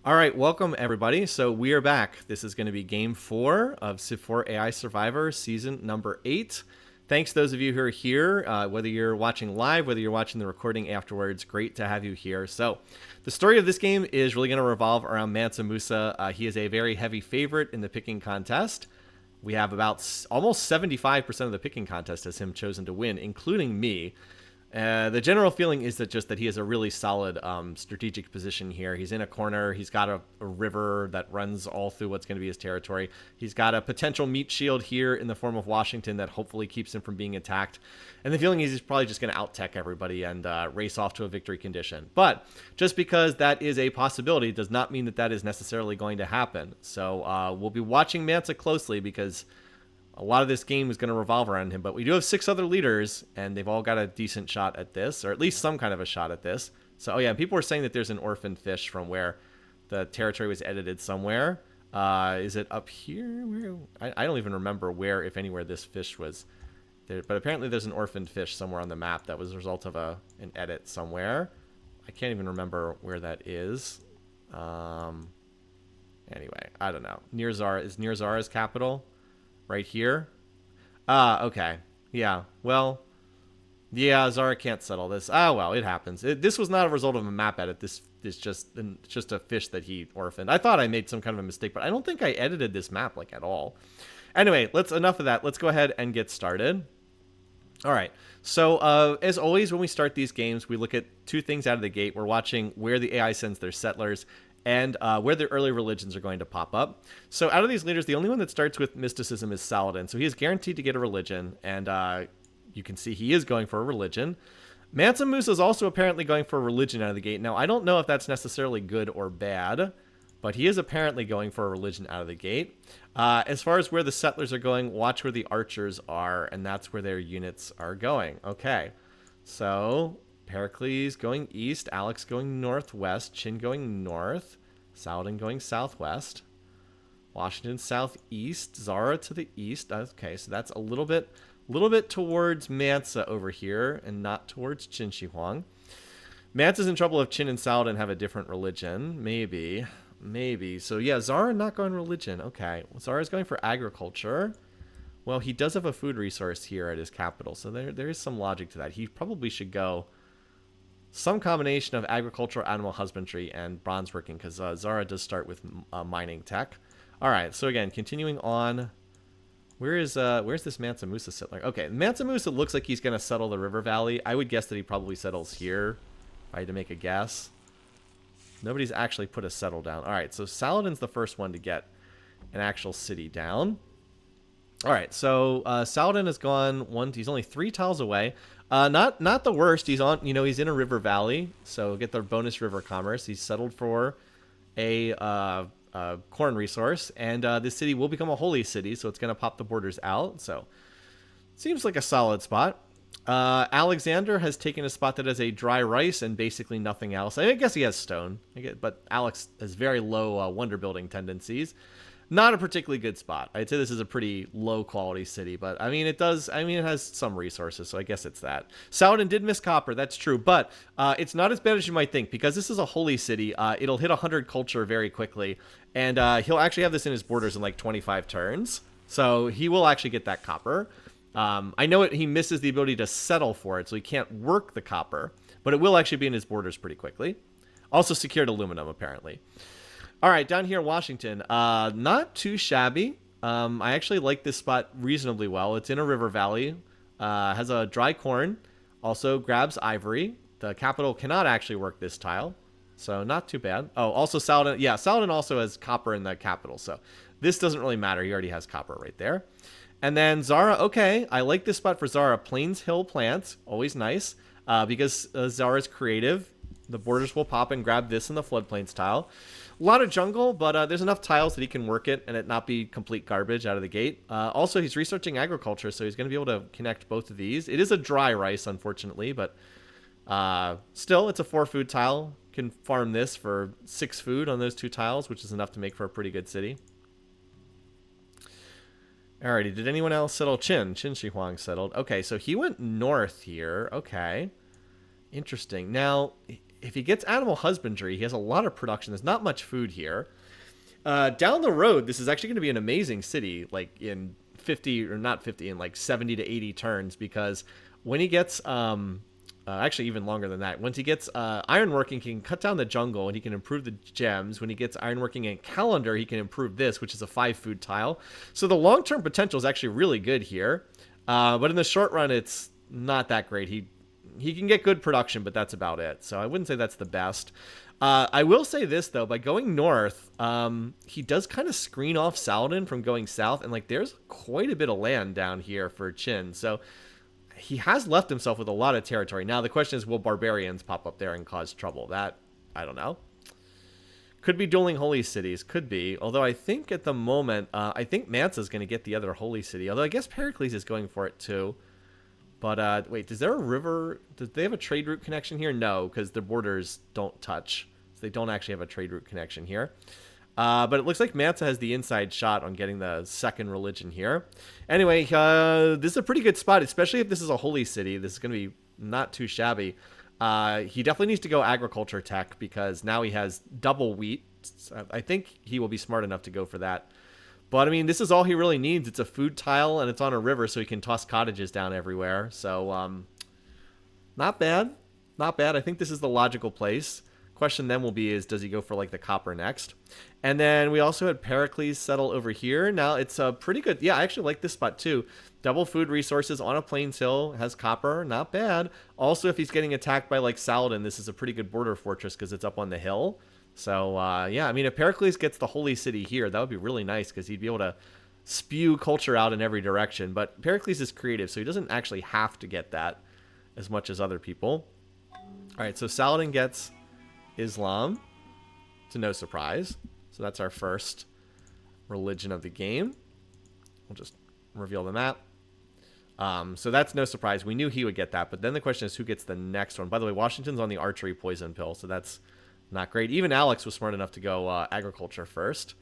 All right, welcome everybody. So we are back. This is going to be game 4 of Civ4 AI Survivor season number 8. Thanks to those of you who are here, whether you're watching live, whether you're watching the recording afterwards, great to have you here. So the story of this game is really going to revolve around Mansa Musa. He is a very heavy favorite in the picking contest. We have about almost 75% of the picking contest as him chosen to win, including me. The general feeling is that he has a really solid strategic position here. He's in a corner. He's got a river that runs all through what's going to be his territory. He's got a potential meat shield here in the form of Washington that hopefully keeps him from being attacked. And the feeling is he's probably just going to out-tech everybody and race off to a victory condition. But just because that is a possibility does not mean that that is necessarily going to happen. So we'll be watching Mansa closely because a lot of this game is going to revolve around him, but we do have 6 other leaders, and they've all got a decent shot at this, or at least some kind of a shot at this. So, oh yeah, people were saying that there's an orphan fish from where the territory was edited somewhere. Is it up here? Where? I don't even remember where, if anywhere, this fish was there, but apparently there's an orphaned fish somewhere on the map that was a result of an edit somewhere. I can't even remember where that is. Anyway, I don't know. Near Zara, is near Zara's capital? Right here? Okay. Yeah, well, yeah, Zara can't settle this. Well, it happens. This was not a result of a map edit. This is just a fish that he orphaned. I thought I made some kind of a mistake, but I don't think I edited this map, like, at all. Anyway, enough of that. Let's go ahead and get started. All right. So, as always, when we start these games, we look at 2 things out of the gate. We're watching where the AI sends their settlers and where the early religions are going to pop up. So out of these leaders, the only one that starts with mysticism is Saladin. So he is guaranteed to get a religion, and you can see he is going for a religion. Mansa Musa is also apparently going for a religion out of the gate. Now, I don't know if that's necessarily good or bad, but he is apparently going for a religion out of the gate. As far as where the settlers are going, watch where the archers are, and that's where their units are going. Okay, so Pericles going east, Alex going northwest, Chin going north, Saladin going southwest, Washington southeast, Zara to the east. Okay, so that's a little bit towards Mansa over here and not towards Qin Shi Huang. Mansa's in trouble if Chin and Saladin have a different religion. Maybe. So yeah, Zara not going religion. Okay, well, Zara's going for agriculture. Well, he does have a food resource here at his capital, so there is some logic to that. He probably should go some combination of agricultural, animal husbandry, and bronze working, because Zara does start with mining tech. All right, so again, continuing on. Where's this Mansa Musa settler? Okay, Mansa Musa looks like he's going to settle the river valley. I would guess that he probably settles here, if I had to make a guess. Nobody's actually put a settle down. All right, so Saladin's the first one to get an actual city down. All right, so Saladin has gone he's only 3 tiles away. Not the worst. He's on, he's in a river valley, so get the bonus river commerce. He's settled for a corn resource, and this city will become a holy city, so it's going to pop the borders out. So seems like a solid spot. Alexander has taken a spot that has a dry rice and basically nothing else. I guess he has stone, but Alex has very low wonder building tendencies. Not a particularly good spot. I'd say this is a pretty low quality city, but it has some resources, so I guess it's that. Saladin did miss copper, that's true, but it's not as bad as you might think, because this is a holy city. It'll hit 100 culture very quickly, and he'll actually have this in his borders in like 25 turns, so he will actually get that copper. I know he misses the ability to settle for it, so he can't work the copper, but it will actually be in his borders pretty quickly. Also secured aluminum, apparently. All right, down here in Washington, not too shabby. I actually like this spot reasonably well. It's in a river valley, has a dry corn, also grabs ivory. The capital cannot actually work this tile, so not too bad. Oh, also Saladin. Yeah, Saladin also has copper in the capital, so this doesn't really matter. He already has copper right there. And then Zara, okay, I like this spot for Zara. Plains Hill plants, always nice, because Zara's creative. The borders will pop and grab this in the floodplains tile. A lot of jungle, but there's enough tiles that he can work it and it not be complete garbage out of the gate. Also, he's researching agriculture, so he's going to be able to connect both of these. It is a dry rice, unfortunately, but still, it's a 4 food tile. Can farm this for 6 food on those 2 tiles, which is enough to make for a pretty good city. Alrighty, did anyone else settle? Qin Shi Huang settled. Okay, so he went north here. Okay. Interesting. Now, if he gets animal husbandry, he has a lot of production. There's not much food here. Down the road, this is actually going to be an amazing city, like in 50 or not 50, in like 70 to 80 turns, because when he gets actually even longer than that, once he gets ironworking, he can cut down the jungle and he can improve the gems. When he gets ironworking and calendar, he can improve this, which is a 5 food tile. So the long-term potential is actually really good here, but in the short run, it's not that great. He can get good production, but that's about it. So I wouldn't say that's the best. I will say this, though. By going north, he does kind of screen off Saladin from going south. And, like, there's quite a bit of land down here for Qin. So he has left himself with a lot of territory. Now, the question is, will barbarians pop up there and cause trouble? That, I don't know. Could be dueling holy cities. Could be. Although I think at the moment, I think Mansa's going to get the other holy city. Although I guess Pericles is going for it, too. But, wait, is there a river? Do they have a trade route connection here? No, because their borders don't touch. So they don't actually have a trade route connection here. But it looks like Mansa has the inside shot on getting the second religion here. Anyway, this is a pretty good spot, especially if this is a holy city. This is going to be not too shabby. He definitely needs to go agriculture tech because now he has double wheat. I think he will be smart enough to go for that. But, I mean, this is all he really needs. It's a food tile, and it's on a river, so he can toss cottages down everywhere. So, not bad. Not bad. I think this is the logical place. Question then will be is, does he go for, like, the copper next? And then we also had Pericles settle over here. Now, it's a pretty good... Yeah, I actually like this spot, too. Double food resources on a plains hill. Has copper. Not bad. Also, if he's getting attacked by, like, Saladin, this is a pretty good border fortress because it's up on the hill. So, yeah, I mean, if Pericles gets the holy city here, that would be really nice because he'd be able to spew culture out in every direction. But Pericles is creative, so he doesn't actually have to get that as much as other people. All right, so Saladin gets Islam, to no surprise. So that's our first religion of the game. We'll just reveal the map. So that's no surprise. We knew he would get that. But then the question is who gets the next one. By the way, Washington's on the archery poison pill, so that's... not great. Even Alex was smart enough to go agriculture first.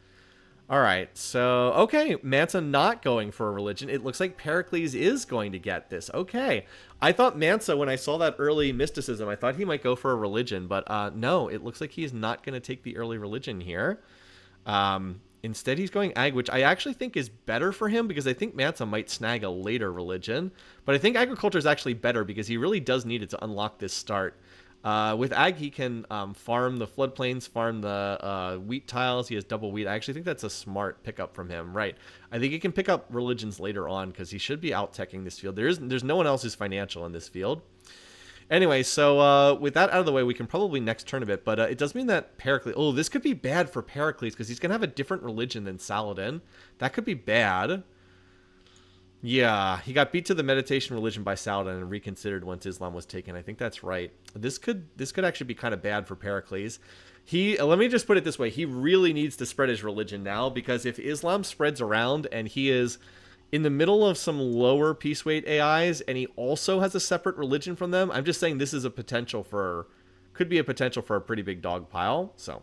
All right. So, okay. Mansa not going for a religion. It looks like Pericles is going to get this. Okay. I thought Mansa, when I saw that early mysticism, I thought he might go for a religion. But no, it looks like he's not going to take the early religion here. Instead, he's going ag, which I actually think is better for him because I think Mansa might snag a later religion. But I think agriculture is actually better because he really does need it to unlock this start. With ag, he can farm the floodplains, farm the wheat tiles. He has double wheat. I actually think that's a smart pickup from him. Right. I think he can pick up religions later on because he should be out-teching this field. There's no one else who's financial in this field. Anyway, so with that out of the way, we can probably next turn a bit. But it does mean that Pericles... Oh, this could be bad for Pericles because he's going to have a different religion than Saladin. That could be bad. Yeah, he got beat to the meditation religion by Saladin and reconsidered once Islam was taken. I think that's right. This could actually be kind of bad for Pericles. Let me just put it this way. He really needs to spread his religion now because if Islam spreads around and he is in the middle of some lower peace weight AIs and he also has a separate religion from them, I'm just saying this is could be a potential for a pretty big dog pile. So,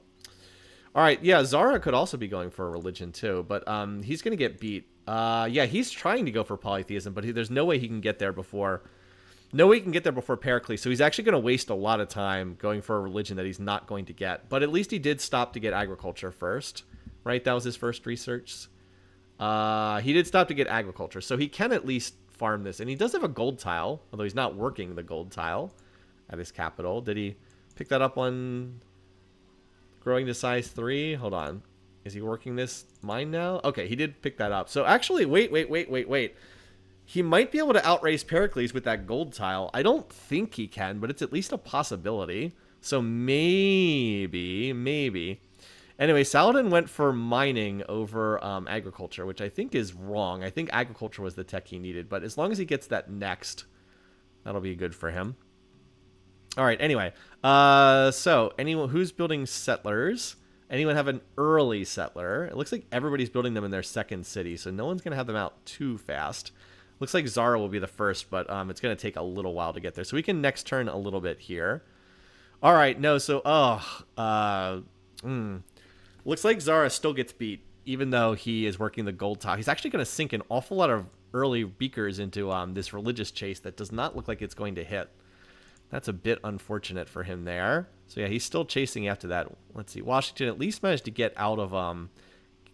all right, yeah, Zara could also be going for a religion too, but he's going to get beat. Yeah, he's trying to go for polytheism, but there's no way he can get there before Pericles. So he's actually going to waste a lot of time going for a religion that he's not going to get. But at least he did stop to get agriculture first, right? That was his first research. He did stop to get agriculture, so he can at least farm this. And he does have a gold tile, although he's not working the gold tile at his capital. Did he pick that up on growing to size 3? Hold on. Is he working this mine now? Okay, he did pick that up. So actually, wait. He might be able to outrace Pericles with that gold tile. I don't think he can, but it's at least a possibility. So maybe. Anyway, Saladin went for mining over agriculture, which I think is wrong. I think agriculture was the tech he needed, but as long as he gets that next, that'll be good for him. All right, anyway. So anyone who's building settlers... Anyone have an early settler? It looks like everybody's building them in their second city, so no one's going to have them out too fast. Looks like Zara will be the first, but it's going to take a little while to get there. So we can next turn a little bit here. All right, no, so, looks like Zara still gets beat, even though he is working the gold tile. He's actually going to sink an awful lot of early beakers into this religious chase that does not look like it's going to hit. That's a bit unfortunate for him there. So yeah, he's still chasing after that. Let's see. Washington at least managed to get out of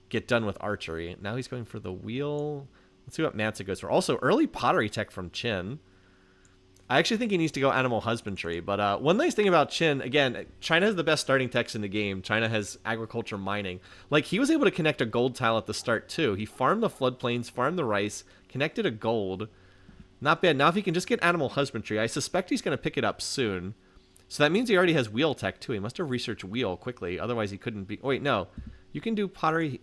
get done with archery. Now he's going for the wheel. Let's see what Mansa goes for. Also, early pottery tech from Qin. I actually think he needs to go animal husbandry. But one nice thing about Qin, again, China has the best starting techs in the game. China has agriculture mining. Like, he was able to connect a gold tile at the start, too. He farmed the floodplains, farmed the rice, connected a gold. Not bad. Now, if he can just get animal husbandry, I suspect he's going to pick it up soon. So that means he already has wheel tech, too. He must have researched wheel quickly. Otherwise, he couldn't be... Oh, wait, no. You can do pottery...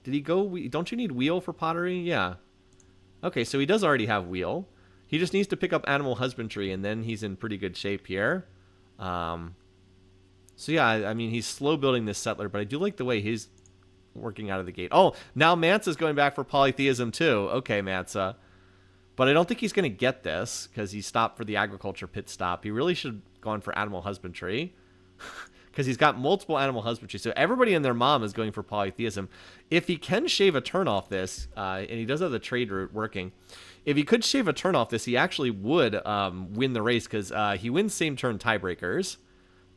Did he go... Don't you need wheel for pottery? Yeah. Okay, so he does already have wheel. He just needs to pick up animal husbandry, and then he's in pretty good shape here. So yeah, I mean, he's slow building this settler, but I do like the way he's working out of the gate. Oh, now Mansa's going back for polytheism too. Okay, Mansa. But I don't think he's going to get this, because he stopped for the agriculture pit stop. He really should have gone for animal husbandry, because he's got multiple animal husbandry. So everybody and their mom is going for polytheism. If he can shave a turn off this, and he does have the trade route working... If he could shave a turn off this, he actually would win the race, because he wins same turn tiebreakers.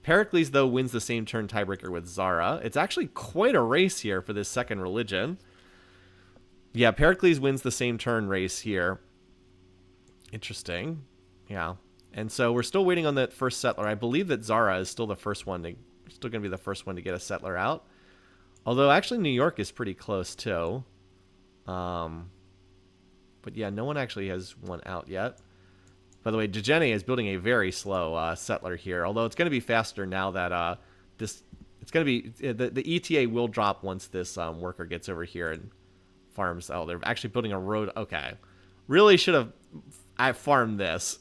Pericles, though, wins the same turn tiebreaker with Zara. It's actually quite a race here for this second religion. Yeah, Pericles wins the same turn race here. Interesting. Yeah. And so we're still waiting on that first settler. I believe that Zara is still the first one to, still going to be the first one to get a settler out. Although, actually, New York is pretty close, too. But yeah, no one actually has one out yet. By the way, Degene is building a very slow settler here. Although it's going to be faster now that it's going to be... The ETA will drop once this worker gets over here and farms. Oh, they're actually building a road. Okay. Really should have farmed this.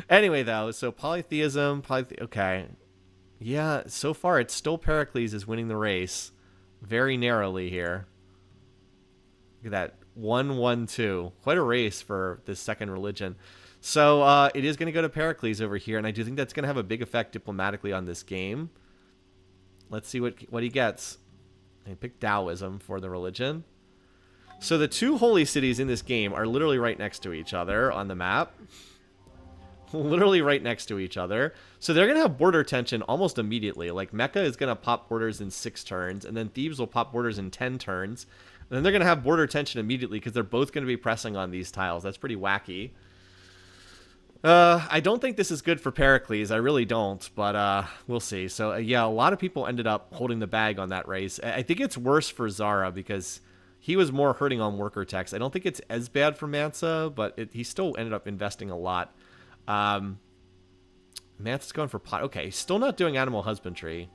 Anyway, though, so polytheism... Okay. Yeah, so far it's still Pericles is winning the race. Very narrowly here. Look at that. 1-1-2. Quite a race for this second religion. So it is going to go to Pericles over here, and I do think that's going to have a big effect diplomatically on this game. Let's see what he gets. He picked Taoism for the religion. So the two holy cities in this game are literally right next to each other on the map. Literally right next to each other. So they're going to have border tension almost immediately. Like, Mecca is going to pop borders in 6 turns, and then Thebes will pop borders in 10 turns. And then they're going to have border tension immediately because they're both going to be pressing on these tiles. That's pretty wacky. I don't think this is good for Pericles. I really don't, but we'll see. So, yeah, a lot of people ended up holding the bag on that race. I think it's worse for Zara because he was more hurting on worker techs. I don't think it's as bad for Mansa, but he still ended up investing a lot. Mansa's going for pot. Okay, still not doing animal husbandry,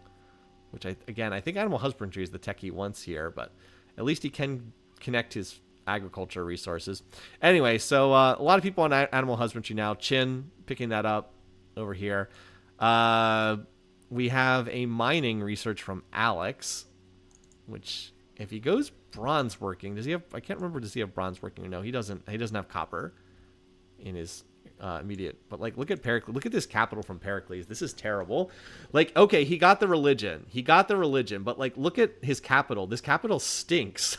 which, I think animal husbandry is the tech he wants here, but... At least he can connect his agriculture resources. Anyway, so a lot of people on animal husbandry now. Qin picking that up over here. We have a mining research from Alex, which if he goes bronze working, does he have? I can't remember. Does he have bronze working or no? He doesn't. He doesn't have copper in his immediate. But like, look at Pericles. Look at this capital from Pericles. This is terrible. Like, okay, he got the religion. But like, look at his capital. This capital stinks.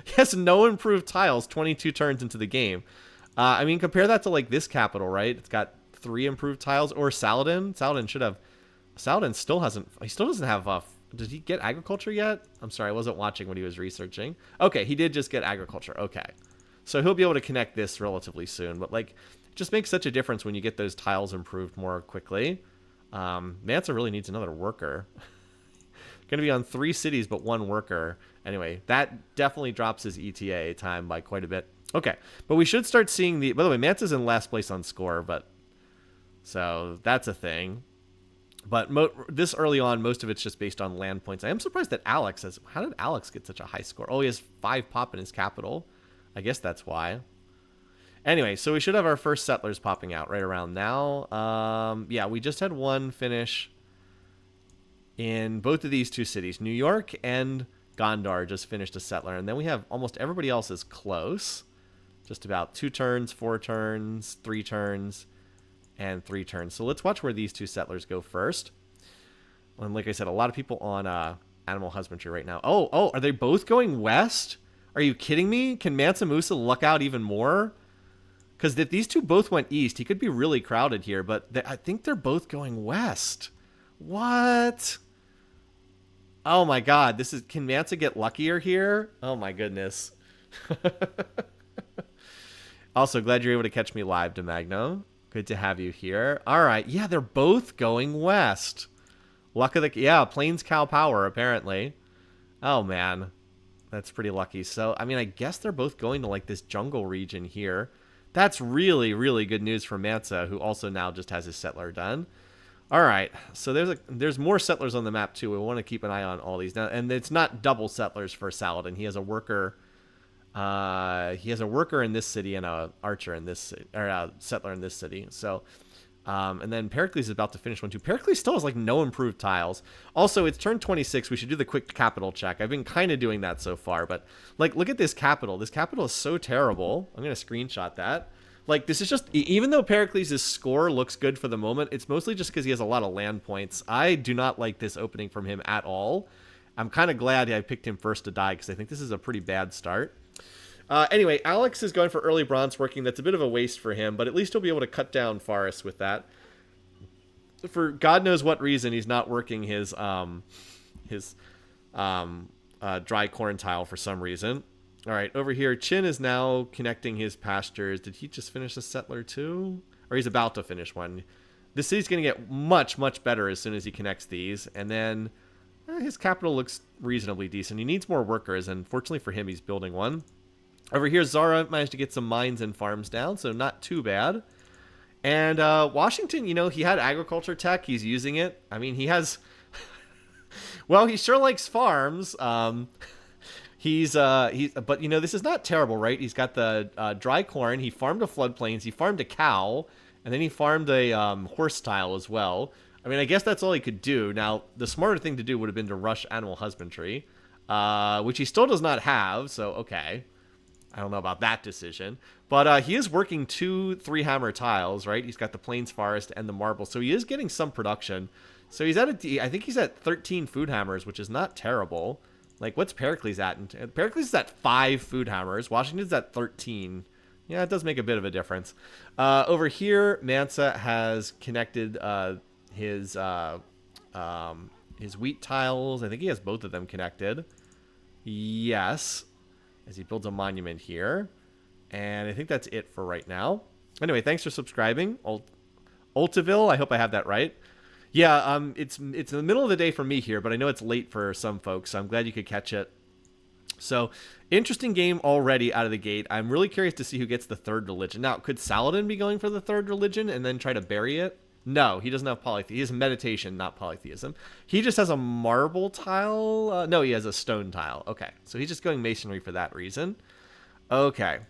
He has no improved tiles 22 turns into the game. I mean, compare that to like this capital, right? It's got 3 improved tiles. Or Saladin. Saladin still hasn't. He still doesn't have. Did he get agriculture yet? I'm sorry, I wasn't watching when he was researching. Okay, he did just get agriculture. Okay, so he'll be able to connect this relatively soon. But like, it just makes such a difference when you get those tiles improved more quickly. Mansa really needs another worker. Going to be on 3 cities, but 1 worker. Anyway, that definitely drops his ETA time by quite a bit. Okay, but we should start seeing the... By the way, Mansa's in last place on score, but... So, that's a thing. But this early on, most of it's just based on land points. I am surprised that Alex has... How did Alex get such a high score? Oh, he has 5 pop in his capital. I guess that's why. Anyway, so we should have our first settlers popping out right around now. Yeah, we just had 1 finish in both of these 2 cities. New York and Gondar just finished a settler. And then we have almost everybody else is close. Just about 2 turns, 4 turns, 3 turns, and 3 turns. So let's watch where these 2 settlers go first. And like I said, a lot of people on animal husbandry right now. Oh, are they both going west? Are you kidding me? Can Mansa Musa luck out even more? Because if these two both went east, he could be really crowded here. But I think they're both going west. What? Oh my God! Can Mansa get luckier here? Oh my goodness. Also, glad you're able to catch me live, DeMagno. Good to have you here. All right. Yeah, they're both going west. Luck of the... Yeah, Plains Cow Power, apparently. Oh, man. That's pretty lucky. So, I mean, I guess they're both going to, like, this jungle region here. That's really, really good news for Mansa, who also now just has his settler done. All right. So there's more settlers on the map, too. We want to keep an eye on all these. Now, and it's not double settlers for Saladin. He has a worker... he has a worker in this city and a archer in this city, or a settler in this city. So, and then Pericles is about to finish one too. Pericles still has like no improved tiles. Also, it's turn 26. We should do the quick capital check. I've been kind of doing that so far, but like, look at this capital. This capital is so terrible. I'm going to screenshot that. Like, this is just, even though Pericles' score looks good for the moment, it's mostly just because he has a lot of land points. I do not like this opening from him at all. I'm kind of glad I picked him first to die because I think this is a pretty bad start. Anyway, Alex is going for early bronze working. That's a bit of a waste for him, but at least he'll be able to cut down forests with that. For God knows what reason, he's not working his dry corn tile for some reason. All right, over here, Chin is now connecting his pastures. Did he just finish a settler too? Or he's about to finish one. This city's going to get much, much better as soon as he connects these. And then his capital looks reasonably decent. He needs more workers, and fortunately for him, he's building one. Over here, Zara managed to get some mines and farms down, so not too bad. And Washington, you know, he had agriculture tech. He's using it. I mean, he has... well, he sure likes farms. But, you know, this is not terrible, right? He's got the dry corn. He farmed a floodplains. He farmed a cow. And then he farmed a horse tile as well. I mean, I guess that's all he could do. Now, the smarter thing to do would have been to rush animal husbandry, which he still does not have, so okay. I don't know about that decision. But he is working 2 3-hammer tiles, right? He's got the plains forest and the marble. So he is getting some production. So he's at I think he's at 13 food hammers, which is not terrible. Like, what's Pericles at? Pericles is at 5 food hammers. Washington's at 13. Yeah, it does make a bit of a difference. Over here, Mansa has connected his wheat tiles. I think he has both of them connected. Yes. As he builds a monument here. And I think that's it for right now. Anyway, thanks for subscribing. Ultiville, I hope I have that right. Yeah, it's in the middle of the day for me here, but I know it's late for some folks, so I'm glad you could catch it. So, interesting game already out of the gate. I'm really curious to see who gets the 3rd religion. Now, could Saladin be going for the 3rd religion and then try to bury it? No, he doesn't have polytheism. He has meditation, not polytheism. He just has a marble tile. No, he has a stone tile. Okay, so he's just going masonry for that reason. Okay.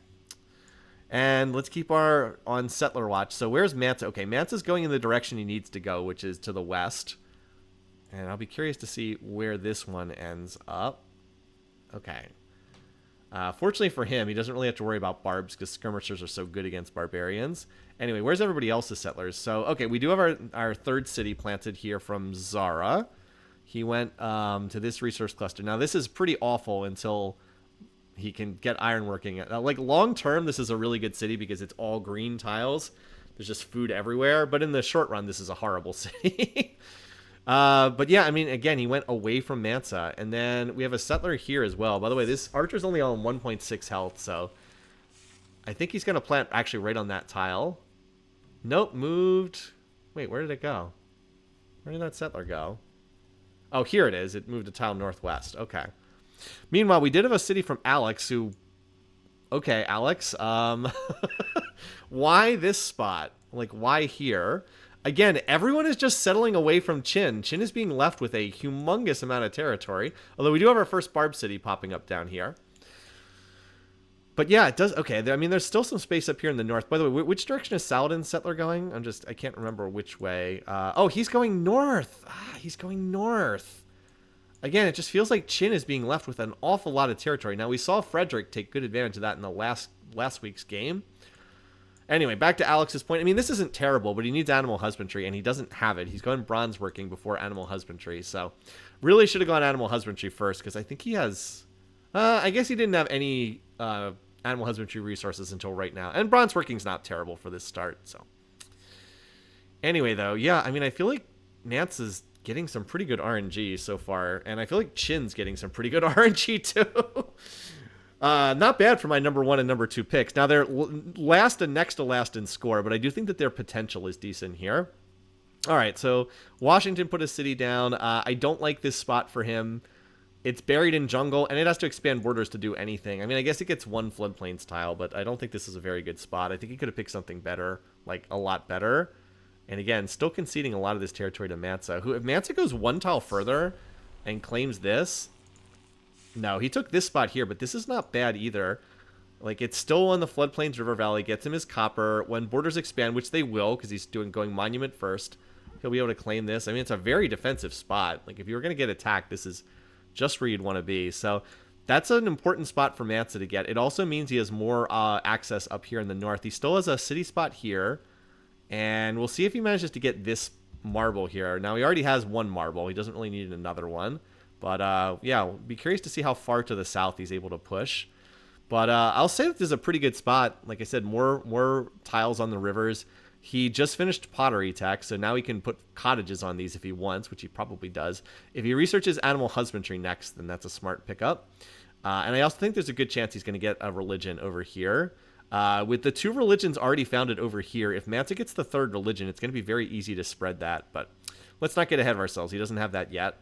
And let's keep on settler watch. So where's Mansa? Okay, Mansa's going in the direction he needs to go, which is to the west. And I'll be curious to see where this one ends up. Okay. Fortunately for him, he doesn't really have to worry about barbs because skirmishers are so good against barbarians. Anyway, where's everybody else's settlers? So, okay, we do have our 3rd city planted here from Zara. He went to this resource cluster. Now, this is pretty awful until he can get ironworking. Like, long term, this is a really good city because it's all green tiles. There's just food everywhere. But in the short run, this is a horrible city. But yeah, I mean, again, he went away from Mansa. And then we have a settler here as well. By the way, this archer's only on 1.6 health, so I think he's going to plant actually right on that tile. Nope, moved. Wait, where did it go? Where did that settler go? Oh, here it is. It moved a tile northwest. Okay. Meanwhile, we did have a city from Alex who... Okay, Alex. Why this spot? Like, why here? Again, everyone is just settling away from Chin. Chin is being left with a humongous amount of territory. Although we do have our first Barb City popping up down here. But yeah, it does. Okay, I mean, there's still some space up here in the north. By the way, which direction is Saladin's settler going? I can't remember which way. Oh, he's going north. He's going north. Again, it just feels like Chin is being left with an awful lot of territory. Now, we saw Frederick take good advantage of that in the last week's game. Anyway, back to Alex's point. I mean, this isn't terrible, but he needs animal husbandry, and he doesn't have it. He's going bronze working before animal husbandry. So, really should have gone animal husbandry first, because I think he has... I guess he didn't have any animal husbandry resources until right now. And bronze working's not terrible for this start. So anyway, though, yeah, I mean, I feel like Nance is getting some pretty good RNG so far, and I feel like Chin's getting some pretty good RNG too. Not bad for my number 1 and number 2 picks. Now they're last and next to last in score, but I do think that their potential is decent here. All right, so Washington put a city down. I don't like this spot for him. It's buried in jungle, and it has to expand borders to do anything. I mean, I guess it gets 1 floodplains tile, but I don't think this is a very good spot. I think he could have picked something better, like a lot better. And again, still conceding a lot of this territory to Mansa, who, if Mansa goes 1 tile further and claims this... No, he took this spot here, but this is not bad either. Like, it's still on the floodplains river valley, gets him his copper. When borders expand, which they will, because he's going monument first, he'll be able to claim this. I mean, it's a very defensive spot. Like, if you were going to get attacked, this is just where you'd want to be. So that's an important spot for Mansa to get. It also means he has more access up here in the north. He still has a city spot here, and we'll see if he manages to get this marble here. Now, he already has 1 marble. He doesn't really need another one. But, yeah, we'll be curious to see how far to the south he's able to push. But I'll say that this is a pretty good spot. Like I said, more tiles on the rivers. He just finished pottery tech, so now he can put cottages on these if he wants, which he probably does. If he researches animal husbandry next, then that's a smart pickup. And I also think there's a good chance he's going to get a religion over here. With the 2 religions already founded over here, if Mansa gets the 3rd religion, it's going to be very easy to spread that. But let's not get ahead of ourselves. He doesn't have that yet.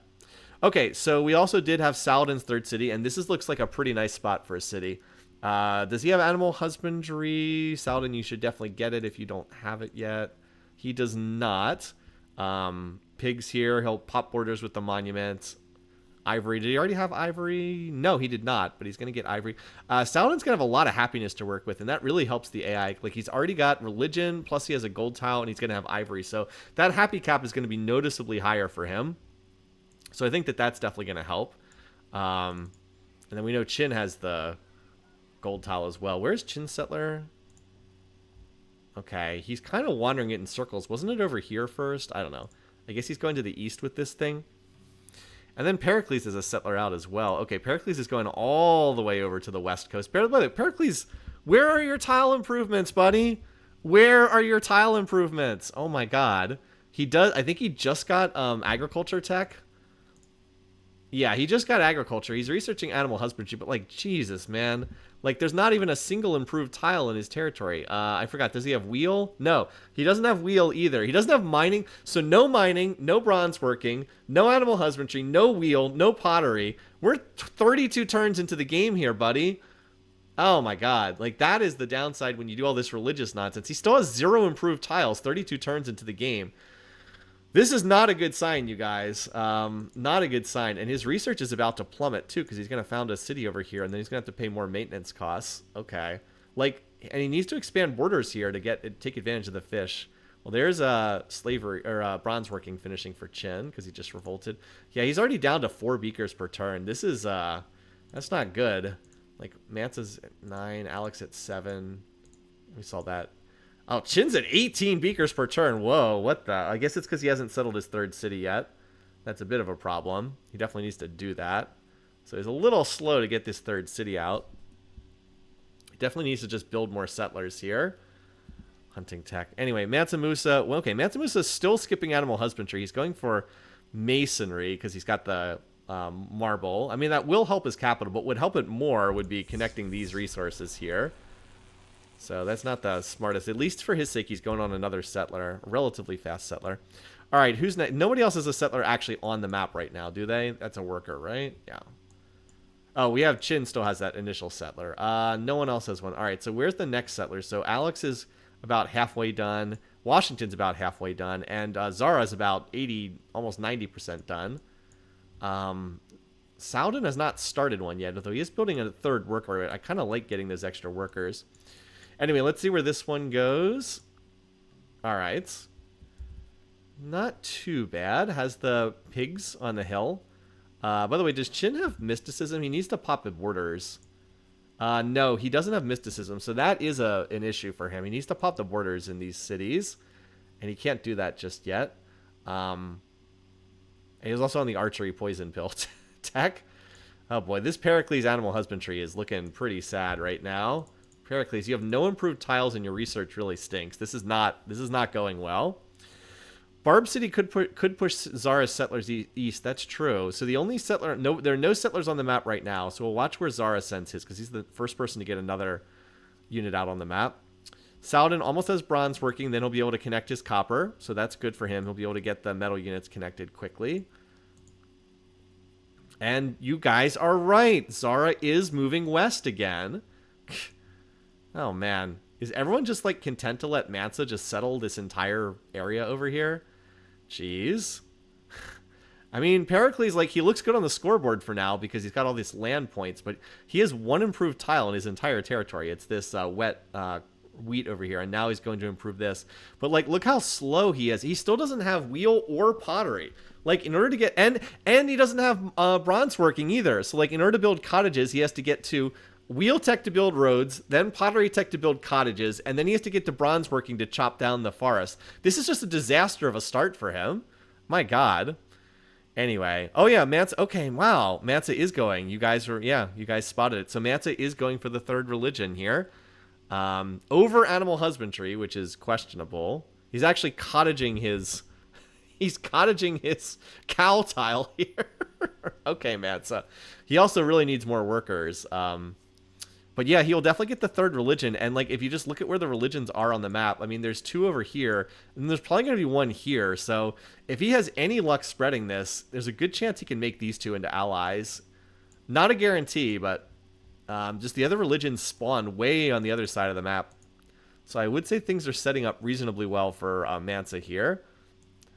Okay, so we also did have Saladin's 3rd city, and this looks like a pretty nice spot for a city. Does he have animal husbandry? Saladin, you should definitely get it if you don't have it yet. He does not. Pigs here. He'll pop borders with the monuments. Ivory. Did he already have ivory? No, he did not, but he's going to get ivory. Saladin's going to have a lot of happiness to work with, and that really helps the AI. Like, he's already got religion, plus he has a gold tile, and he's going to have ivory. So that happy cap is going to be noticeably higher for him. So I think that that's definitely going to help. And then we know Chin has the gold tile as well. Where's Chin Settler? Okay, he's kind of wandering it in circles. Wasn't it over here first? I don't know. I guess he's going to the east with this thing. And then Pericles is a settler out as well. Okay, Pericles is going all the way over to the west coast. Pericles, where are your tile improvements, buddy? Where are your tile improvements? Oh my god. He does. I think he just got agriculture tech. Yeah, he just got agriculture. He's researching animal husbandry, but like, Jesus, man. Like, there's not even a single improved tile in his territory. I forgot. Does he have wheel? No, he doesn't have wheel either. He doesn't have mining. So no mining, no bronze working, no animal husbandry, no wheel, no pottery. We're 32 turns into the game here, buddy. Oh my god. Like, that is the downside when you do all this religious nonsense. He still has 0 improved tiles 32 turns into the game. This is not a good sign, you guys. Not a good sign. And his research is about to plummet, too, because he's going to found a city over here, and then he's going to have to pay more maintenance costs. Okay. Like, and he needs to expand borders here to take advantage of the fish. Well, there's slavery, or bronze working finishing for Chin, because he just revolted. Yeah, he's already down to 4 beakers per turn. This is, that's not good. Like, Mansa's at 9, Alex at 7. We saw that. Oh, Chin's at 18 beakers per turn. Whoa, what the? I guess it's because he hasn't settled his 3rd city yet. That's a bit of a problem. He definitely needs to do that. So he's a little slow to get this 3rd city out. He definitely needs to just build more settlers here. Hunting tech. Anyway, Mansa Musa. Well, okay, Mansa Musa is still skipping animal husbandry. He's going for masonry because he's got the marble. I mean, that will help his capital, but what would help it more would be connecting these resources here. So that's not the smartest. At least for his sake, he's going on another settler. A relatively fast settler. All right, who's next? Nobody else has a settler actually on the map right now, do they? That's a worker, right? Yeah. Oh, we have Chin still has that initial settler. No one else has one. All right, so where's the next settler? So Alex is about halfway done. Washington's about halfway done. And Zara's about 80, almost 90% done. Saladin has not started one yet, although he is building a 3rd worker. I kind of like getting those extra workers. Anyway, let's see where this one goes. All right. Not too bad. Has the pigs on the hill. By the way, does Chin have mysticism? He needs to pop the borders. No, he doesn't have mysticism, so that is an issue for him. He needs to pop the borders in these cities, and he can't do that just yet. And he's also on the archery poison pill tech. Oh boy, this Pericles animal husbandry is looking pretty sad right now. Pericles, you have no improved tiles and your research really stinks. This is not going well. Barb City could push Zara's settlers east. That's true. So the only settler, there are no settlers on the map right now. So we'll watch where Zara sends his because he's the first person to get another unit out on the map. Saladin almost has bronze working. Then he'll be able to connect his copper. So that's good for him. He'll be able to get the metal units connected quickly. And you guys are right. Zara is moving west again. Oh, man. Is everyone just, like, content to let Mansa just settle this entire area over here? Jeez. I mean, Pericles, like, he looks good on the scoreboard for now because he's got all these land points, but he has one improved tile in his entire territory. It's this wet wheat over here, and now he's going to improve this. But, like, look how slow he is. He still doesn't have wheel or pottery. Like, in order to get... And he doesn't have bronze working either. So, like, in order to build cottages, he has to get to wheel tech to build roads, then pottery tech to build cottages, and then he has to get to bronze working to chop down the forest. This is just a disaster of a start for him. My God. Anyway. Oh, yeah, Mansa... Okay, wow. Mansa is going. You guys were... Yeah, you guys spotted it. So Mansa is going for the third religion here. Over animal husbandry, which is questionable. He's actually cottaging his... He's cottaging his cow tile here. Okay, Mansa. He also really needs more workers. But yeah, he'll definitely get the third religion. And like, if you just look at where the religions are on the map, I mean, there's two over here, and there's probably going to be one here. So if he has any luck spreading this, there's a good chance he can make these two into allies. Not a guarantee, but just the other religions spawn way on the other side of the map. So I would say things are setting up reasonably well for Mansa here.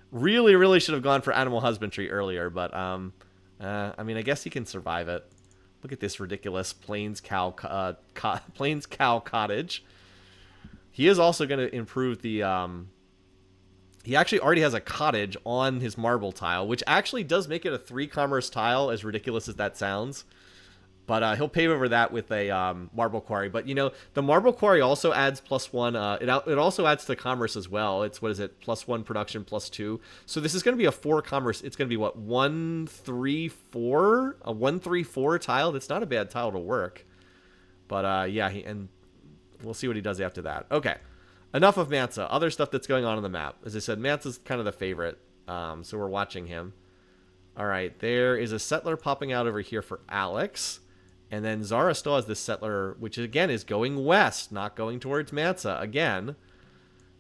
Really, really should have gone for animal husbandry earlier, but I mean, I guess he can survive it. Look at this ridiculous plains cow cottage. He is also going to improve the... he actually already has a cottage on his marble tile, which actually does make it a 3 commerce tile, as ridiculous as that sounds. But he'll pave over that with a marble quarry. But, you know, the marble quarry also adds +1. It also adds to commerce as well. It's, what is it, +1 production, +2. So this is going to be a 4 commerce. It's going to be, what, 1, 3, 4? A 1, 3, 4 tile? That's not a bad tile to work. But, yeah, and we'll see what he does after that. Okay, enough of Mansa. Other stuff that's going on the map. As I said, Mansa's kind of the favorite, so we're watching him. All right, there is a settler popping out over here for Alex. And then Zara still has this settler, which again is going west, not going towards Mansa again.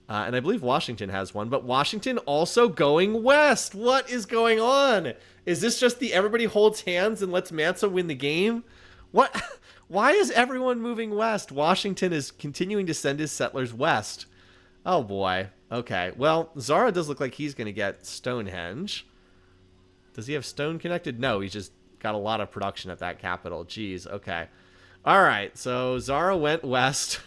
And I believe Washington has one, but Washington also going west. What is going on? Is this just the everybody holds hands and lets Mansa win the game? What? Why is everyone moving west? Washington is continuing to send his settlers west. Oh boy. Okay. Well, Zara does look like he's going to get Stonehenge. Does he have stone connected? No, he's just got a lot of production at that capital. Jeez, okay. All right, so Zara went west.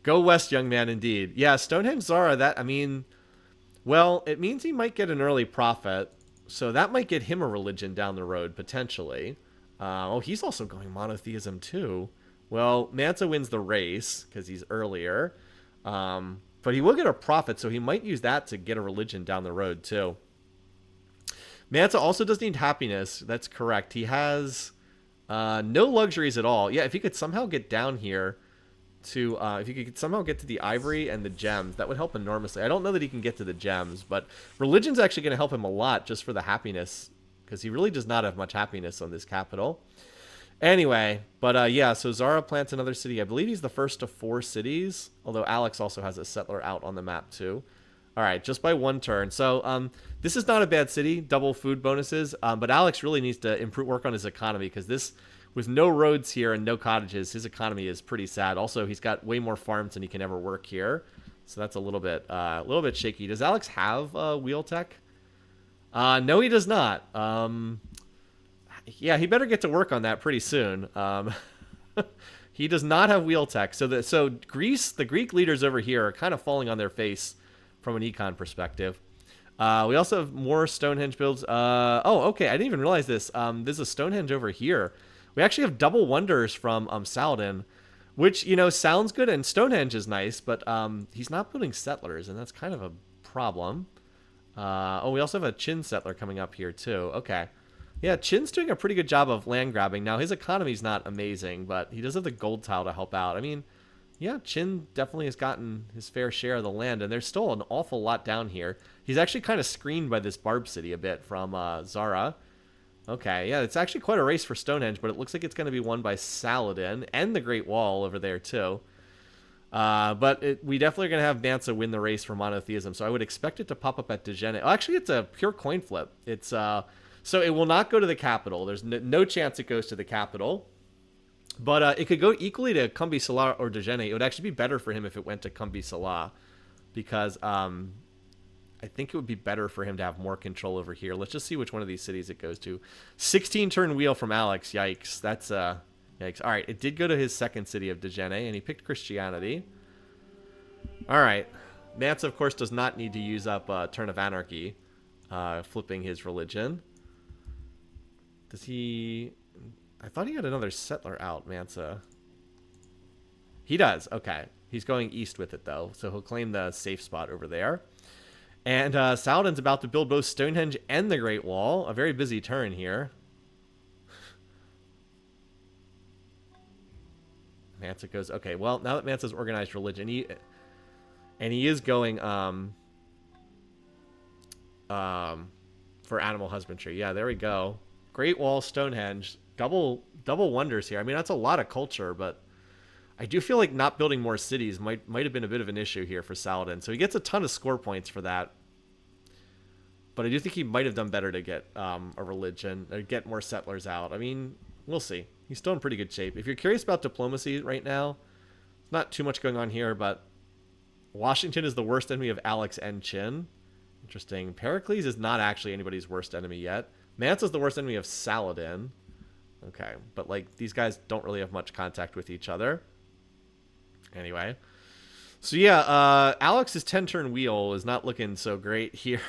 Go west, young man, indeed. Yeah, Stonehenge Zara, that, I mean, well, it means he might get an early prophet, so that might get him a religion down the road, potentially. Oh, he's also going monotheism, too. Well, Mansa wins the race, because he's earlier. But he will get a prophet, so he might use that to get a religion down the road, too. Mansa also does need happiness. That's correct. He has no luxuries at all. Yeah, if he could somehow get down here to... if he could somehow get to the ivory and the gems, that would help enormously. I don't know that he can get to the gems, but religion's actually going to help him a lot just for the happiness, because he really does not have much happiness on this capital. Anyway, but yeah, so Zara plants another city. I believe he's the first of 4 cities, although Alex also has a settler out on the map too. All right, just by 1 turn. So this is not a bad city, double food bonuses, but Alex really needs to improve work on his economy because this, with no roads here and no cottages, his economy is pretty sad. Also, he's got way more farms than he can ever work here, so that's a little bit shaky. Does Alex have wheel tech? No, he does not. Yeah, he better get to work on that pretty soon. He does not have wheel tech, so Greece, the Greek leaders over here are kind of falling on their face from an econ perspective. We also have more Stonehenge builds. Oh, okay. I didn't even realize this. There's a Stonehenge over here. We actually have double wonders from Saladin, which, you know, sounds good. And Stonehenge is nice, but he's not building settlers, and that's kind of a problem. Oh, we also have a Chin settler coming up here, too. Okay. Yeah, Chin's doing a pretty good job of land grabbing. Now, his economy's not amazing, but he does have the gold tile to help out. I mean, yeah, Chin definitely has gotten his fair share of the land, and there's still an awful lot down here. He's actually kind of screened by this Barb City a bit from Zara. Okay, yeah, it's actually quite a race for Stonehenge, but it looks like it's going to be won by Saladin and the Great Wall over there, too. We definitely are going to have Mansa win the race for monotheism, so I would expect it to pop up at Degene. Oh, actually, it's a pure coin flip. It's so it will not go to the capital. There's no chance it goes to the capital. But it could go equally to Kumbi Salah or Degene. It would actually be better for him if it went to Kumbi Salah, because I think it would be better for him to have more control over here. Let's just see which one of these cities it goes to. 16-turn wheel from Alex. Yikes. That's yikes. All right, it did go to his second city of Degene, and he picked Christianity. All right. Mansa, of course, does not need to use up Turn of Anarchy, flipping his religion. Does he... I thought he had another settler out, Mansa. He does. Okay. He's going east with it, though, so he'll claim the safe spot over there. And Saladin's about to build both Stonehenge and the Great Wall. A very busy turn here. Mansa goes, okay, well, now that Mansa's organized religion, he is going for animal husbandry. Yeah, there we go. Great Wall, Stonehenge, double wonders here. I mean, that's a lot of culture, but I do feel like not building more cities might have been a bit of an issue here for Saladin. So he gets a ton of score points for that. But I do think he might have done better to get a religion, or get more settlers out. I mean, we'll see. He's still in pretty good shape. If you're curious about diplomacy right now, not too much going on here, but Washington is the worst enemy of Alex and Chin. Interesting. Pericles is not actually anybody's worst enemy yet. Mansa's the worst enemy of Saladin. Okay, but like these guys don't really have much contact with each other. Anyway. So yeah, Alex's 10-turn wheel is not looking so great here.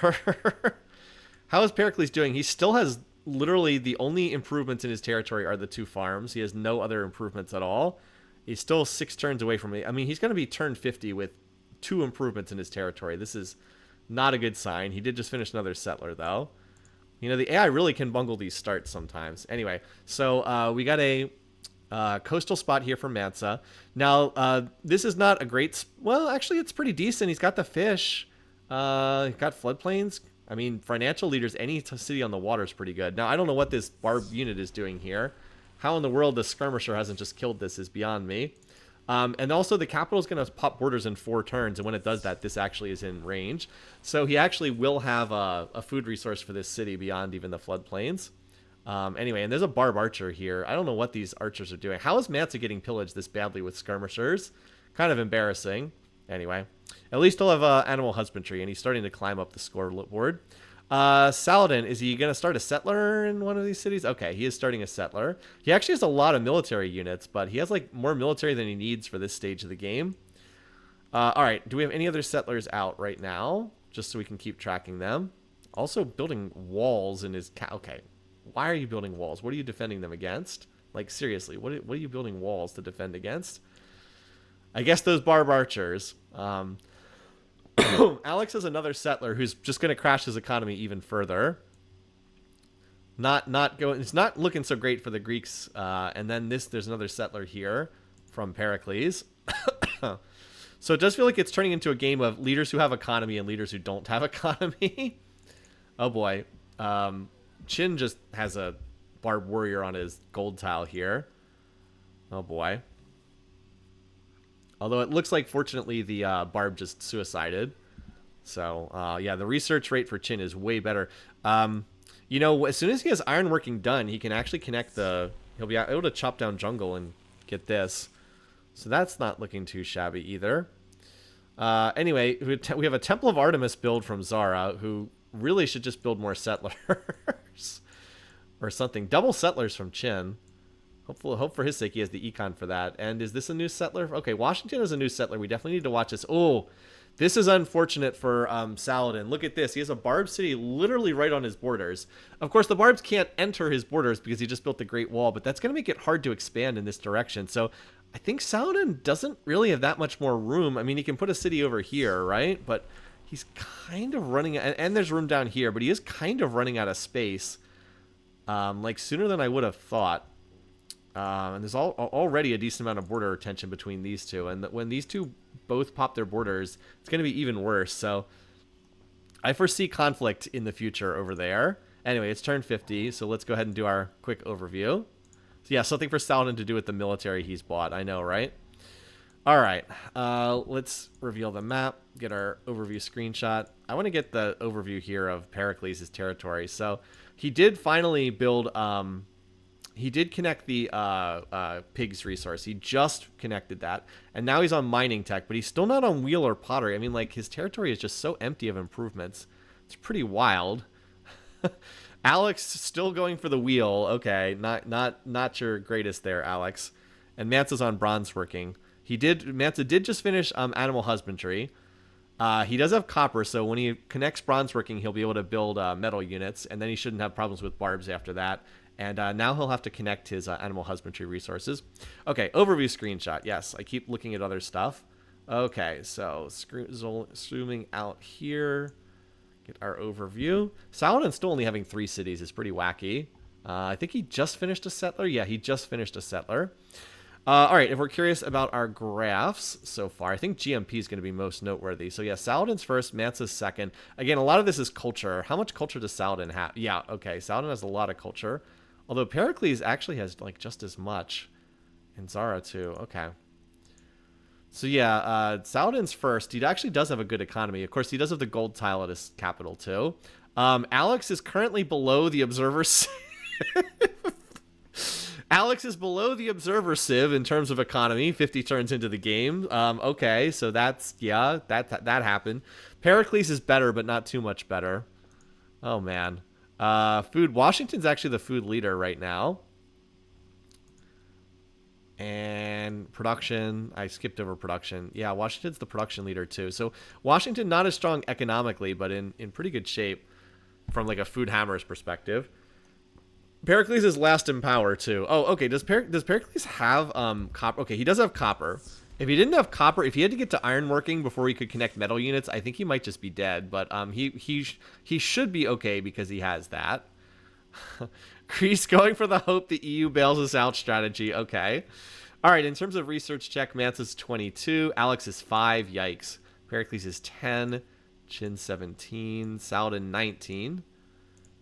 How is Pericles doing? He still has literally the only improvements in his territory are the 2 farms. He has no other improvements at all. He's still 6 turns away from me. I mean, he's going to be turn 50 with 2 improvements in his territory. This is not a good sign. He did just finish another settler, though. You know, the AI really can bungle these starts sometimes. Anyway, so we got a coastal spot here for Mansa. Now, this is not a great... Well, actually, it's pretty decent. He's got the fish. He's got floodplains. I mean, financial leaders, any city on the water is pretty good. Now, I don't know what this barb unit is doing here. How in the world the skirmisher hasn't just killed this is beyond me. And also, the capital is going to pop borders in 4 turns, and when it does that, this actually is in range. So he actually will have a food resource for this city beyond even the floodplains. Anyway, and there's a barb archer here. I don't know what these archers are doing. How is Mansa getting pillaged this badly with skirmishers? Kind of embarrassing. Anyway, at least he'll have animal husbandry, and he's starting to climb up the scoreboard. Saladin, is he going to start a settler in one of these cities? Okay, he is starting a settler. He actually has a lot of military units, but he has like more military than he needs for this stage of the game. All right, do we have any other settlers out right now? Just so we can keep tracking them. Also building walls in his... Okay, why are you building walls? What are you defending them against? Like, seriously, what are you building walls to defend against? I guess those barb archers. Alex is another settler who's just going to crash his economy even further. It's not looking so great for the Greeks. And then there's another settler here from Pericles. So it does feel like it's turning into a game of leaders who have economy and leaders who don't have economy. Oh boy. Chin just has a barb warrior on his gold tile here. Oh boy. Although it looks like, fortunately, the barb just suicided. So, yeah, the research rate for Chin is way better. You know, as soon as he has ironworking done, he can actually connect he'll be able to chop down jungle and get this. So that's not looking too shabby either. Anyway, we have a Temple of Artemis build from Zara, who really should just build more settlers. Or something. Double settlers from Chin. Hope for his sake he has the econ for that. And is this a new settler? Okay, Washington is a new settler. We definitely need to watch this. Oh, this is unfortunate for Saladin. Look at this. He has a barb city literally right on his borders. Of course, the barbs can't enter his borders because he just built the Great Wall, but that's going to make it hard to expand in this direction. So I think Saladin doesn't really have that much more room. I mean, he can put a city over here, right? But he's kind of running... And there's room down here, but he is kind of running out of space. like sooner than I would have thought. And there's already a decent amount of border tension between these two. And when these two both pop their borders, it's going to be even worse. So I foresee conflict in the future over there. Anyway, it's turn 50, so let's go ahead and do our quick overview. So yeah, something for Saladin to do with the military he's bought. I know, right? All right, let's reveal the map, get our overview screenshot. I want to get the overview here of Pericles' territory. So he did finally build... he did connect the pigs resource. He just connected that. And now he's on mining tech, but he's still not on wheel or pottery. I mean, like, his territory is just so empty of improvements. It's pretty wild. Alex still going for the wheel. Okay, not your greatest there, Alex. And Mansa's on bronze working. Mansa did just finish animal husbandry. He does have copper, so when he connects bronze working, he'll be able to build metal units, and then he shouldn't have problems with barbs after that. And now he'll have to connect his animal husbandry resources. Okay, overview screenshot. Yes, I keep looking at other stuff. Okay, so zooming out here. Get our overview. Saladin's still only having 3 cities. Is pretty wacky. I think he just finished a settler. Yeah, he just finished a settler. All right, if we're curious about our graphs so far, I think GMP is going to be most noteworthy. So yeah, Saladin's first, Mansa's second. Again, a lot of this is culture. How much culture does Saladin have? Yeah, okay, Saladin has a lot of culture. Although Pericles actually has like just as much. And Zara too. Okay. So yeah, Saladin's first. He actually does have a good economy. Of course, he does have the gold tile at his capital too. Alex is currently below the Observer Civ. Alex is below the Observer Civ in terms of economy. 50 turns into the game. Okay, so that's, yeah, that happened. Pericles is better, but not too much better. Oh, man. Food. Washington's actually the food leader right now. And production. I skipped over production. Yeah, Washington's the production leader too. So Washington not as strong economically, but in pretty good shape from like a food hammer's perspective. Pericles is last in power too. Oh, okay. Does Pericles have copper? Okay, he does have copper. If he didn't have copper, if he had to get to ironworking before he could connect metal units, I think he might just be dead. But he should be okay because he has that. Greece going for the hope the EU bails us out strategy. Okay. All right. In terms of research check, Mansa's 22. Alex is 5. Yikes. Pericles is 10. Chin 17. Saladin 19.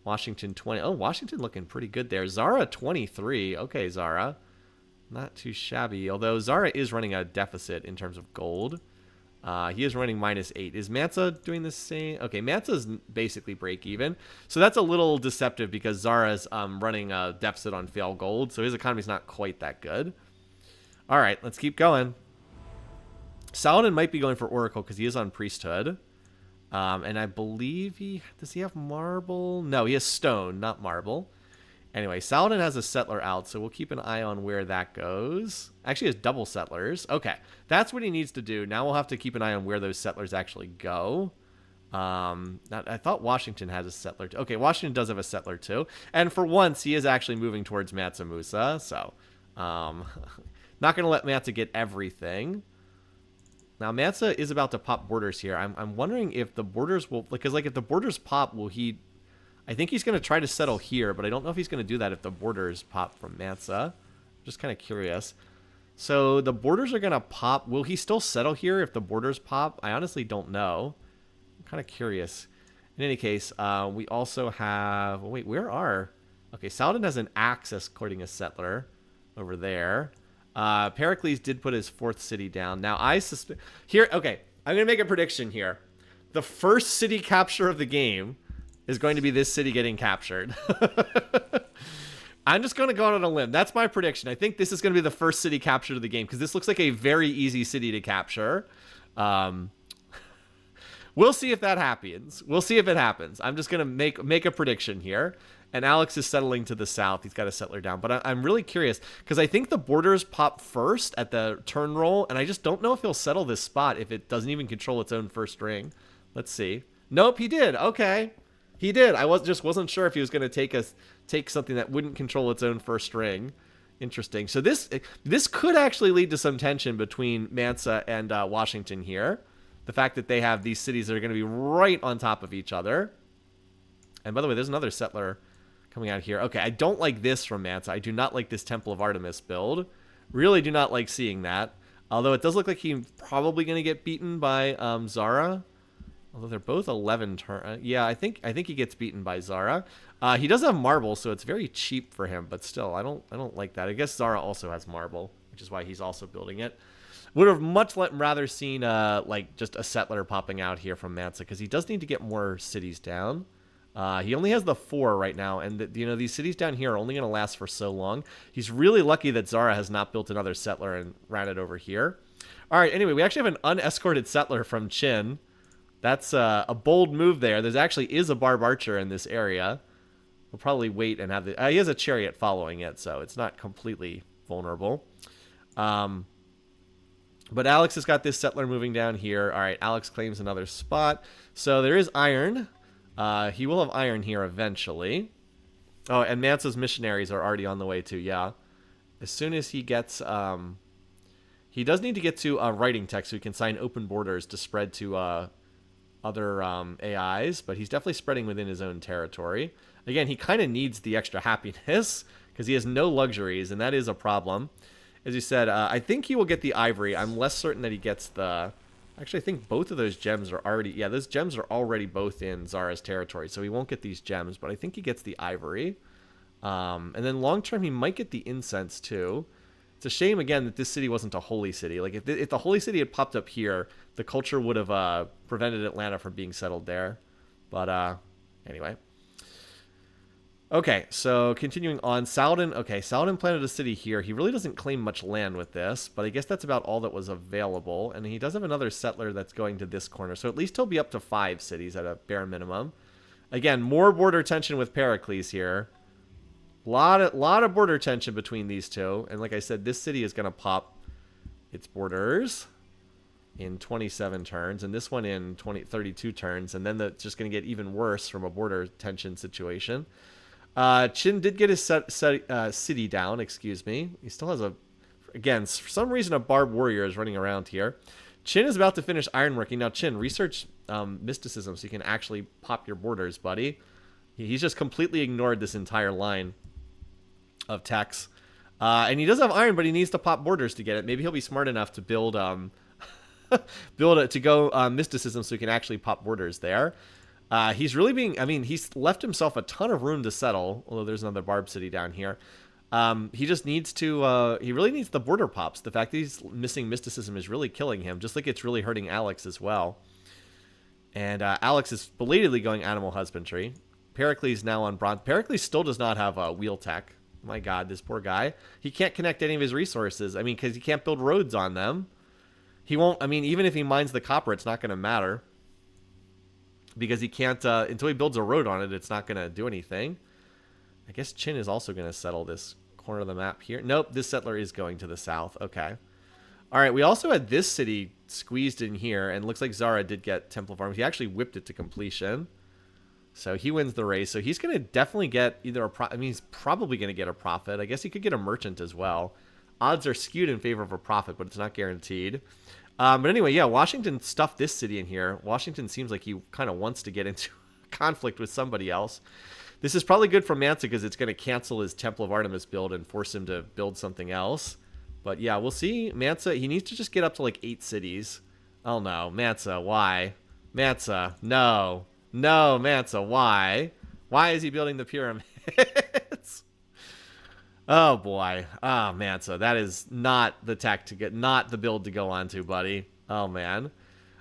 Washington 20. Oh, Washington looking pretty good there. Zara 23. Okay, Zara. Not too shabby. Although Zara is running a deficit in terms of gold. He is running -8. Is Mansa doing the same? Okay, Mansa's basically break even. So that's a little deceptive because Zara's running a deficit on fail gold. So his economy's not quite that good. All right, let's keep going. Saladin might be going for Oracle because he is on priesthood. And I believe does he have marble? No, he has stone, not marble. Anyway, Saladin has a settler out, so we'll keep an eye on where that goes. Actually, he has double settlers. Okay, that's what he needs to do. Now we'll have to keep an eye on where those settlers actually go. I thought Washington has a settler. Okay, Washington does have a settler too. And for once, he is actually moving towards Mansa Musa. So, not going to let Mansa get everything. Now, Mansa is about to pop borders here. I'm wondering if the borders will... Because, like, if the borders pop, will he... I think he's going to try to settle here, but I don't know if he's going to do that if the borders pop from Mansa. I'm just kind of curious. So, the borders are going to pop. Will he still settle here if the borders pop? I honestly don't know. I'm kind of curious. In any case, we also have... Wait, where are... Okay, Saladin has an axe escorting a settler over there. Pericles did put his 4th city down. Now, I suspect... Here, okay, I'm going to make a prediction here. The first city capture of the game is going to be this city getting captured. I'm just going to go out on a limb. That's my prediction. I think this is going to be the first city captured of the game because this looks like a very easy city to capture. We'll see if that happens. We'll see if it happens. I'm just going to make a prediction here. And Alex is settling to the south. He's got a settler down. But I'm really curious because I think the borders pop first at the turn roll. And I just don't know if he'll settle this spot if it doesn't even control its own first ring. Let's see. Nope, he did. Okay. He did. I wasn't sure if he was going to take something that wouldn't control its own first ring. Interesting. So this could actually lead to some tension between Mansa and Washington here. The fact that they have these cities that are going to be right on top of each other. And by the way, there's another settler coming out here. Okay, I don't like this from Mansa. I do not like this Temple of Artemis build. Really do not like seeing that. Although it does look like he's probably going to get beaten by Zara. Although they're both 11 turn. Yeah, I think he gets beaten by Zara. He does have marble, so it's very cheap for him. But still, I don't like that. I guess Zara also has marble, which is why he's also building it. Would have much rather seen like just a settler popping out here from Mansa, because he does need to get more cities down. He only has the 4 right now, and these cities down here are only going to last for so long. He's really lucky that Zara has not built another settler and ran it over here. All right, anyway, we actually have an unescorted settler from Qin. That's a bold move there. There actually is a barb archer in this area. We'll probably wait and have the... he has a chariot following it, so it's not completely vulnerable. But Alex has got this settler moving down here. All right, Alex claims another spot. So there is iron. He will have iron here eventually. Oh, and Mansa's missionaries are already on the way too, yeah. As soon as he gets... he does need to get to writing text so he can sign open borders to spread to... other AIs, but he's definitely spreading within his own territory. Again, he kind of needs the extra happiness because he has no luxuries, and that is a problem. As you said, I think he will get the ivory. I'm less certain that he gets the... Actually, I think both of those gems are already... Yeah, those gems are already both in Zara's territory, so he won't get these gems, but I think he gets the ivory. And then long term, he might get the incense, too. It's a shame, again, that this city wasn't a holy city. Like, if the holy city had popped up here, the culture would have prevented Atlanta from being settled there. But, anyway. Okay, so continuing on. Saladin. Okay, Saladin planted a city here. He really doesn't claim much land with this, but I guess that's about all that was available. And he does have another settler that's going to this corner, so at least he'll be up to 5 cities at a bare minimum. Again, more border tension with Pericles here. Lot of border tension between these two. And like I said, this city is going to pop its borders in 27 turns, and this one in 32 turns, and then it's just going to get even worse from a border tension situation. Qin did get his city down, excuse me. He still has again, for some reason, a barbed warrior is running around here. Qin is about to finish ironworking. Now, Qin, research mysticism so you can actually pop your borders, buddy. He's just completely ignored this entire line of techs. And he does have iron, but he needs to pop borders to get it. Maybe he'll be smart enough to build mysticism so he can actually pop borders there. He's really being... I mean, he's left himself a ton of room to settle, although there's another barb city down here. He just needs to... he really needs the border pops. The fact that he's missing mysticism is really killing him, just like it's really hurting Alex as well. And Alex is belatedly going animal husbandry. Pericles now on bronze. Pericles still does not have wheel tech. My God, this poor guy. He can't connect any of his resources. I mean, because he can't build roads on them. He won't... I mean, even if he mines the copper, it's not going to matter. Because he can't... until he builds a road on it, it's not going to do anything. I guess Qin is also going to settle this corner of the map here. Nope, this settler is going to the south. Okay. All right, we also had this city squeezed in here, and looks like Zara did get Temple of Arms. He actually whipped it to completion. So he wins the race. So he's going to definitely get either I mean, he's probably going to get a profit. I guess he could get a merchant as well. Odds are skewed in favor of a profit, but it's not guaranteed. But anyway, yeah, Washington stuffed this city in here. Washington seems like he kind of wants to get into conflict with somebody else. This is probably good for Mansa because it's going to cancel his Temple of Artemis build and force him to build something else. But yeah, we'll see. Mansa, he needs to just get up to like 8 cities. Oh no, Mansa, why? Mansa, no. No, Mansa, why? Why is he building the pyramids? Oh boy. Oh, Mansa, that is not the tech to get, not the build to go on to, buddy. Oh man.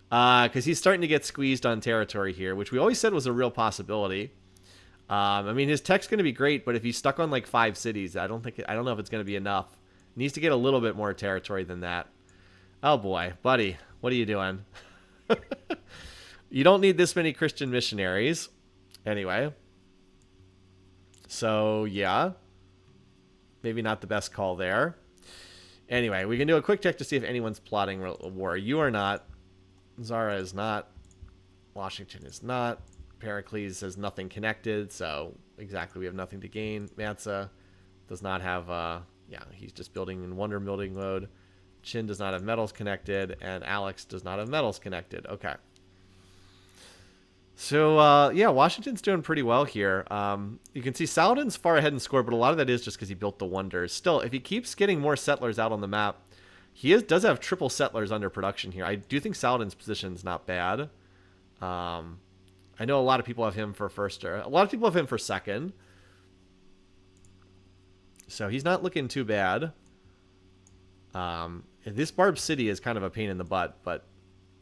Because he's starting to get squeezed on territory here, which we always said was a real possibility. I mean, his tech's going to be great, but if he's stuck on like 5 cities, I don't know if it's going to be enough. He needs to get a little bit more territory than that. Oh boy, buddy, what are you doing? You don't need this many Christian missionaries. Anyway. So, yeah. Maybe not the best call there. Anyway, we can do a quick check to see if anyone's plotting a war. You are not. Zara is not. Washington is not. Pericles has nothing connected, so exactly we have nothing to gain. Mansa does not have... yeah, he's just building in wonder building mode. Qin does not have metals connected, and Alex does not have metals connected. Okay. So, yeah, Washington's doing pretty well here. You can see Saladin's far ahead in score, but a lot of that is just because he built the wonders. Still, if he keeps getting more settlers out on the map, does have triple settlers under production here. I do think Saladin's position is not bad. I know a lot of people have him for first, or a lot of people have him for second. So he's not looking too bad. This Barb City is kind of a pain in the butt, but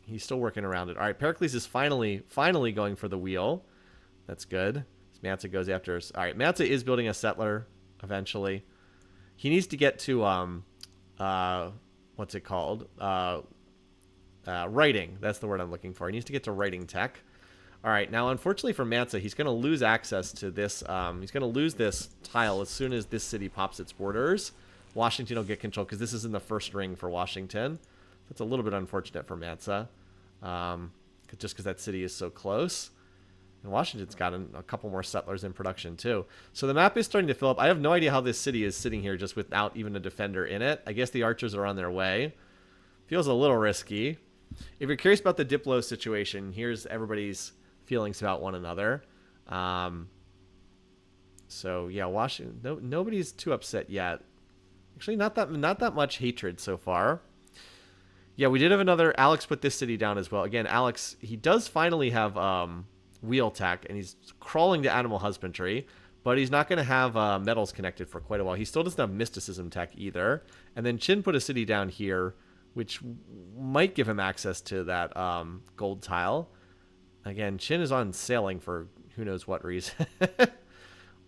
he's still working around it. All right, Pericles is finally going for the wheel. That's good. Mansa goes after us. All right, Mansa is building a settler eventually. He needs to get to what's it called? Writing. That's the word I'm looking for. He needs to get to writing tech. All right, now unfortunately for Mansa, he's going to lose access to this. He's going to lose this tile as soon as this city pops its borders. Washington will get control because this is in the first ring for Washington. That's a little bit unfortunate for Mansa, just because that city is so close. And Washington's got a couple more settlers in production too. So the map is starting to fill up. I have no idea how this city is sitting here just without even a defender in it. I guess the archers are on their way. Feels a little risky. If you're curious about the Diplo situation, here's everybody's feelings about one another. So yeah, Washington. Nobody's too upset yet. Actually, not that much hatred so far. Yeah, we did have another. Alex put this city down as well. Again, Alex, he does finally have wheel tech, and he's crawling to animal husbandry, but he's not going to have metals connected for quite a while. He still doesn't have mysticism tech either. And then Chin put a city down here, which might give him access to that gold tile. Again, Chin is on sailing for who knows what reason.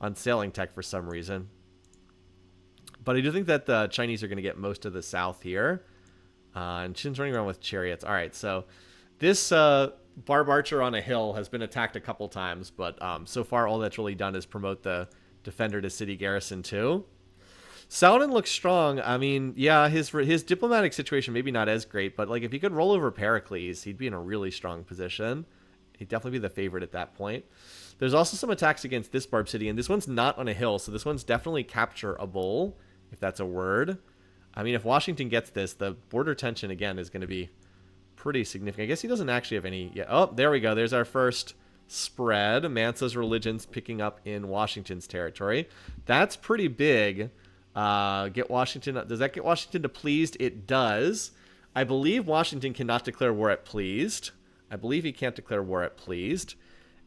On sailing tech for some reason. But I do think that the Chinese are going to get most of the south here. And Chin's running around with chariots. All right, so this Barb Archer on a hill has been attacked a couple times, but so far all that's really done is promote the defender to city garrison too. Saladin looks strong. I mean, yeah, his diplomatic situation maybe not as great, but like if he could roll over Pericles, he'd be in a really strong position. He'd definitely be the favorite at that point. There's also some attacks against this Barb City, and this one's not on a hill, so this one's definitely capture-able, if that's a word. I mean, if Washington gets this, the border tension, again, is going to be pretty significant. I guess he doesn't actually have any yet. Oh, there we go. There's our first spread. Mansa's religion's picking up in Washington's territory. That's pretty big. Get Washington. Does that get Washington to pleased? It does. I believe Washington cannot declare war at pleased. I believe he can't declare war at pleased.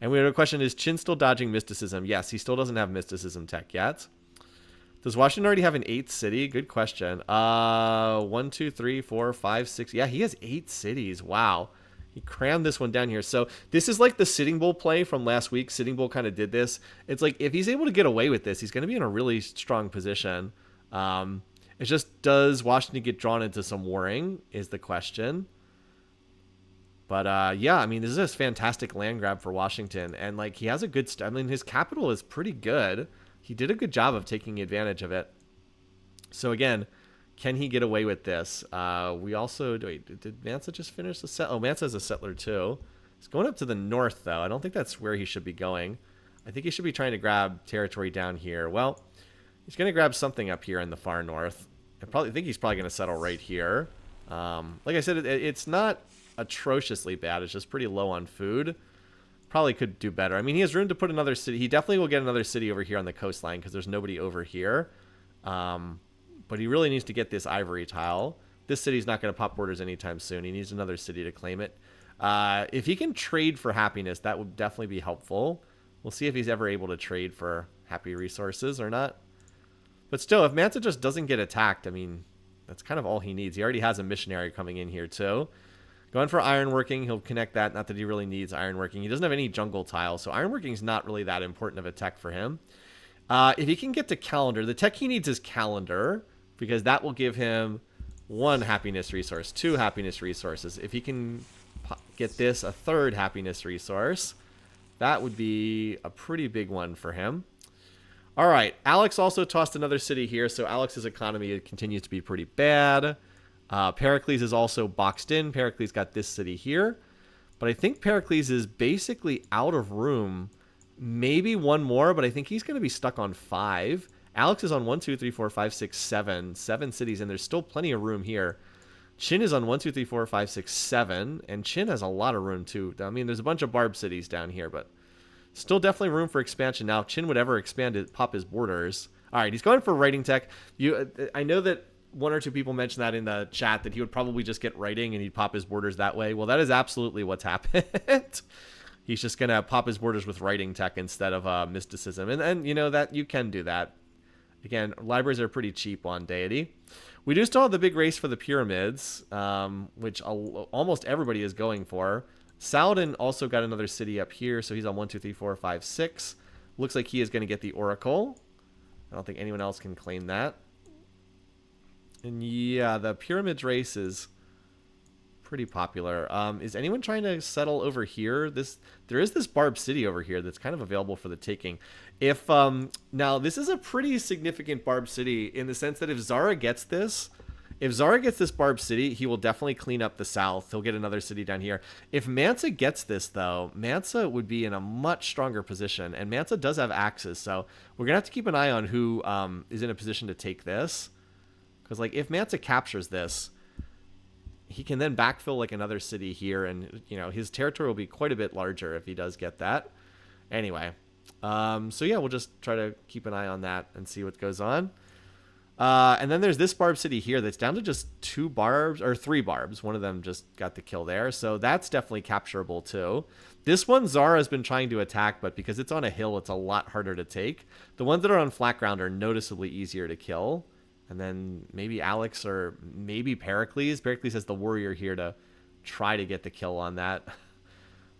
And we have a question, is Chin still dodging mysticism? Yes, he still doesn't have mysticism tech yet. Does Washington already have an 8th city? Good question. 1, 2, 3, 4, 5, 6. Yeah, he has 8 cities. Wow. He crammed this one down here. So this is like the Sitting Bull play from last week. Sitting Bull kind of did this. It's like if he's able to get away with this, he's going to be in a really strong position. It's just, does Washington get drawn into some warring is the question. But yeah, I mean, this is a fantastic land grab for Washington. And like he has a good, I mean, his capital is pretty good. He did a good job of taking advantage of it. So again, can he get away with this? We also, wait, did Mansa just finish the set? Oh, Mansa is a settler too. He's going up to the north though. I don't think that's where he should be going. I think he should be trying to grab territory down here. Well, he's going to grab something up here in the far north. I think he's probably going to settle right here. Like I said, it's not atrociously bad. It's just pretty low on food. Probably could do better. I mean, he has room to put another city. He definitely will get another city over here on the coastline because there's nobody over here. But he really needs to get this ivory tile. This city's not going to pop borders anytime soon. He needs another city to claim it. If he can trade for happiness, that would definitely be helpful. We'll see if he's ever able to trade for happy resources or not. But still, if Mansa just doesn't get attacked, I mean, that's kind of all he needs. He already has a missionary coming in here too. Going for ironworking, he'll connect that. Not that he really needs ironworking. He doesn't have any jungle tiles, so ironworking is not really that important of a tech for him. If he can get to calendar, the tech he needs is calendar, because that will give him 1 happiness resource, 2 happiness resources. If he can get this, a 3rd happiness resource, that would be a pretty big one for him. All right, Alex also tossed another city here, so Alex's economy continues to be pretty bad. Pericles is also boxed in. Pericles got this city here. But I think Pericles is basically out of room. Maybe one more, but I think he's going to be stuck on 5. Alex is on 1, 2, 3, 4, 5, 6, 7. 7 cities, and there's still plenty of room here. Chin is on 1, 2, 3, 4, 5, 6, 7, and Chin has a lot of room too. I mean, there's a bunch of barb cities down here, but still definitely room for expansion. Now, if Chin would ever expand it, pop his borders. All right, he's going for writing tech. I know that one or two people mentioned that in the chat that he would probably just get writing and he'd pop his borders that way. Well, that is absolutely what's happened. He's just going to pop his borders with writing tech instead of mysticism. And you know that you can do that. Again, libraries are pretty cheap on deity. We do still have the big race for the pyramids, which almost everybody is going for. Saladin also got another city up here, so he's on 1, 2, 3, 4, 5, 6. Looks like he is going to get the Oracle. I don't think anyone else can claim that. And yeah, the pyramids race is pretty popular. Is anyone trying to settle over here? There is this Barb City over here that's kind of available for the taking. If now this is a pretty significant Barb City in the sense that if Zara gets this Barb City, he will definitely clean up the south. He'll get another city down here. If Mansa gets this, though, Mansa would be in a much stronger position. And Mansa does have axes, so we're going to have to keep an eye on who is in a position to take this. Because, like, if Mansa captures this, he can then backfill, like, another city here. And, you know, his territory will be quite a bit larger if he does get that. Anyway, so, yeah, we'll just try to keep an eye on that and see what goes on. And then there's this Barb City here that's down to just 2 barbs, or 3 barbs. One of them just got the kill there. So that's definitely capturable too. This one Zara's been trying to attack, but because it's on a hill, it's a lot harder to take. The ones that are on flat ground are noticeably easier to kill. And then maybe Alex or maybe Pericles. Pericles has the warrior here to try to get the kill on that.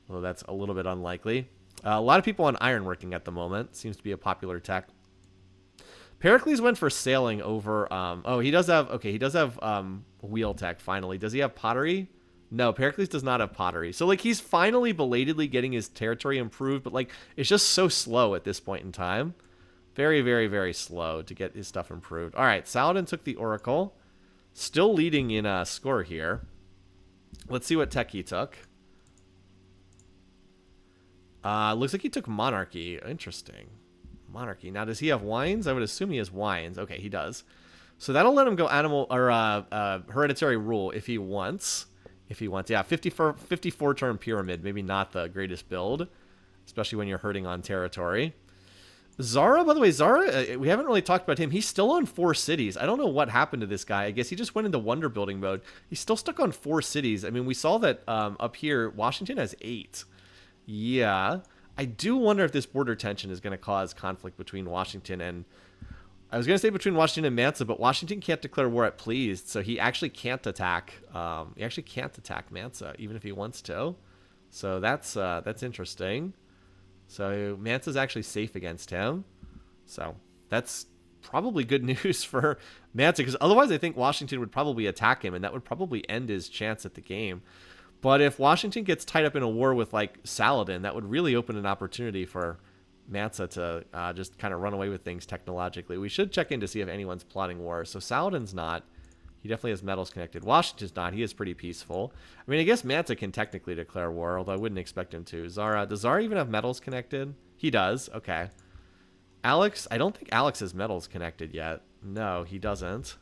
Although that's a little bit unlikely. A lot of people on ironworking at the moment. Seems to be a popular tech. Pericles went for sailing over, oh, he does have wheel tech, finally. Does he have pottery? No, Pericles does not have pottery. So, like, he's finally belatedly getting his territory improved, but, like, it's just so slow at this point in time. Very, very, very slow to get his stuff improved. All right, Saladin took the Oracle. Still leading in a score here. Let's see what tech he took. Looks like he took Monarchy. Interesting. Monarchy. Now, does he have wines? I would assume he has wines. Okay, he does. So that'll let him go animal or hereditary rule if he wants. Yeah, 54 turn pyramid. Maybe not the greatest build, especially when you're hurting on territory. Zara, by the way, we haven't really talked about him. He's still on 4 cities. I don't know what happened to this guy. I guess he just went into wonder building mode. He's still stuck on 4 cities. I mean, we saw that up here, Washington has 8. Yeah. I do wonder if this border tension is going to cause conflict between Washington and... I was going to say between Washington and Mansa, but Washington can't declare war at pleased, so he actually can't attack. He actually can't attack Mansa, even if he wants to. So that's interesting. So Mansa's actually safe against him. So that's probably good news for Mansa, because otherwise I think Washington would probably attack him, and that would probably end his chance at the game. But if Washington gets tied up in a war with, like, Saladin, that would really open an opportunity for Mansa to just kind of run away with things technologically. We should check in to see if anyone's plotting war. So Saladin's not. He definitely has metals connected. Washington's not. He is pretty peaceful. I mean, I guess Mansa can technically declare war, although I wouldn't expect him to. Zara, does Zara even have metals connected? He does. Okay. Alex, I don't think Alex has metals connected yet. No, he doesn't.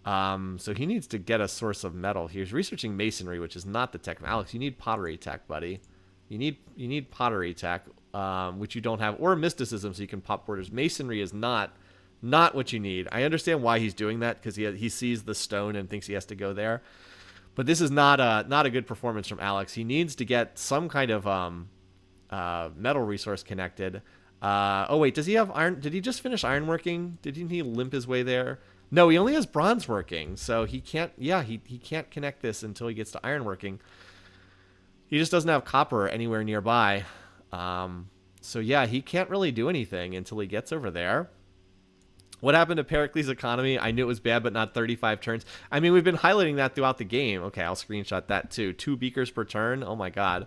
So he needs to get a source of metal. He's researching masonry, which is not the tech. Alex, you need pottery tech, buddy. You need pottery tech, which you don't have, or mysticism, so you can pop borders. Masonry is not what you need. I understand why he's doing that, because he sees the stone and thinks he has to go there. But this is not a good performance from Alex. He needs to get some kind of metal resource connected. Oh wait, does he have iron? Did he just finish ironworking? Didn't he limp his way there? No, he only has bronze working, so he can't. Yeah, he can't connect this until he gets to ironworking. He just doesn't have copper anywhere nearby. So yeah, he can't really do anything until he gets over there. What happened to Pericles' economy? I knew it was bad, but not 35 turns. I mean, we've been highlighting that throughout the game. Okay, I'll screenshot that too. 2 beakers per turn. Oh my god.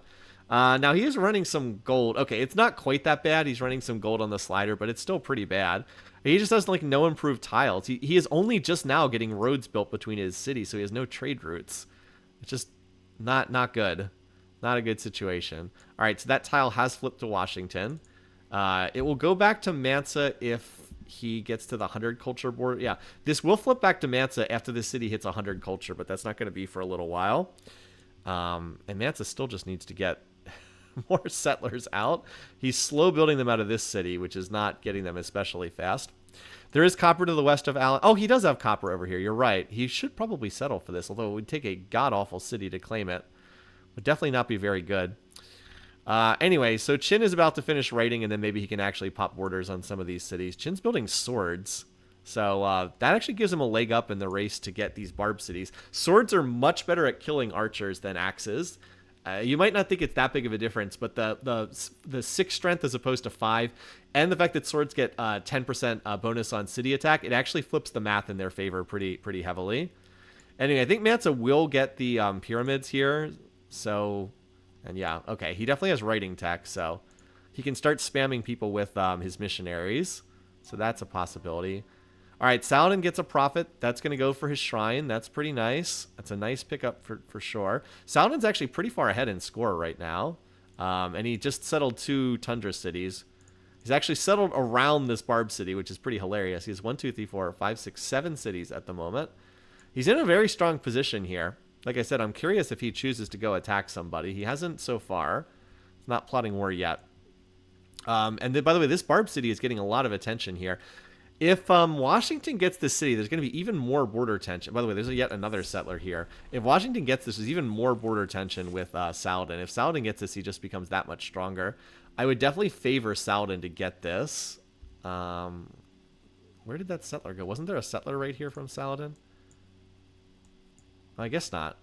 Now he is running some gold. Okay, it's not quite that bad. He's running some gold on the slider, but it's still pretty bad. He just has like no improved tiles. He is only just now getting roads built between his cities, so he has no trade routes. It's just not good. Not a good situation. All right, so that tile has flipped to Washington. It will go back to Mansa if he gets to the 100 culture border. Yeah, this will flip back to Mansa after the city hits 100 culture, but that's not going to be for a little while. And Mansa still just needs to get more settlers out. He's slow building them out of this city, which is not getting them especially fast. There is copper to the west of Allen. Oh, he does have copper over here. You're right. He should probably settle for this, although it would take a god-awful city to claim it. Would definitely not be very good. Anyway, so Qin is about to finish writing, and then maybe he can actually pop borders on some of these cities. Qin's building swords. So that actually gives him a leg up in the race to get these barb cities. Swords are much better at killing archers than axes. You might not think it's that big of a difference, but the 6 strength as opposed to 5, and the fact that swords get 10% bonus on city attack, it actually flips the math in their favor pretty heavily. Anyway, I think Mansa will get the pyramids here. So, and yeah, okay, he definitely has writing tech, so he can start spamming people with his missionaries. So that's a possibility. All right, Saladin gets a profit. That's going to go for his shrine. That's pretty nice. That's a nice pickup for sure. Saladin's actually pretty far ahead in score right now. And he just settled 2 tundra cities. He's actually settled around this barb city, which is pretty hilarious. He has 1, 2, 3, 4, 5, 6, 7 cities at the moment. He's in a very strong position here. Like I said, I'm curious if he chooses to go attack somebody. He hasn't so far. He's not plotting war yet. And then, by the way, this barb city is getting a lot of attention here. If Washington gets this city, there's going to be even more border tension. By the way, there's yet another settler here. If Washington gets this, there's even more border tension with Saladin. If Saladin gets this, he just becomes that much stronger. I would definitely favor Saladin to get this. Where did that settler go? Wasn't there a settler right here from Saladin? I guess not.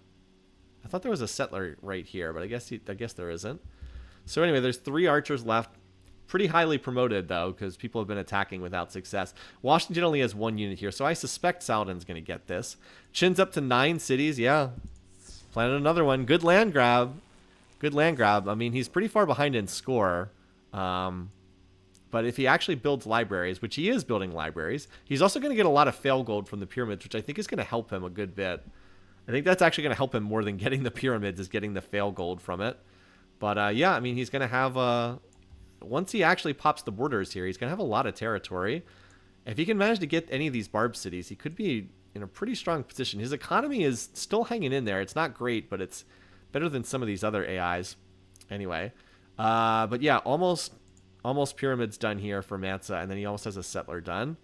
I thought there was a settler right here, but I guess there isn't. So anyway, there's 3 archers left. Pretty highly promoted, though, because people have been attacking without success. Washington only has 1 unit here, so I suspect Saladin's going to get this. Qin's up to 9 cities. Yeah. Planted another one. Good land grab. Good land grab. I mean, he's pretty far behind in score. But if he actually builds libraries, which he is building libraries, he's also going to get a lot of fail gold from the pyramids, which I think is going to help him a good bit. I think that's actually going to help him more than getting the pyramids, is getting the fail gold from it. But, yeah, I mean, he's going to have... once he actually pops the borders here, he's going to have a lot of territory. If he can manage to get any of these barb cities, he could be in a pretty strong position. His economy is still hanging in there. It's not great, but it's better than some of these other AIs. Anyway. But yeah, almost pyramids done here for Mansa, and then he almost has a settler done.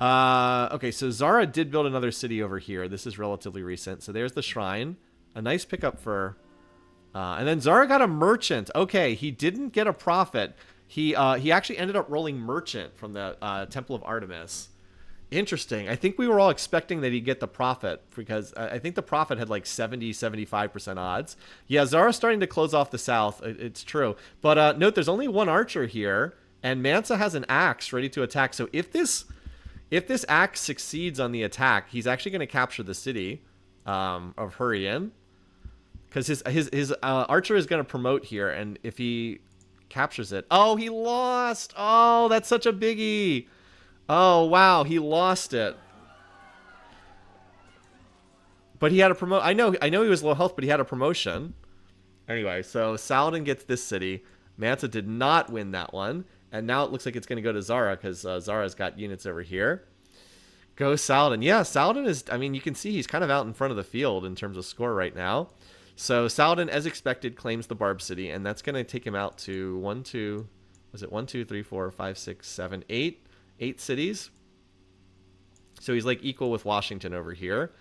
Okay, so Zara did build another city over here. This is relatively recent. So there's the shrine. A nice pickup for... and then Zara got a merchant. Okay, he didn't get a prophet. He actually ended up rolling merchant from the Temple of Artemis. Interesting. I think we were all expecting that he'd get the prophet, because I think the prophet had like 70-75% odds. Yeah, Zara's starting to close off the south. It's true. But note, there's only 1 archer here, and Mansa has an axe ready to attack. So if this axe succeeds on the attack, he's actually going to capture the city of Hurrian. Because his archer is going to promote here, and if he captures it... Oh, he lost! Oh, that's such a biggie! Oh, wow, he lost it. But he had a promote. I know he was low health, but he had a promotion. Anyway, so Saladin gets this city. Mansa did not win that one. And now it looks like it's going to go to Zara, because Zara's got units over here. Go Saladin. Yeah, Saladin is... I mean, you can see he's kind of out in front of the field in terms of score right now. So Saladin, as expected, claims the Barb City, and that's going to take him out to 1, 2, 3, 4, 5, 6, 7, 8 cities. So he's like equal with Washington over here.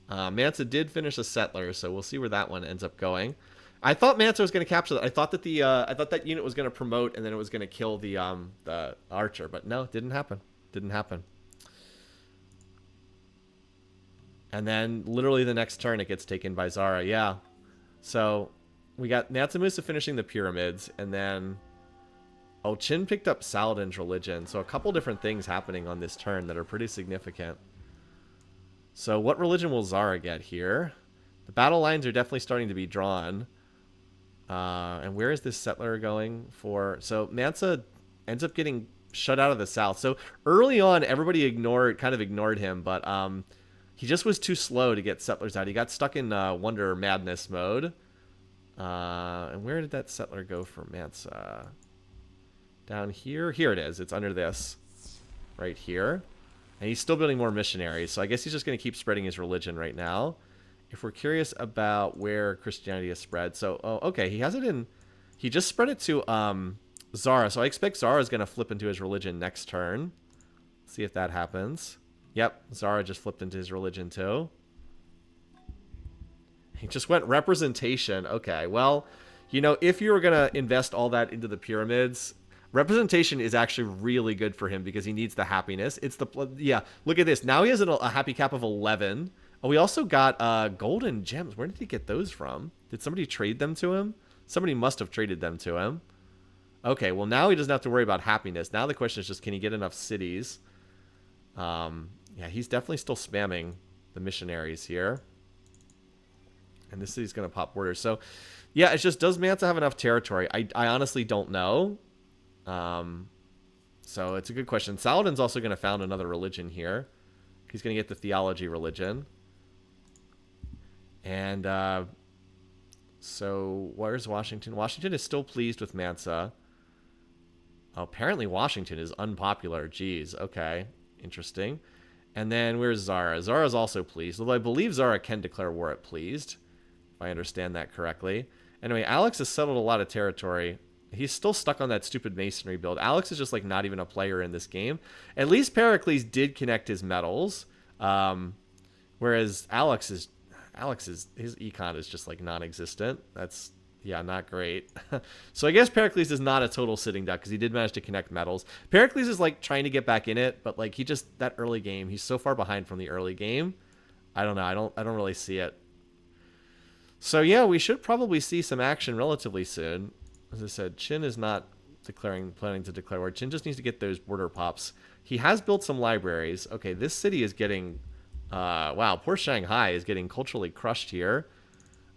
Mansa did finish a settler, so we'll see where that one ends up going. I thought Mansa was going to capture that. I thought that unit was going to promote, and then it was going to kill the archer, but no, it didn't happen. Didn't happen. And then literally the next turn, it gets taken by Zara. Yeah. So we got Mansa Musa finishing the pyramids, and then Qin picked up Saladin's religion. So a couple different things happening on this turn that are pretty significant. So what religion will Zara get here? The battle lines are definitely starting to be drawn. And where is this settler going for? So Mansa ends up getting shut out of the south. So early on, everybody kind of ignored him, but he just was too slow to get settlers out. He got stuck in Wonder Madness mode. And where did that settler go for Mansa? down here. Here it is. It's under this right here. And he's still building more missionaries. So I guess he's just going to keep spreading his religion right now. If we're curious about where Christianity is spread. So, oh, okay. He has it in... He just spread it to Zara. So I expect Zara is going to flip into his religion next turn. See if that happens. Yep. Zara just flipped into his religion too. He just went representation. Okay. Well, you know, if you were going to invest all that into the pyramids... Representation is actually really good for him because he needs the happiness. It's the... Yeah, look at this. Now he has a happy cap of 11. Oh, we also got golden gems. Where did he get those from? Did somebody trade them to him? Somebody must have traded them to him. Okay, well, now he doesn't have to worry about happiness. Now the question is just, can he get enough cities? Yeah, he's definitely still spamming the missionaries here. And this city's going to pop borders. So, yeah, it's just, does Mansa have enough territory? I honestly don't know. So it's a good question. Saladin's also going to found another religion here. He's going to get the theology religion. And so where's Washington? Washington is still pleased with Mansa. Oh, apparently Washington is unpopular. Jeez. Okay. Interesting. And then where's Zara? Zara's also pleased. Although I believe Zara can declare war at pleased, if I understand that correctly. Anyway, Alex has settled a lot of territory. He's still stuck on that stupid masonry build. Alex is just like not even a player in this game. At least Pericles did connect his metals, whereas his econ is just like non-existent. That's, yeah, not great. So I guess Pericles is not a total sitting duck because he did manage to connect metals. Pericles is like trying to get back in it, but like he just, that early game, he's so far behind from the early game. I don't know. I don't really see it. So yeah, we should probably see some action relatively soon. As I said, Qin is not planning to declare war. Qin just needs to get those border pops. He has built some libraries. Okay, this city is getting... wow, poor Shanghai is getting culturally crushed here.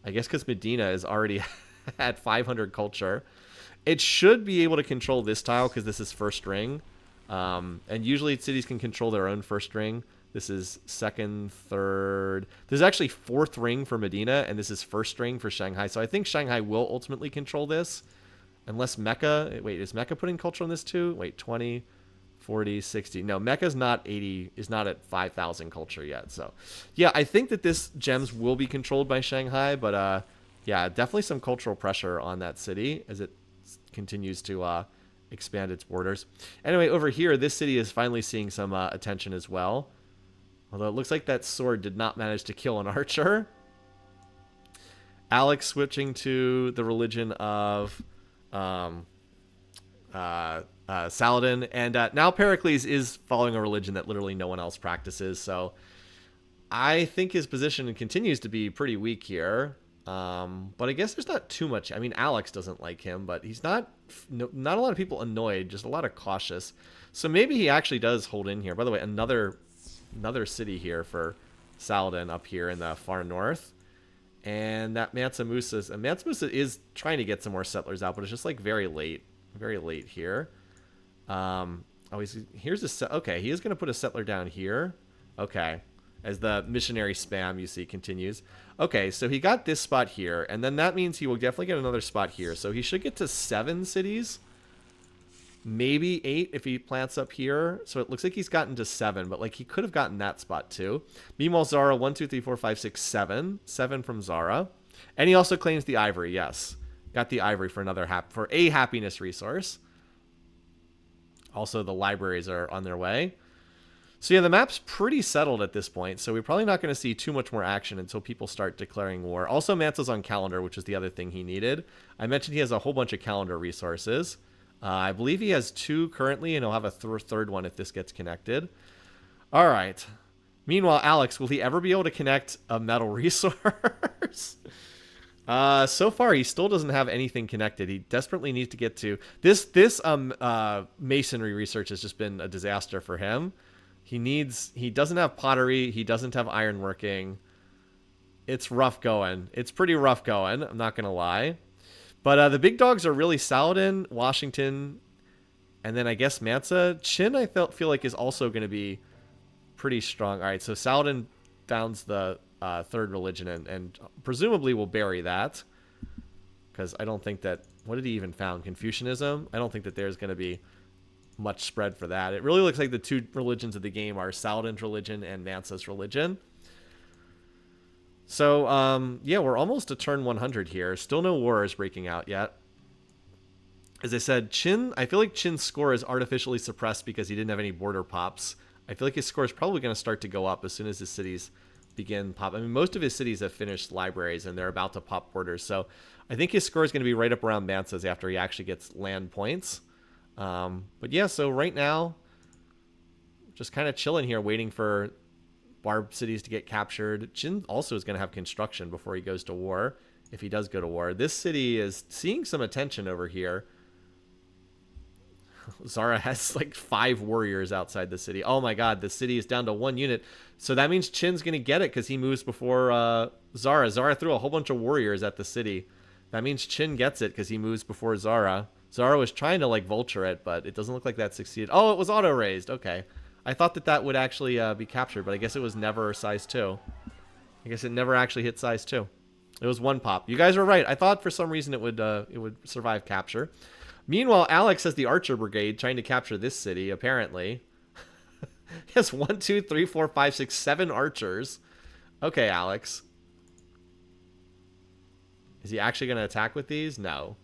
I guess because Medina is already at 500 culture. It should be able to control this tile because this is first ring. And usually cities can control their own first ring. This is second, third. This is actually fourth ring for Medina, and this is first ring for Shanghai. So I think Shanghai will ultimately control this. Unless Mecca... Wait, is Mecca putting culture on this too? Wait, 20, 40, 60. No, Mecca's not 80... is not at 5,000 culture yet. So, yeah, I think that this gems will be controlled by Shanghai. But, yeah, definitely some cultural pressure on that city as it continues to expand its borders. Anyway, over here, this city is finally seeing some attention as well. Although it looks like that sword did not manage to kill an archer. Alex switching to the religion of... Saladin, and now Pericles is following a religion that literally no one else practices, so I think his position continues to be pretty weak here, but I guess there's not too much. I mean, Alex doesn't like him, but he's not a lot of people annoyed, just a lot of cautious, so maybe he actually does hold in here. By the way, another city here for Saladin up here in the far north. And that Mansa Musa is trying to get some more settlers out, but it's just like very late here. Here's a okay. He is going to put a settler down here. Okay, as the missionary spam you see continues. Okay, so he got this spot here, and then that means he will definitely get another spot here. So he should get to 7 cities, maybe 8 if he plants up here. So it looks like he's gotten to 7, but like he could have gotten that spot too. Meanwhile, Zara 1, 2, 3, 4, 5, 6, 7. 7 from Zara, and he also claims the ivory. Yes, got the ivory for another for a happiness resource. Also, the libraries are on their way. So yeah, the map's pretty settled at this point. So we're probably not going to see too much more action until people start declaring war. Also, Mansa's on calendar, which is the other thing he needed. I mentioned he has a whole bunch of calendar resources. I believe he has 2 currently, and he'll have a third one if this gets connected. All right. Meanwhile, Alex, will he ever be able to connect a metal resource? So far, he still doesn't have anything connected. He desperately needs to get to... This masonry research has just been a disaster for him. He doesn't have pottery. He doesn't have ironworking. It's rough going. It's pretty rough going. I'm not going to lie. But the big dogs are really Saladin, Washington, and then I guess Mansa. Qin, I feel like, is also going to be pretty strong. All right, so Saladin founds the third religion and presumably will bury that. Because I don't think that... What did he even found? Confucianism? I don't think that there's going to be much spread for that. It really looks like the two religions of the game are Saladin's religion and Mansa's religion. So, yeah, we're almost to turn 100 here. Still no wars breaking out yet. As I said, I feel like Qin's score is artificially suppressed because he didn't have any border pops. I feel like his score is probably going to start to go up as soon as his cities begin pop. I mean, most of his cities have finished libraries and they're about to pop borders. So I think his score is going to be right up around Mansa's after he actually gets land points. But yeah, so right now, just kind of chilling here, waiting for Barb cities to get captured. Qin also is going to have construction before he goes to war, if he does go to war. This city is seeing some attention over here. Zara has like 5 warriors outside the city. Oh my god, the city is down to 1 unit. So that means Qin's going to get it because he moves before Zara. Zara threw a whole bunch of warriors at the city. That means Qin gets it because he moves before Zara. Zara was trying to like vulture it, but it doesn't look like that succeeded. Oh, it was auto-raised. Okay. I thought that would actually be captured, but I guess it was never size 2. I guess it never actually hit size 2. It was 1 pop. You guys were right. I thought for some reason it would survive capture. Meanwhile, Alex has the Archer Brigade trying to capture this city, apparently. He has 1, 2, 3, 4, 5, 6, 7 archers. Okay, Alex. Is he actually going to attack with these? No.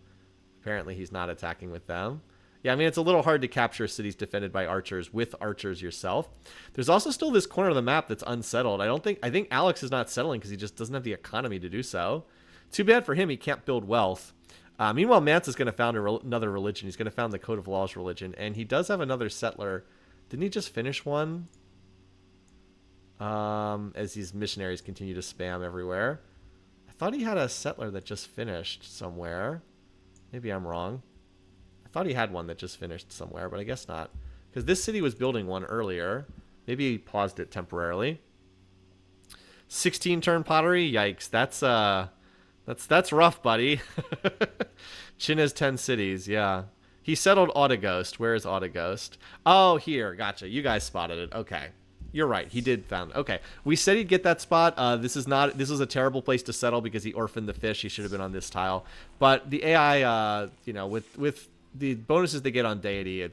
Apparently he's not attacking with them. Yeah, I mean, it's a little hard to capture cities defended by archers with archers yourself. There's also still this corner of the map that's unsettled. I think Alex is not settling because he just doesn't have the economy to do so. Too bad for him, he can't build wealth. Meanwhile, Mansa's going to found another religion. He's going to found the Code of Laws religion. And he does have another settler. Didn't he just finish one? As these missionaries continue to spam everywhere. I thought he had a settler that just finished somewhere. Maybe I'm wrong. I thought he had one that just finished somewhere, but I guess not. Because this city was building one earlier. Maybe he paused it temporarily. 16 turn pottery? Yikes. That's rough, buddy. Qin has 10 cities, yeah. He settled Autoghost. Where is Autoghost? Oh, here. Gotcha. You guys spotted it. Okay. You're right. He did found. Okay. We said he'd get that spot. This was a terrible place to settle because he orphaned the fish. He should have been on this tile. But the AI, with the bonuses they get on deity,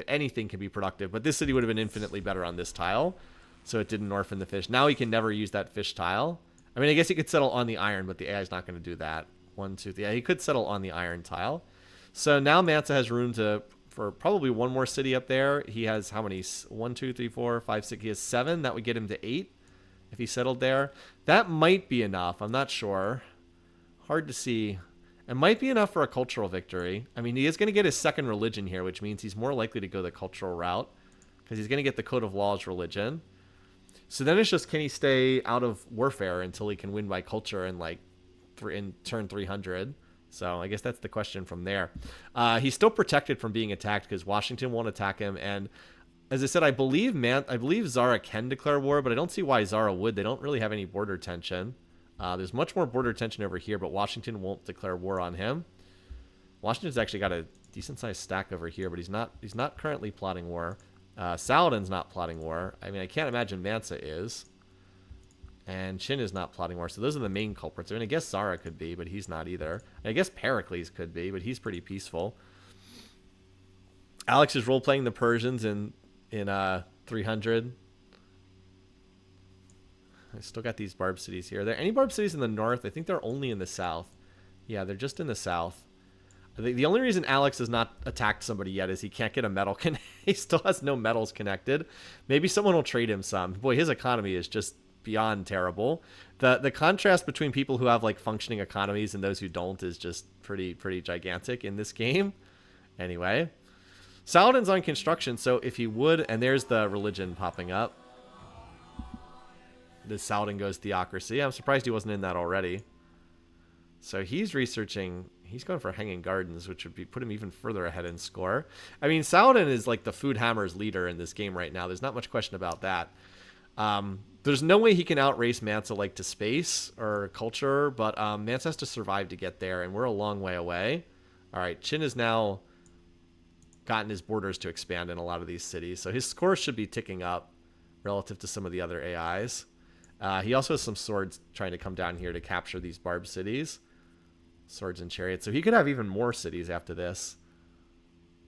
anything can be productive. But this city would have been infinitely better on this tile. So it didn't orphan the fish. Now he can never use that fish tile. I mean, I guess he could settle on the iron, but the AI is not going to do that. 1, 2, 3. Yeah, he could settle on the iron tile. So now Mansa has room for probably one more city up there. He has how many? 1, 2, 3, 4, 5, 6. He has 7. That would get him to 8 if he settled there. That might be enough. I'm not sure. Hard to see. It might be enough for a cultural victory. I mean, he is going to get his second religion here, which means he's more likely to go the cultural route because he's going to get the Code of Laws religion. So then it's just, can he stay out of warfare until he can win by culture in turn 300? So I guess that's the question from there. He's still protected from being attacked because Washington won't attack him. And as I said, I believe Zara can declare war, but I don't see why Zara would. They don't really have any border tension. There's much more border tension over here, but Washington won't declare war on him. Washington's actually got a decent sized stack over here, but he's not currently plotting war. Saladin's not plotting war. I mean, I can't imagine Mansa is. And Qin is not plotting war. So those are the main culprits. I mean, I guess Zara could be, but he's not either. And I guess Pericles could be, but he's pretty peaceful. Alex is role-playing the Persians in 300. I still got these Barb cities here. Are there any Barb cities in the north? I think they're only in the south. Yeah, they're just in the south. The only reason Alex has not attacked somebody yet is he can't get a metal. He still has no metals connected. Maybe someone will trade him some. Boy, his economy is just beyond terrible. The contrast between people who have like functioning economies and those who don't is just pretty gigantic in this game. Anyway, Saladin's on construction, so if he would, and there's the religion popping up. The Saladin goes theocracy. I'm surprised he wasn't in that already. So he's researching. He's going for Hanging Gardens, which would put him even further ahead in score. I mean, Saladin is like the Food Hammers leader in this game right now. There's not much question about that. There's no way he can outrace Mansa like to space or culture, but Mansa has to survive to get there, and we're a long way away. All right, Qin has now gotten his borders to expand in a lot of these cities, so his score should be ticking up relative to some of the other AIs. He also has some swords trying to come down here to capture these Barb cities. Swords and chariots. So he could have even more cities after this.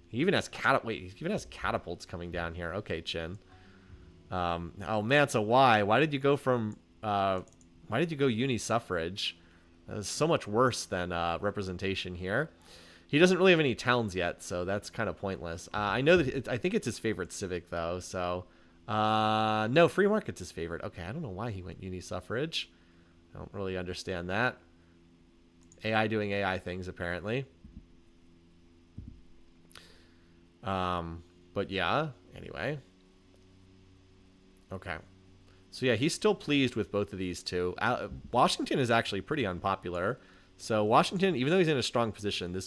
He even has he even has catapults coming down here. Okay, Chin. Oh, Mansa, why? Why did you go from why did you go uni suffrage? That was so much worse than representation here. He doesn't really have any towns yet, so that's kind of pointless. I know that I think it's his favorite civic though. So no, free market's his favorite. Okay, I don't know why he went uni suffrage. I don't really understand that. AI doing AI things apparently. But yeah, anyway. Okay. So yeah, he's still pleased with both of these two. Washington is actually pretty unpopular. So Washington, even though he's in a strong position,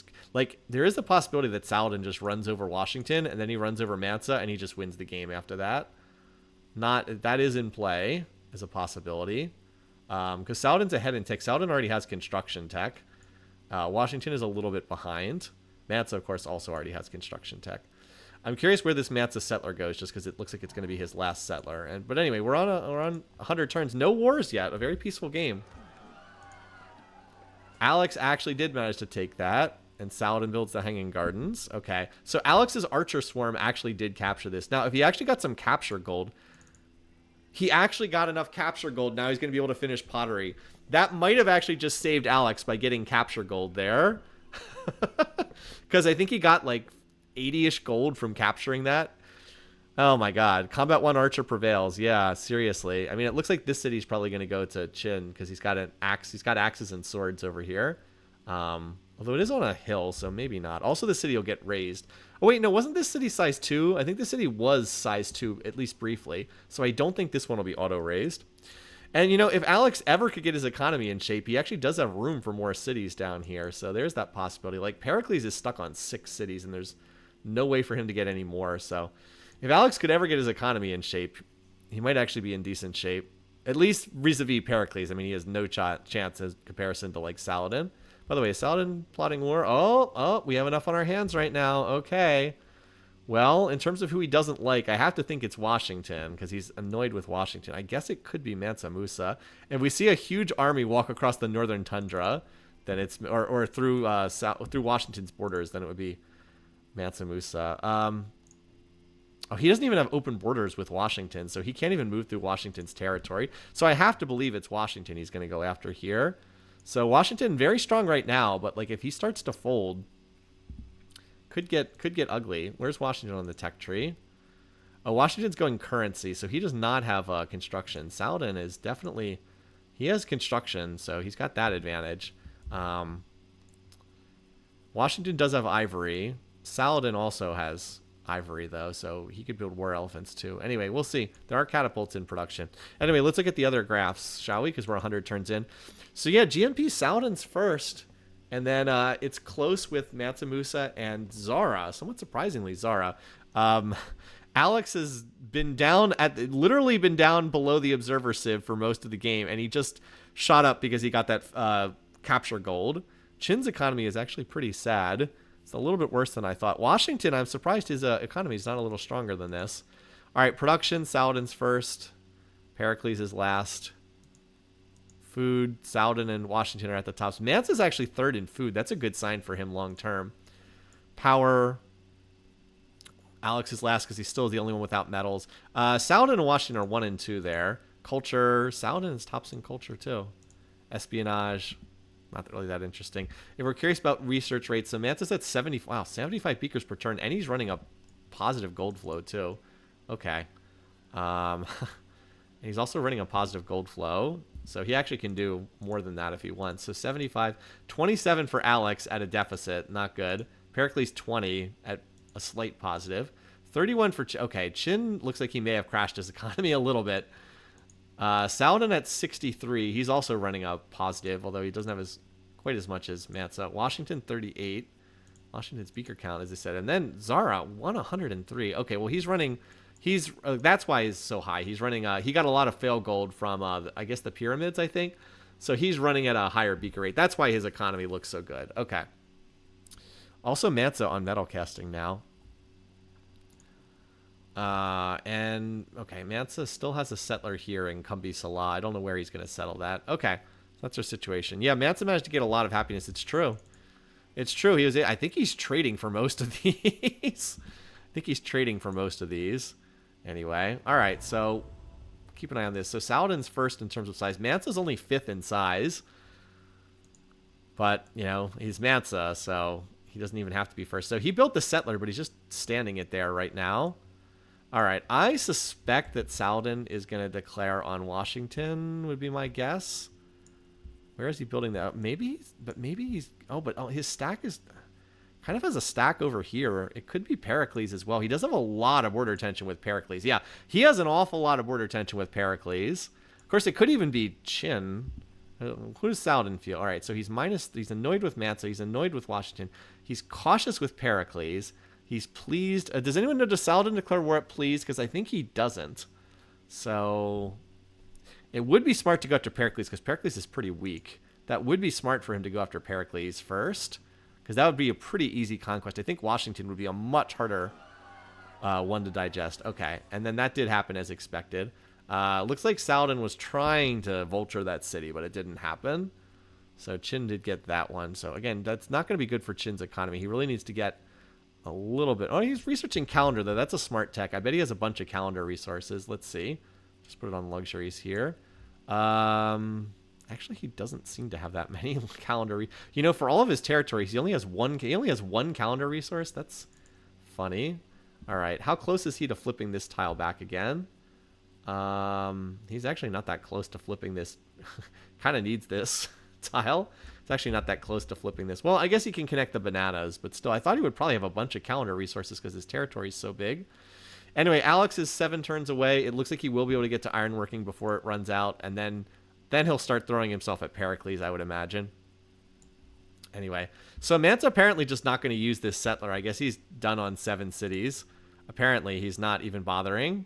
there is the possibility that Saladin just runs over Washington and then he runs over Mansa and he just wins the game after that. That is in play as a possibility. Because Saladin's ahead in tech. Saladin already has construction tech. Washington is a little bit behind. Mansa, of course, also already has construction tech. I'm curious where this Mansa settler goes, just because it looks like it's going to be his last settler. But anyway, we're on 100 turns. No wars yet. A very peaceful game. Alex actually did manage to take that, and Saladin builds the Hanging Gardens. Okay, so Alex's Archer Swarm actually did capture this. Now, if he actually got some capture gold, he actually got enough capture gold. Now he's going to be able to finish pottery. That might have actually just saved Alex by getting capture gold there. Because I think he got like 80-ish gold from capturing that. Oh my god. Combat 1 Archer prevails. Yeah, seriously. I mean, it looks like this city's probably going to go to Chin because he's got an axe. He's got axes and swords over here. Although it is on a hill, so maybe not. Also, the city will get raised. Oh, wait, no, wasn't this city size 2? I think the city was size 2, at least briefly. So I don't think this one will be auto-raised. And, you know, if Alex ever could get his economy in shape, he actually does have room for more cities down here. So there's that possibility. Like, Pericles is stuck on 6 cities, and there's no way for him to get any more. So if Alex could ever get his economy in shape, he might actually be in decent shape. At least vis-a-vis Pericles. I mean, he has no chance in comparison to, like, Saladin. By the way, is Saladin plotting war? Oh, we have enough on our hands right now. Okay. Well, in terms of who he doesn't like, I have to think it's Washington because he's annoyed with Washington. I guess it could be Mansa Musa. If we see a huge army walk across the northern tundra, then it's or through through Washington's borders, then it would be Mansa Musa. Oh, he doesn't even have open borders with Washington, so he can't even move through Washington's territory. So I have to believe it's Washington he's going to go after here. So Washington very strong right now, but like if he starts to fold, could get ugly. Where's Washington on the tech tree? Oh, Washington's going currency, so he does not have construction. Saladin is definitely, he has construction, so he's got that advantage. Washington does have ivory. Saladin also has ivory though, so he could build war elephants too. Anyway, we'll see. There are catapults in production. Anyway, let's look at the other graphs, shall we? Because we're 100 turns in. So yeah, GMP Saladin's first, and then it's close with Mansa Musa and Zara. Somewhat surprisingly, Zara. Alex has been literally been down below the observer civ for most of the game, and he just shot up because he got that capture gold. Chin's economy is actually pretty sad. It's a little bit worse than I thought. Washington, I'm surprised his economy is not a little stronger than this. All right, production, Saladin's first. Pericles is last. Food, Saladin and Washington are at the tops. Mansa's actually third in food. That's a good sign for him long term. Power, Alex is last because he's still the only one without medals. Saladin and Washington are 1 and 2 there. Culture, Saladin is tops in culture too. Espionage, not really that interesting. If we're curious about research rates, so Mansa's at 75 beakers per turn, and he's running a positive gold flow too. Okay. He's also running a positive gold flow, so he actually can do more than that if he wants. So 75, 27 for Alex at a deficit, not good. Pericles 20 at a slight positive. 31 for okay, Chin looks like he may have crashed his economy a little bit. Saladin at 63, he's also running a positive, although he doesn't have quite as much as Mansa. Washington 38, Washington's beaker count, as I said, and then Zara 103. Okay, well that's why he's so high. He's running he got a lot of fail gold from I guess the pyramids, I think. So he's running at a higher beaker rate. That's why his economy looks so good. Okay. Also Mansa on metal casting now. And okay, Mansa still has a settler here in Kumbi Salah. I don't know where he's going to settle that. Okay. That's our situation. Yeah, Mansa managed to get a lot of happiness. It's true. It's true. I think he's trading for most of these. I think he's trading for most of these. Anyway. All right. So keep an eye on this. So Saladin's first in terms of size. Mansa's only 5th in size. But, you know, he's Mansa, so he doesn't even have to be first. So he built the settler, but he's just standing it there right now. All right. I suspect that Saladin is going to declare on Washington, would be my guess. Where is he building that? Maybe he's... Oh, his stack is... Kind of has a stack over here. It could be Pericles as well. He does have a lot of border tension with Pericles. Yeah, he has an awful lot of border tension with Pericles. Of course, it could even be Chin. Who does Saladin feel? All right, so he's annoyed with Mansa. He's annoyed with Washington. He's cautious with Pericles. He's pleased. Does anyone know, does Saladin declare war at pleased? Because I think he doesn't. So... It would be smart to go after Pericles because Pericles is pretty weak. That would be smart for him to go after Pericles first because that would be a pretty easy conquest. I think Washington would be a much harder one to digest. Okay, and then that did happen as expected. Looks like Saladin was trying to vulture that city, but it didn't happen. So Qin did get that one. So again, that's not going to be good for Qin's economy. He really needs to get a little bit. Oh, he's researching calendar, though. That's a smart tech. I bet he has a bunch of calendar resources. Let's see. Just put it on luxuries here. Actually, he doesn't seem to have that many calendar. You know, for all of his territories, he only has one calendar resource. That's funny. All right, how close is he to flipping this tile back again? He's actually not that close to flipping this. Kind of needs this tile. It's actually not that close to flipping this. Well, I guess he can connect the bananas, but still, I thought he would probably have a bunch of calendar resources because his territory is so big. Anyway, Alex is 7 turns away. It looks like he will be able to get to ironworking before it runs out, and then he'll start throwing himself at Pericles, I would imagine. Anyway, so Mansa apparently just not going to use this settler. I guess he's done on 7 cities. Apparently, he's not even bothering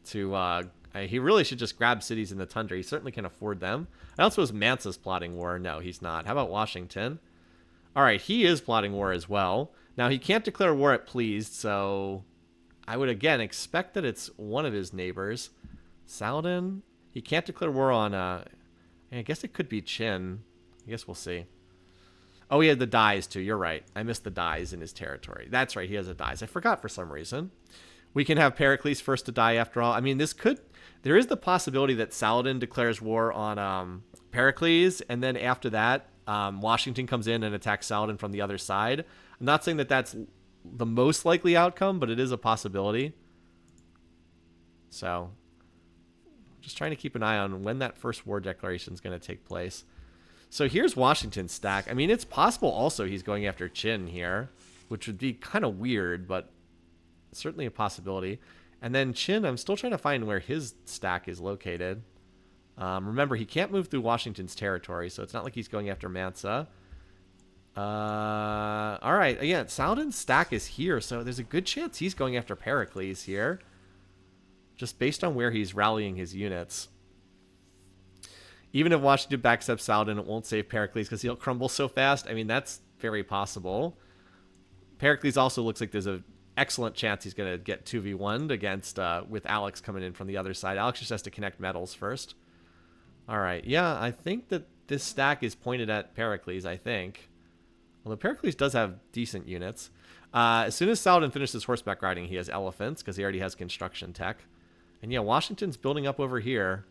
to... he really should just grab cities in the tundra. He certainly can afford them. I don't suppose Mansa's plotting war. No, he's not. How about Washington? All right, he is plotting war as well. Now, he can't declare war at pleased, so... I would, again, expect that it's one of his neighbors. Saladin? He can't declare war on... I guess it could be Qin. I guess we'll see. Oh, he had the dies, too. You're right. I missed the dies in his territory. That's right. He has a dies. I forgot for some reason. We can have Pericles first to die after all. I mean, this could... There is the possibility that Saladin declares war on Pericles, and then after that, Washington comes in and attacks Saladin from the other side. I'm not saying that that's the most likely outcome, but it is a possibility. So, just trying to keep an eye on when that first war declaration is going to take place. So here's Washington's stack. I mean, it's possible also he's going after Qin here, which would be kind of weird, but certainly a possibility. And then Qin, I'm still trying to find where his stack is located. Remember, he can't move through Washington's territory, so it's not like he's going after Mansa. All right, again, Saladin's stack is here, so there's a good chance he's going after Pericles here, just based on where he's rallying his units. Even if Washington backs up Saladin, it won't save Pericles because he'll crumble so fast. I mean, that's very possible. Pericles also looks like there's an excellent chance he's going to get 2v1'd against, with Alex coming in from the other side. Alex just has to connect metals first. All right, yeah, I think that this stack is pointed at Pericles, I think. Although Pericles does have decent units. As soon as Saladin finishes horseback riding, he has elephants because he already has construction tech. And yeah, Washington's building up over here.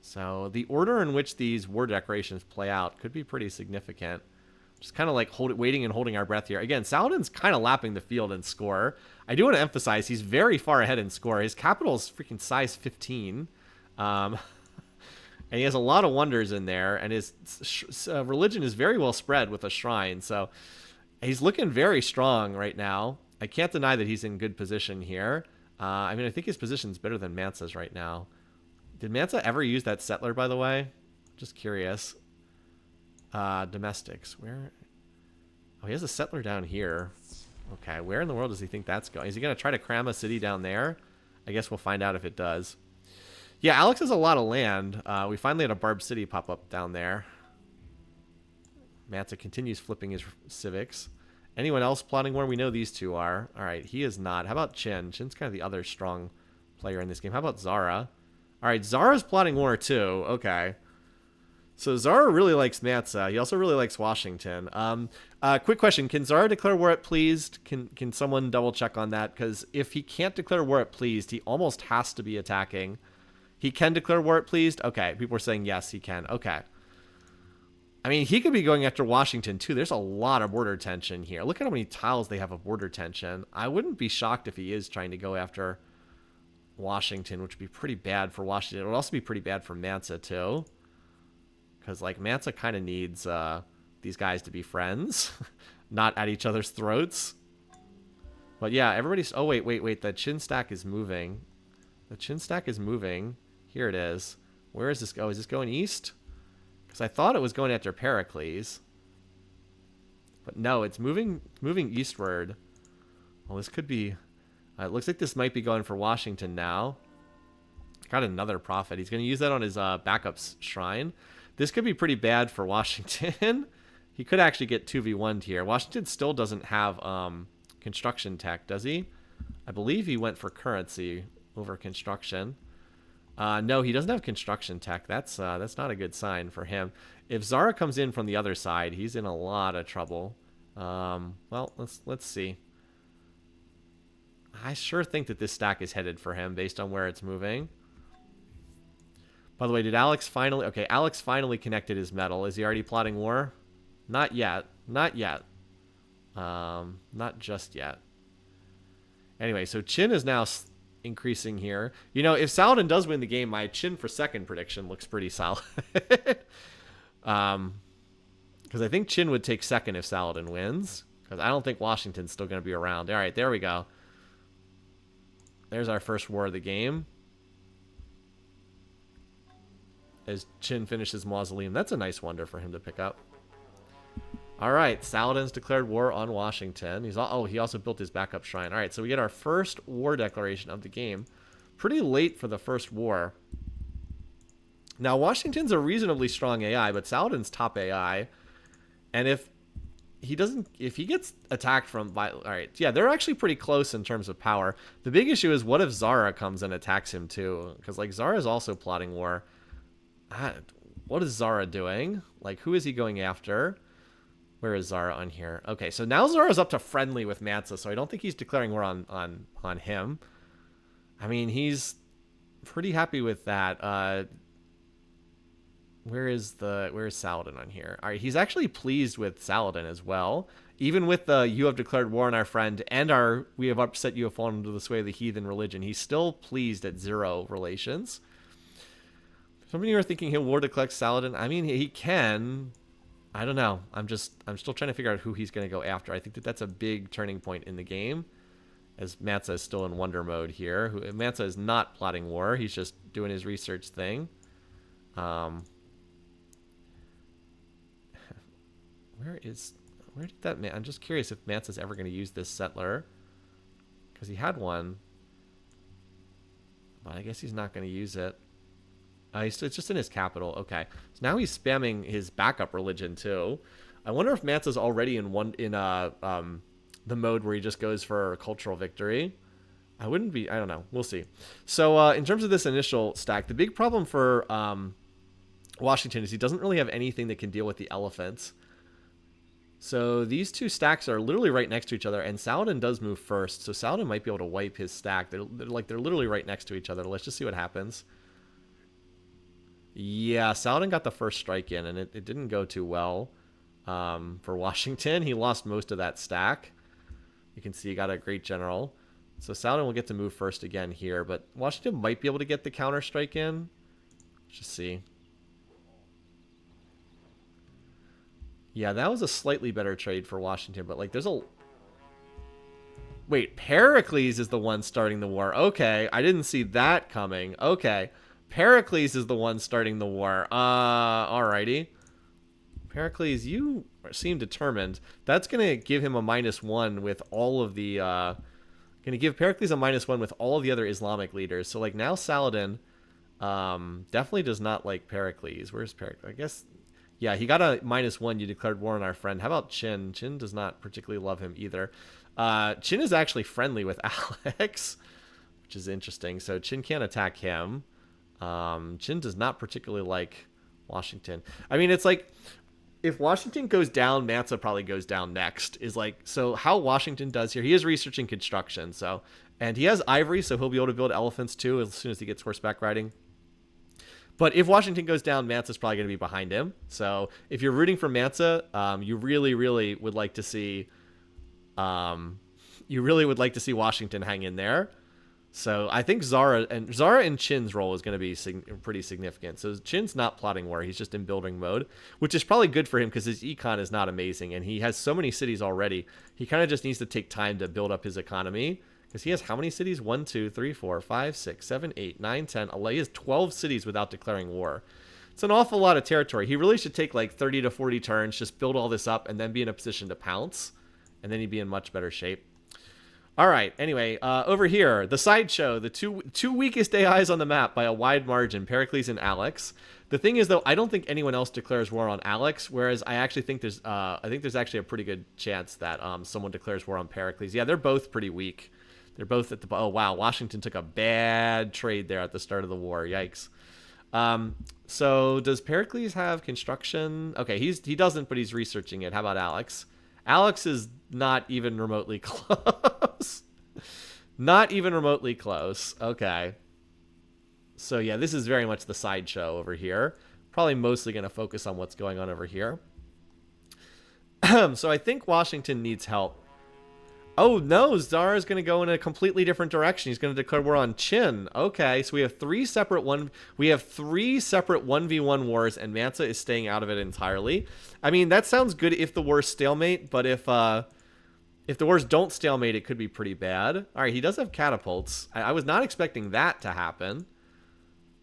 So the order in which these war decorations play out could be pretty significant. Just kind of like waiting and holding our breath here. Again, Saladin's kind of lapping the field in score. I do want to emphasize he's very far ahead in score. His capital is freaking size 15. And he has a lot of wonders in there, and his religion is very well spread with a shrine. So he's looking very strong right now. I can't deny that he's in good position here. I mean, I think his position's better than Mansa's right now. Did Mansa ever use that settler, by the way? Just curious. Domestics. Where? Oh, he has a settler down here. Okay, where in the world does he think that's going? Is he going to try to cram a city down there? I guess we'll find out if it does. Yeah, Alex has a lot of land. We finally had a Barb City pop up down there. Mansa continues flipping his civics. Anyone else plotting war? We know these two are. All right, he is not. How about Qin? Qin's kind of the other strong player in this game. How about Zara? All right, Zara's plotting war too. Okay. So Zara really likes Mansa. He also really likes Washington. Quick question: can Zara declare war at pleased? Can someone double check on that? Because if he can't declare war at pleased, he almost has to be attacking. He can declare war at pleased. Okay, people are saying yes, he can. Okay. I mean, he could be going after Washington too. There's a lot of border tension here. Look at how many tiles they have of border tension. I wouldn't be shocked if he is trying to go after Washington, which would be pretty bad for Washington. It would also be pretty bad for Mansa too. Because, like, Mansa kind of needs these guys to be friends, not at each other's throats. But, yeah, everybody's... Oh, wait. The chin stack is moving. The chin stack is moving. Here it is. Where is this go? Is this going east? Because I thought it was going after Pericles. But, no, it's moving eastward. Well, this could be... it looks like this might be going for Washington now. Got another prophet. He's going to use that on his backups shrine. This could be pretty bad for Washington. He could actually get 2v1'd here. Washington still doesn't have construction tech, does he? I believe he went for currency over construction. No, he doesn't have construction tech. That's not a good sign for him. If Zara comes in from the other side, he's in a lot of trouble. Well, let's see. I sure think that this stack is headed for him based on where it's moving. By the way, did Alex finally... Okay, Alex finally connected his metal. Is he already plotting war? Not yet. Not yet. Not just yet. Anyway, so Chin is now increasing here. You know, if Saladin does win the game, my Chin for second prediction looks pretty solid. Because I think Chin would take second if Saladin wins. Because I don't think Washington's still going to be around. All right, there we go. There's our first war of the game. As Chin finishes Mausoleum. That's a nice wonder for him to pick up. All right, Saladin's declared war on Washington. He also built his backup shrine. All right, so we get our first war declaration of the game. Pretty late for the first war. Now, Washington's a reasonably strong AI, but Saladin's top AI. And if he gets attacked from... All right, yeah, they're actually pretty close in terms of power. The big issue is what if Zara comes and attacks him too? Because, like, Zara's also plotting war. What is Zara doing? Like, who is he going after? Where is Zara on here? Okay, so now Zara's up to friendly with Mansa, so I don't think he's declaring war on him. I mean, he's pretty happy with that. Where is Saladin on here? All right, he's actually pleased with Saladin as well. Even with the you have declared war on our friend and we have upset you have fallen into the sway of the heathen religion, he's still pleased at 0 relations. Some of you are thinking he'll war declare Saladin. I mean, he can. I don't know. I'm still trying to figure out who he's going to go after. I think that's a big turning point in the game, as Mansa is still in wonder mode here. Mansa is not plotting war. He's just doing his research thing. Where did that man? I'm just curious if Mansa's ever going to use this settler, because he had one, but I guess he's not going to use it. It's just in his capital. Okay, so now he's spamming his backup religion too. I wonder if Mansa's already in the mode where he just goes for cultural victory. I don't know. We'll see. So in terms of this initial stack, the big problem for Washington is he doesn't really have anything that can deal with the elephants. So these two stacks are literally right next to each other, and Saladin does move first. So Saladin might be able to wipe his stack. They're literally right next to each other. Let's just see what happens. Yeah, Saladin got the first strike in, and it didn't go too well for Washington. He lost most of that stack. You can see he got a great general. So Saladin will get to move first again here, but Washington might be able to get the counter strike in. Let's just see. Yeah, that was a slightly better trade for Washington, but like there's a... Wait, Pericles is the one starting the war. Okay, I didn't see that coming. Okay. Pericles is the one starting the war. Alrighty. Pericles, you seem determined. That's going to give him a -1 with all of the... going to give Pericles a -1 with all of the other Islamic leaders. So, like, now Saladin definitely does not like Pericles. Where's Pericles? I guess... Yeah, he got a -1. You declared war on our friend. How about Chin? Chin does not particularly love him either. Chin is actually friendly with Alex, which is interesting. So Chin can't attack him. Chin does not particularly like Washington. I mean, it's like if Washington goes down, Mansa probably goes down next. Is like, so how Washington does here. He is researching construction, so, and he has ivory, so he'll be able to build elephants too as soon as he gets horseback riding. But if Washington goes down, Mansa's probably going to be behind him. So if you're rooting for Mansa, you really, really would like to see, Washington hang in there. So I think Zara and Chin's role is going to be pretty significant. So Chin's not plotting war; he's just in building mode, which is probably good for him because his econ is not amazing, and he has so many cities already. He kind of just needs to take time to build up his economy because he has how many cities? 1, 2, 3, 4, 5, 6, 7, 8, 9, 10, 11. He has 12 cities without declaring war. It's an awful lot of territory. He really should take like 30 to 40 turns, just build all this up, and then be in a position to pounce, and then he'd be in much better shape. All right. Anyway, over here, the sideshow, the two weakest AIs on the map by a wide margin, Pericles and Alex. The thing is, though, I don't think anyone else declares war on Alex, whereas I actually think there's actually a pretty good chance that someone declares war on Pericles. Yeah, they're both pretty weak. They're both at the... Oh, wow. Washington took a bad trade there at the start of the war. Yikes. So does Pericles have construction? Okay, he doesn't, but he's researching it. How about Alex? Alex is not even remotely close. Not even remotely close. Okay. So yeah, this is very much the sideshow over here. Probably mostly going to focus on what's going on over here. So I think Washington needs help. Oh no, Zara's going to go in a completely different direction. He's going to declare war on Chin. Okay, so we have three separate 1v1 wars, and Mansa is staying out of it entirely. I mean, that sounds good if the wars stalemate, but if the wars don't stalemate, it could be pretty bad. All right, he does have catapults. I was not expecting that to happen.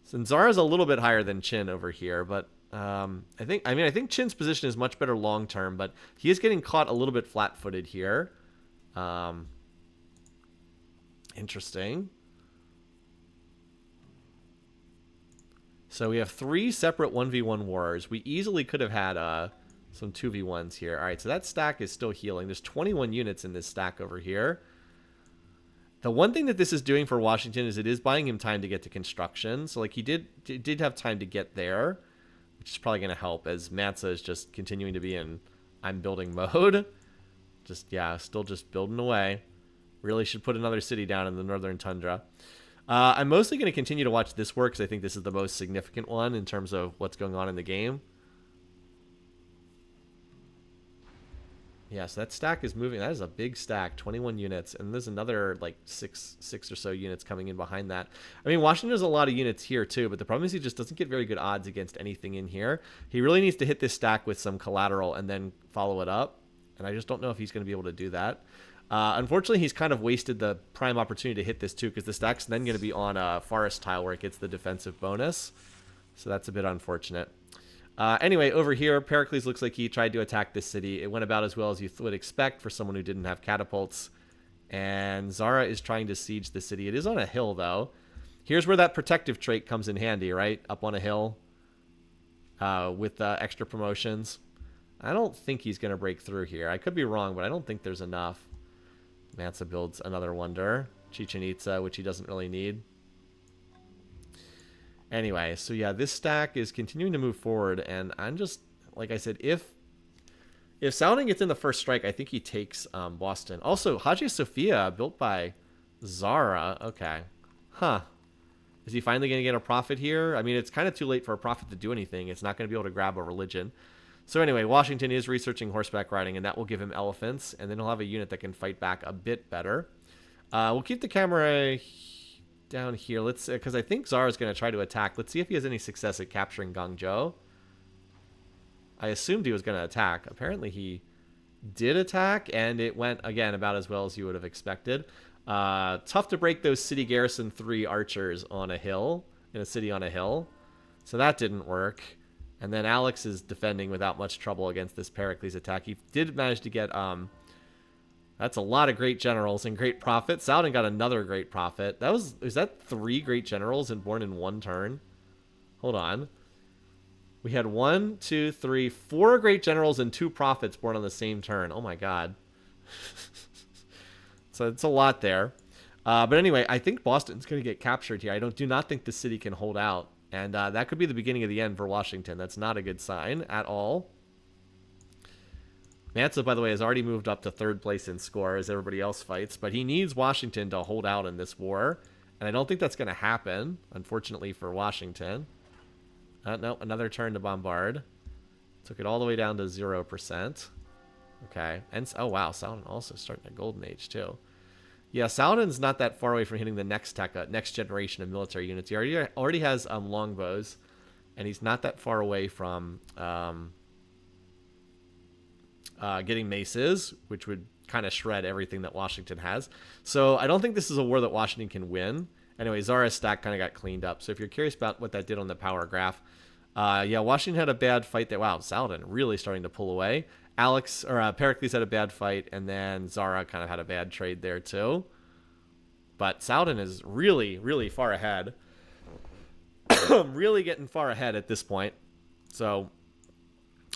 Since Zara's a little bit higher than Chin over here, but I think Chin's position is much better long term, but he is getting caught a little bit flat-footed here. Interesting. So we have three separate 1v1 wars. We easily could have had some 2v1s here. All right, so that stack is still healing. There's 21 units in this stack over here. The one thing that this is doing for Washington is it is buying him time to get to construction. So like he did have time to get there, which is probably going to help as Mansa is just continuing to be in I'm building mode. Still just building away. Really should put another city down in the northern tundra. I'm mostly going to continue to watch this work because I think this is the most significant one in terms of what's going on in the game. Yeah, so that stack is moving. That is a big stack, 21 units. And there's another like six or so units coming in behind that. I mean, Washington has a lot of units here too, but the problem is he just doesn't get very good odds against anything in here. He really needs to hit this stack with some collateral and then follow it up. And I just don't know if he's going to be able to do that. Unfortunately, he's kind of wasted the prime opportunity to hit this too, because the stack's then going to be on a forest tile where it gets the defensive bonus. So that's a bit unfortunate. Anyway, over here, Pericles looks like he tried to attack this city. It went about as well as you would expect for someone who didn't have catapults. And Zara is trying to siege the city. It is on a hill, though. Here's where that protective trait comes in handy, right? Up on a hill with extra promotions. I don't think he's going to break through here. I could be wrong, but I don't think there's enough. Mansa builds another wonder. Chichen Itza, which he doesn't really need. Anyway, so yeah, this stack is continuing to move forward, and I'm just, like I said, if Saladin gets in the first strike, I think he takes Boston. Also, Hagia Sophia, built by Zara. Okay. Huh. Is he finally going to get a prophet here? I mean, it's kind of too late for a prophet to do anything. It's not going to be able to grab a religion. So anyway, Washington is researching horseback riding, and that will give him elephants, and then he'll have a unit that can fight back a bit better. We'll keep the camera down here. Let's, because I think Zara's going to try to attack. Let's see if he has any success at capturing Guangzhou. I assumed he was going to attack. Apparently he did attack, and it went, again, about as well as you would have expected. Tough to break those city garrison 3 archers on a hill, in a city on a hill. So that didn't work. And then Alex is defending without much trouble against this Pericles attack. He did manage to get, that's a lot of great generals and great prophet. Saladin got another great prophet. Is that 3 great generals and born in 1 turn? Hold on. We had 1, 2, 3, 4 great generals and 2 prophets born on the same turn. Oh my god. So it's a lot there. But anyway, I think Boston's going to get captured here. I do not think the city can hold out. And that could be the beginning of the end for Washington. That's not a good sign at all. Mansa, by the way, has already moved up to 3rd place in score as everybody else fights, but he needs Washington to hold out in this war, and I don't think that's going to happen, unfortunately for Washington. No, another turn to bombard. Took it all the way down to 0%. Okay, and oh wow, Saladin also starting a golden age too. Yeah, Saladin's not that far away from hitting the next next generation of military units. He already has longbows, and he's not that far away from getting maces, which would kind of shred everything that Washington has. So I don't think this is a war that Washington can win. Anyway, Zara's stack kind of got cleaned up. So if you're curious about what that did on the power graph, yeah, Washington had a bad fight there. Wow, Saladin really starting to pull away. Pericles had a bad fight, and then Zara kind of had a bad trade there too. But Saladin is really, really far ahead. Really getting far ahead at this point. So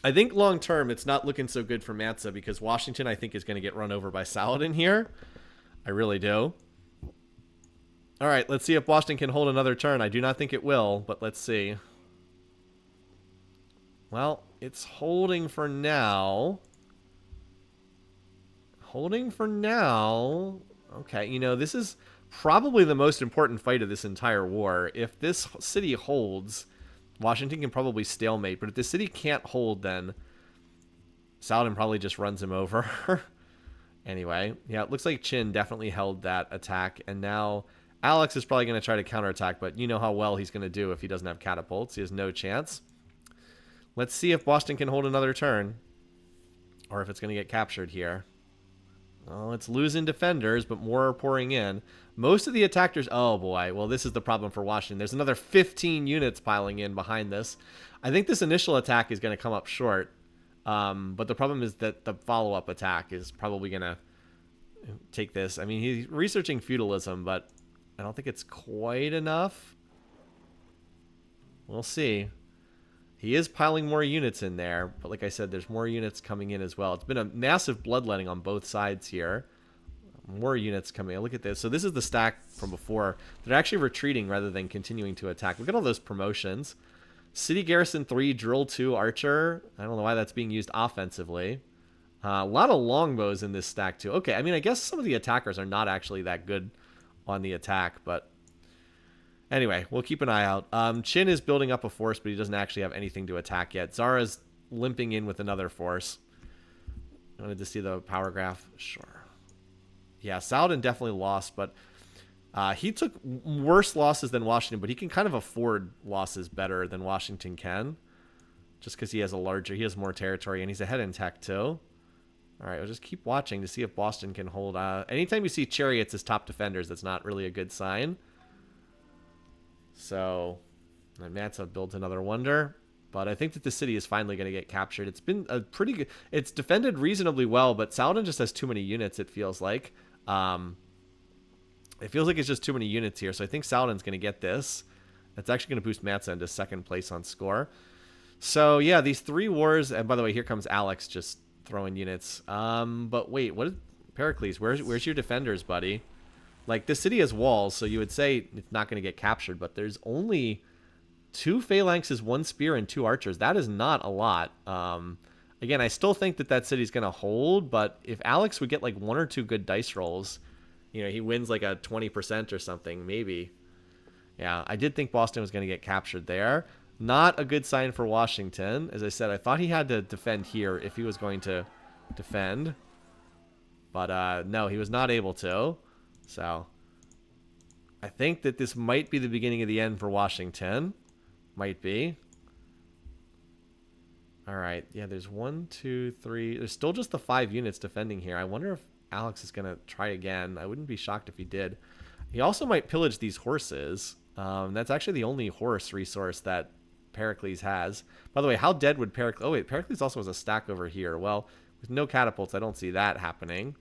I think long term, it's not looking so good for Mansa because Washington, I think, is going to get run over by Saladin here. I really do. All right, let's see if Washington can hold another turn. I do not think it will, but let's see. Well, it's holding for now. Holding for now. Okay, you know, this is probably the most important fight of this entire war. If this city holds, Washington can probably stalemate. But if the city can't hold, then Saladin probably just runs him over. Anyway, yeah, it looks like Qin definitely held that attack. And now Alex is probably going to try to counterattack. But you know how well he's going to do if he doesn't have catapults. He has no chance. Let's see if Boston can hold another turn. Or if it's going to get captured here. Oh, it's losing defenders, but more are pouring in. Most of the attackers... Oh, boy. Well, this is the problem for Washington. There's another 15 units piling in behind this. I think this initial attack is going to come up short. But the problem is that the follow-up attack is probably going to take this. I mean, he's researching feudalism, but I don't think it's quite enough. We'll see. He is piling more units in there, but like I said, there's more units coming in as well. It's been a massive bloodletting on both sides here. More units coming in. Look at this. So this is the stack from before. They're actually retreating rather than continuing to attack. Look at all those promotions. City Garrison 3, Drill 2, Archer. I don't know why that's being used offensively. A lot of longbows in this stack too. Okay, I mean, I guess some of the attackers are not actually that good on the attack, but... Anyway, we'll keep an eye out. Qin is building up a force, but he doesn't actually have anything to attack yet. Zara's limping in with another force. I wanted to see the power graph. Sure. Yeah, Saladin definitely lost, but he took worse losses than Washington, but he can kind of afford losses better than Washington can. Just because he has more territory, and he's ahead in tech too. All right, we'll just keep watching to see if Boston can hold. Anytime you see chariots as top defenders, that's not really a good sign. So, Mansa builds another wonder. But I think that the city is finally going to get captured. It's been a pretty good... It's defended reasonably well, but Saladin just has too many units, it feels like. It feels like it's just too many units here. So I think Saladin's going to get this. That's actually going to boost Mansa into 2nd place on score. So, yeah, these 3 wars... And by the way, here comes Alex just throwing units. But wait, what is... Pericles, where's your defenders, buddy? Like, this city has walls, so you would say it's not going to get captured, but there's only 2 phalanxes, 1 spear, and 2 archers. That is not a lot. Again, I still think that city's going to hold, but if Alex would get, like, 1 or 2 good dice rolls, you know, he wins, like, a 20% or something, maybe. Yeah, I did think Boston was going to get captured there. Not a good sign for Washington. As I said, I thought he had to defend here if he was going to defend. But, no, he was not able to. So, I think that this might be the beginning of the end for Washington. Might be. Alright, yeah, there's 1, 2, 3. There's still just the 5 units defending here. I wonder if Alex is going to try again. I wouldn't be shocked if he did. He also might pillage these horses. That's actually the only horse resource that Pericles has. By the way, how dead would Pericles... Oh, wait, Pericles also has a stack over here. Well, with no catapults, I don't see that happening.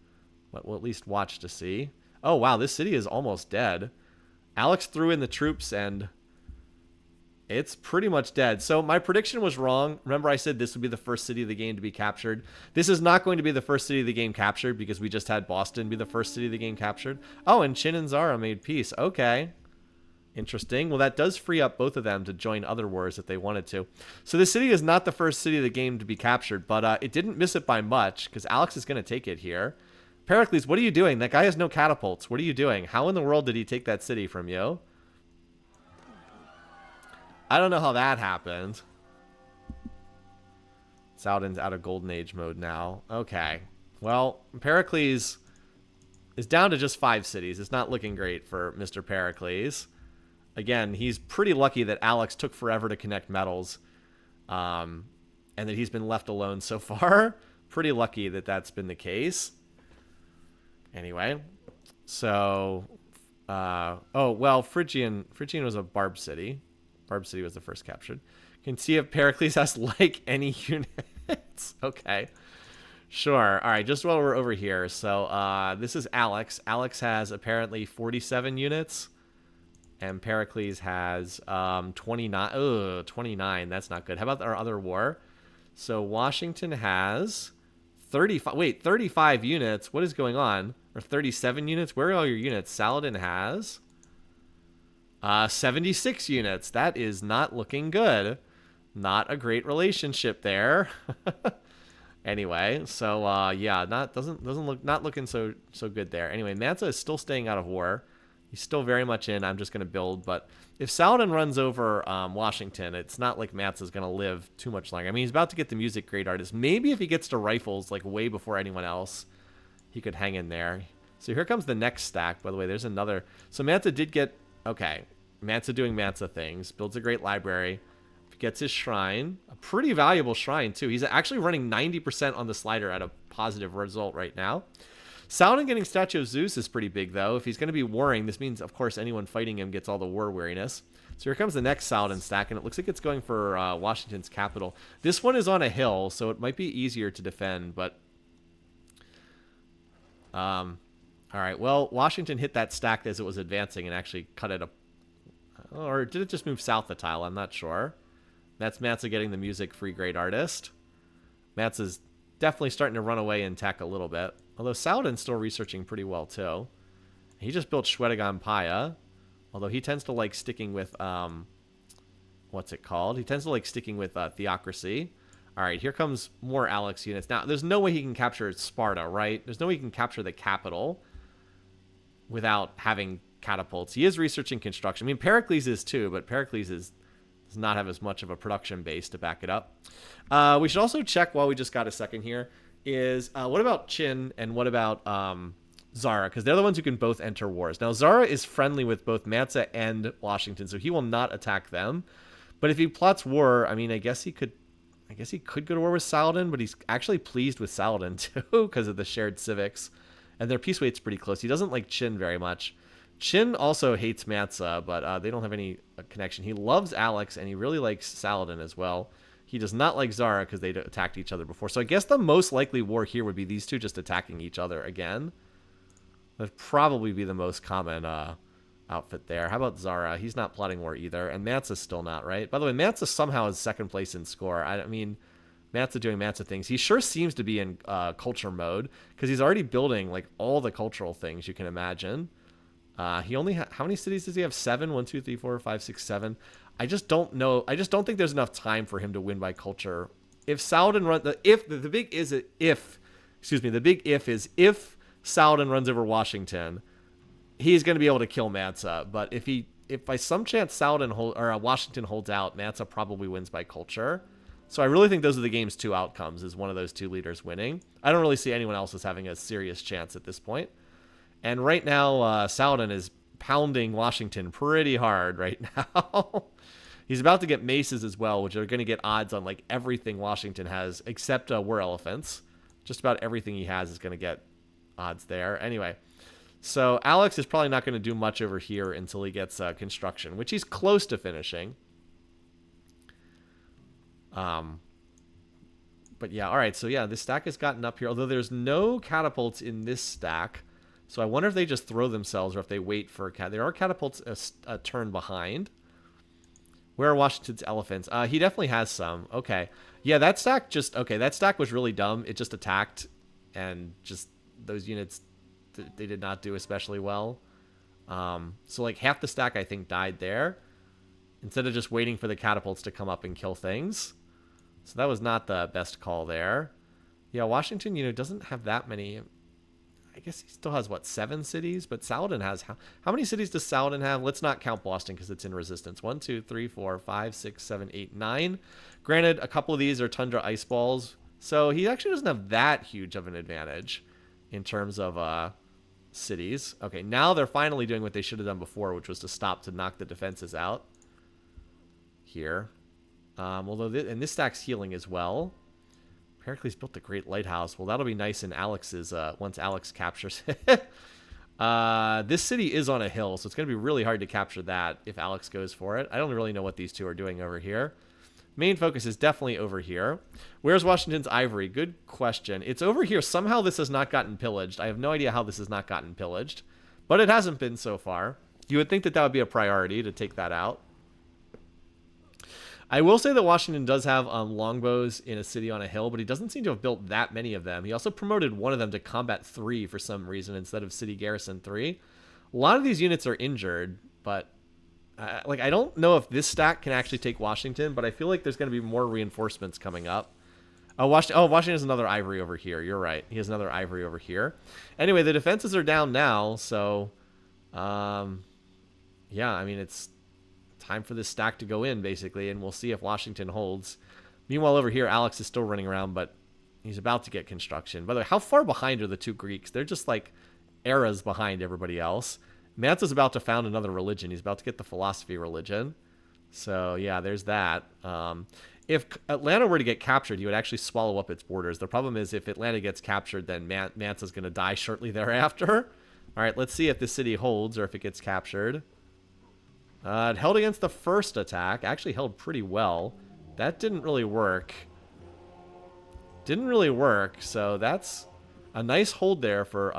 But we'll at least watch to see. Oh, wow, this city is almost dead. Alex threw in the troops, and it's pretty much dead. So my prediction was wrong. Remember I said this would be the first city of the game to be captured. This is not going to be the first city of the game captured because we just had Boston be the first city of the game captured. Oh, and Qin and Zara made peace. Okay. Interesting. Well, that does free up both of them to join other wars if they wanted to. So this city is not the first city of the game to be captured, but it didn't miss it by much because Alex is going to take it here. Pericles, what are you doing? That guy has no catapults. What are you doing? How in the world did he take that city from you? I don't know how that happened. Saladin's out of Golden Age mode now. Okay. Well, Pericles is down to just 5 cities. It's not looking great for Mr. Pericles. Again, he's pretty lucky that Alex took forever to connect metals, and that he's been left alone so far. Pretty lucky that that's been the case. Anyway, so, oh, well, Phrygian was a Barb city. Barb city was the first captured. You can see if Pericles has, like, any units. Okay. Sure. All right, just while we're over here. So, this is Alex. Alex has apparently 47 units. And Pericles has 29. Oh, 29. That's not good. How about our other war? So Washington has 35. Wait, 35 units. What is going on? Or 37 units? Where are all your units? Saladin has 76 units. That is not looking good. Not a great relationship there. Anyway, so yeah, doesn't look looking so good there. Anyway, Mansa is still staying out of war. He's still very much in. I'm just going to build. But if Saladin runs over Washington, it's not like Mansa's going to live too much longer. I mean, he's about to get the music grade artist. Maybe if he gets to rifles, like way before anyone else, he could hang in there. So here comes the next stack. By the way, there's another. So Mansa did get... Okay. Mansa doing Mansa things. Builds a great library. Gets his shrine. A pretty valuable shrine, too. He's actually running 90% on the slider at a positive result right now. Saladin getting Statue of Zeus is pretty big, though. If he's going to be warring, this means, of course, anyone fighting him gets all the war weariness. So here comes the next Saladin stack, and it looks like it's going for Washington's capital. This one is on a hill, so it might be easier to defend, but... all right, well, Washington hit that stack as it was advancing and actually cut it up. Or did it just move south a tile? I'm not sure. That's Mansa getting the music free grade artist. Mansa's definitely starting to run away in tech a little bit. Although Saladin's still researching pretty well, too. He just built Shwedagon Paya. Although he tends to like sticking with, what's it called? He tends to like sticking with Theocracy. All right, here comes more Alex units. Now, there's no way he can capture Sparta, right? There's no way he can capture the capital without having catapults. He is researching construction. I mean, Pericles is too, but Pericles does not have as much of a production base to back it up. We should also check, while we just got a second here, is what about Qin and what about Zara? Because they're the ones who can both enter wars. Now, Zara is friendly with both Mansa and Washington, so he will not attack them. But if he plots war, I mean, I guess he could go to war with Saladin, but he's actually pleased with Saladin too because of the shared civics. And their peace weight's pretty close. He doesn't like Qin very much. Qin also hates Mansa, but they don't have any connection. He loves Alex, and he really likes Saladin as well. He does not like Zara because they attacked each other before. So I guess the most likely war here would be these two just attacking each other again. That'd probably be the most common outfit there. How about Zara? He's not plotting war either. And Mansa's still not, right? By the way, Mansa somehow is second place in score. I mean, Mansa doing Mansa things. He sure seems to be in culture mode because he's already building like all the cultural things you can imagine. He only how many cities does he have? 7? 1, 2, 3, 4, 5, 6, 7. I just don't know. I just don't think there's enough time for him to win by culture. If Saladin runs, the big if is if Saladin runs over Washington, he's going to be able to kill Mansa. But if by some chance Washington holds out, Mansa probably wins by culture. So I really think those are the game's two outcomes, is one of those two leaders winning. I don't really see anyone else as having a serious chance at this point. And right now, Saladin is pounding Washington pretty hard right now. He's about to get maces as well, which are going to get odds on like everything Washington has, except war elephants. Just about everything he has is going to get odds there. Anyway, so Alex is probably not going to do much over here until he gets construction, which he's close to finishing. But yeah, all right. So yeah, this stack has gotten up here, although there's no catapults in this stack. So I wonder if they just throw themselves or if they wait for there are catapults a turn behind. Where are Washington's elephants? He definitely has some. Okay. Yeah, that stack that stack was really dumb. It just attacked, and just those units, they did not do especially well. So like half the stack I think died there instead of just waiting for the catapults to come up and kill things. So that was not the best call there. Yeah, Washington, doesn't have that many. I guess he still has, what, 7 cities? But Saladin has... How many cities does Saladin have? Let's not count Boston because it's in resistance. 1, 2, 3, 4, 5, 6, 7, 8, 9. Granted, a couple of these are Tundra Ice Balls. So he actually doesn't have that huge of an advantage in terms of cities. Okay, now they're finally doing what they should have done before, which was to stop to knock the defenses out here. Although, and this stack's healing as well. Pericles built the Great Lighthouse. Well, that'll be nice in Alex's, once Alex captures it. This city is on a hill, so it's going to be really hard to capture that if Alex goes for it. I don't really know what these two are doing over here. Main focus is definitely over here. Where's Washington's ivory? Good question. It's over here. Somehow this has not gotten pillaged. I have no idea how this has not gotten pillaged, but it hasn't been so far. You would think that that would be a priority to take that out. I will say that Washington does have longbows in a city on a hill, but he doesn't seem to have built that many of them. He also promoted one of them to combat 3 for some reason instead of city garrison 3. A lot of these units are injured, but I don't know if this stack can actually take Washington, but I feel like there's going to be more reinforcements coming up. Washington has another ivory over here. You're right. He has another ivory over here. Anyway, the defenses are down now, so yeah, I mean, it's time for this stack to go in, basically, and we'll see if Washington holds. Meanwhile, over here, Alex is still running around, but he's about to get construction. By the way, how far behind are the two Greeks? They're just like eras behind everybody else. Mansa's about to found another religion. He's about to get the philosophy religion. So, yeah, there's that. If Atlanta were to get captured, he would actually swallow up its borders. The problem is if Atlanta gets captured, then Mansa's going to die shortly thereafter. All right, let's see if this city holds or if it gets captured. It held against the first attack. Actually held pretty well. That didn't really work. So that's a nice hold there for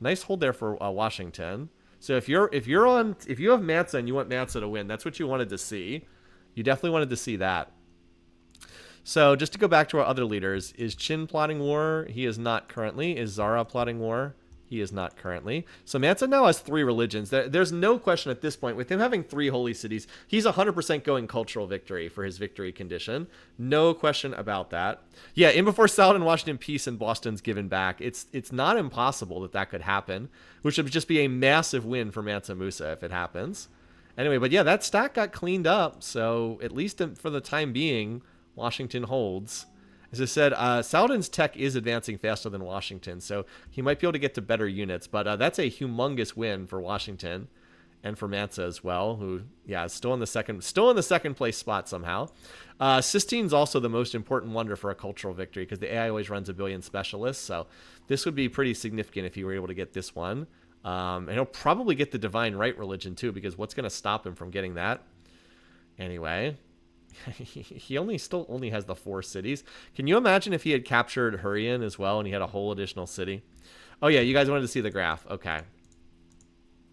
Washington. So if you have Mansa and you want Mansa to win, that's what you wanted to see. You definitely wanted to see that. So just to go back to our other leaders, is Qin plotting war? He is not currently. Is Zara plotting war? He is not currently. So Mansa now has 3 religions. There's no question at this point. With him having 3 holy cities, he's 100% going cultural victory for his victory condition. No question about that. Yeah, in before Saladin, Washington peace and Boston's given back. It's not impossible that could happen, which would just be a massive win for Mansa Musa if it happens. Anyway, but yeah, that stack got cleaned up. So at least for the time being, Washington holds. As I said, Saladin's tech is advancing faster than Washington, so he might be able to get to better units. But that's a humongous win for Washington and for Mansa as well, who, yeah, is still in the second place spot somehow. Sistine's also the most important wonder for a cultural victory because the AI always runs 1 billion specialists. So this would be pretty significant if he were able to get this one. And he'll probably get the divine right religion too, because what's going to stop him from getting that? Anyway. He still only has the 4 cities. Can you imagine if he had captured Hurrian as well and he had a whole additional city? Oh yeah, you guys wanted to see the graph. Okay.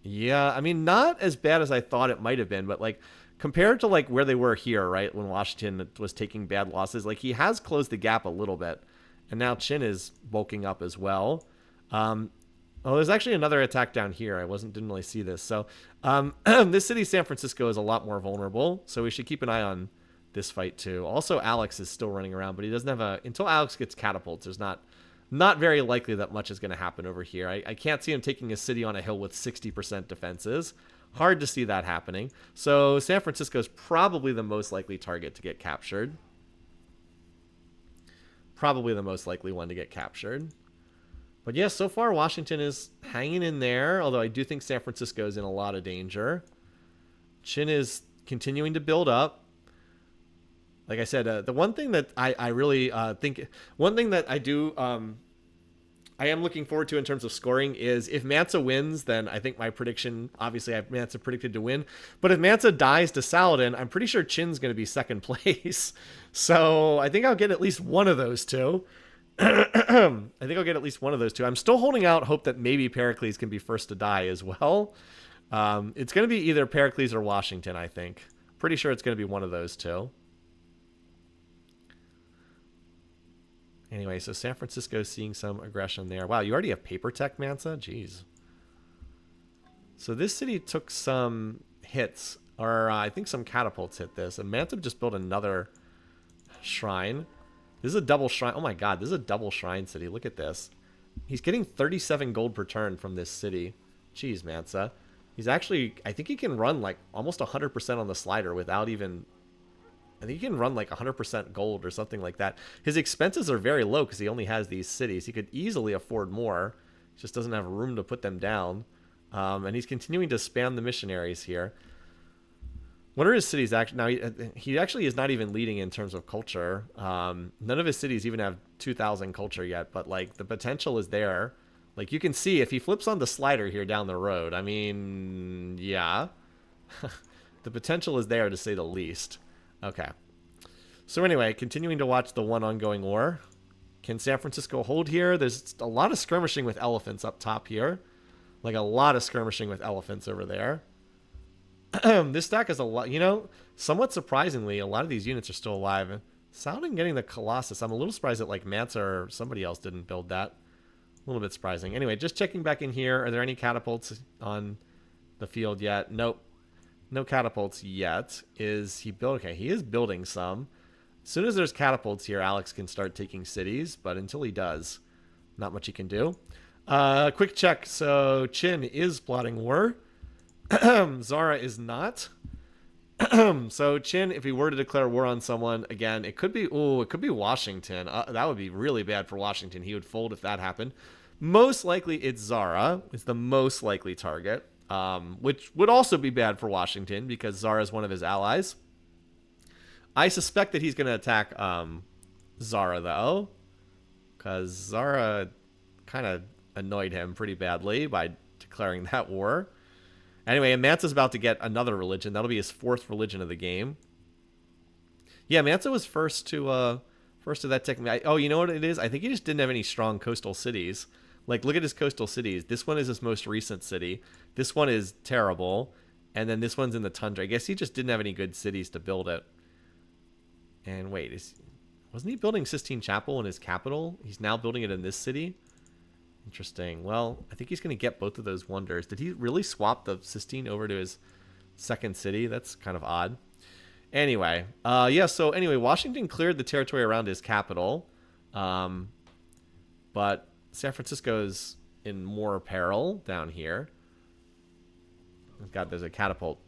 Yeah, I mean, not as bad as I thought it might have been, but like compared to like where they were here, right, when Washington was taking bad losses, like he has closed the gap a little bit. And now Qin is bulking up as well. Oh, there's actually another attack down here. I didn't really see this. So this city, San Francisco, is a lot more vulnerable, so we should keep an eye on this fight too. Also, Alex is still running around, but he doesn't have until Alex gets catapults, there's not very likely that much is going to happen over here. I can't see him taking a city on a hill with 60% defenses. Hard to see that happening. So San Francisco is probably the most likely target to get captured. Probably the most likely one to get captured. But yeah, so far Washington is hanging in there, although I do think San Francisco is in a lot of danger. Qin is continuing to build up. Like I said, the one thing that I really think, one thing that I am looking forward to in terms of scoring is if Mansa wins, then I think my prediction, obviously I have Mansa predicted to win, but if Mansa dies to Saladin, I'm pretty sure Qin's going to be second place. So I think I'll get at least one of those two. I'm still holding out hope that maybe Pericles can be first to die as well. It's going to be either Pericles or Washington, I think. Pretty sure it's going to be one of those two. Anyway, so San Francisco seeing some aggression there. Wow, you already have paper tech, Mansa? Jeez. So this city took some hits, or I think some catapults hit this. And Mansa just built another shrine. This is a double shrine. Oh my god, this is a double shrine city. Look at this. He's getting 37 gold per turn from this city. Jeez, Mansa. He's actually, I think he can run like almost 100% on the slider without even, I think he can run like 100% gold or something like that. His expenses are very low because he only has these cities. He could easily afford more. He just doesn't have room to put them down. And he's continuing to spam the missionaries here. What are his cities actually? Now, he actually is not even leading in terms of culture. None of his cities even have 2,000 culture yet, but like the potential is there. Like you can see if he flips on the slider here down the road, I mean, yeah. The potential is there to say the least. Okay. So anyway, continuing to watch the one ongoing war. Can San Francisco hold here? There's a lot of skirmishing with elephants up top here. Like a lot of skirmishing with elephants over there. This stack is a lot, you know, somewhat surprisingly, a lot of these units are still alive. Saladin getting the Colossus. I'm a little surprised that like Mansa or somebody else didn't build that. A little bit surprising. Anyway, just checking back in here. Are there any catapults on the field yet? Nope. No catapults yet. Is he built? Okay, he is building some. As soon as there's catapults here, Alex can start taking cities, but until he does, not much he can do. Quick check. So Chin is plotting war. Zara is not. So Chin, if he were to declare war on someone, again, it could be Washington. That would be really bad for Washington. He would fold if that happened. Most likely it's Zara. It's the most likely target, which would also be bad for Washington because Zara is one of his allies. I suspect that he's going to attack Zara, though, because Zara kind of annoyed him pretty badly by declaring that war. Anyway, and Mansa's about to get another religion. That'll be his 4th religion of the game. Yeah, Mansa was first to that technique. Oh, you know what it is? I think he just didn't have any strong coastal cities. Like, look at his coastal cities. This one is his most recent city. This one is terrible. And then this one's in the tundra. I guess he just didn't have any good cities to build it. And wait, wasn't he building Sistine Chapel in his capital? He's now building it in this city? Interesting. Well, I think he's going to get both of those wonders. Did he really swap the Sistine over to his second city? That's kind of odd. Anyway, yeah, so anyway, Washington cleared the territory around his capital. But San Francisco's in more peril down here. God, there's a catapult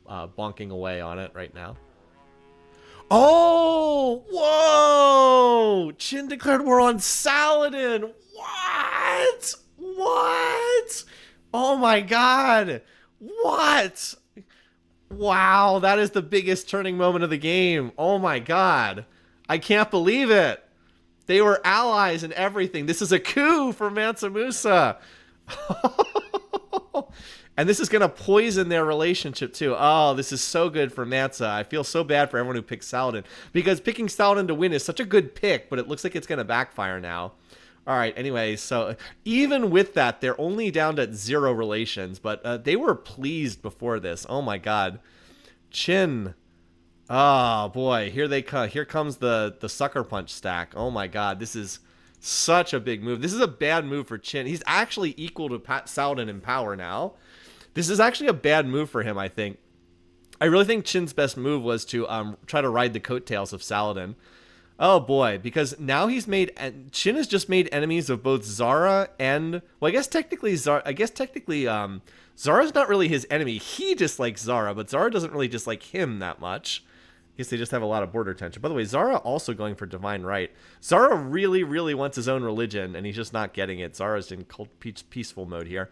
bonking away on it right now. Oh, whoa! Chin declared war on Saladin. What? What? Oh my god. What? Wow, that is the biggest turning moment of the game. Oh my god. I can't believe it. They were allies and everything. This is a coup for Mansa Musa. And this is going to poison their relationship too. Oh, this is so good for Mansa. I feel so bad for everyone who picks Saladin. Because picking Saladin to win is such a good pick, but it looks like it's going to backfire now. All right, anyway, so even with that, they're only down to 0 relations. But they were pleased before this. Oh, my God. Chin. Oh, boy. Here they come. Here comes the sucker punch stack. Oh, my God. This is such a big move. This is a bad move for Chin. He's actually equal to Saladin in power now. This is actually a bad move for him, I think. I really think Chin's best move was to try to ride the coattails of Saladin. Oh boy, because now Chin has just made enemies of both Zara and, well, I guess technically Zara's not really his enemy. He dislikes Zara, but Zara doesn't really dislike him that much. I guess they just have a lot of border tension. By the way, Zara also going for divine right. Zara really, really wants his own religion, and he's just not getting it. Zara's in peaceful mode here.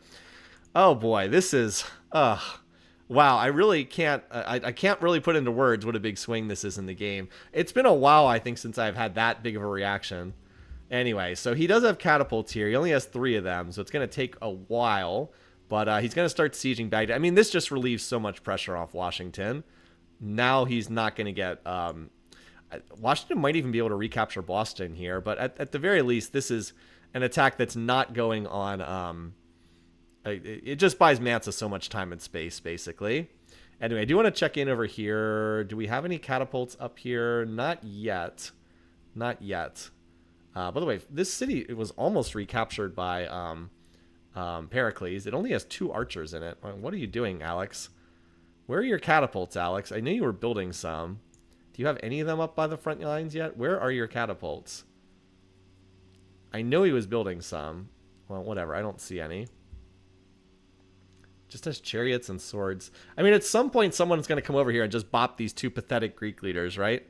Oh boy, this is, wow, I really can't, I can't really put into words what a big swing this is in the game. It's been a while, I think, since I've had that big of a reaction. Anyway, so he does have catapults here. He only has 3 of them, so it's going to take a while, but he's going to start sieging Baghdad. I mean, this just relieves so much pressure off Washington. Now he's not going to get, Washington might even be able to recapture Boston here, but at the very least, this is an attack that's not going on, it just buys Mansa so much time and space, basically. Anyway, I do want to check in over here. Do we have any catapults up here? Not yet. Not yet. By the way, this city, it was almost recaptured by Pericles. It only has 2 archers in it. What are you doing, Alex? Where are your catapults, Alex? I knew you were building some. Do you have any of them up by the front lines yet? Where are your catapults? I know he was building some. Well, whatever. I don't see any. Just has chariots and swords. I mean, at some point, someone's going to come over here and just bop these 2 pathetic Greek leaders, right?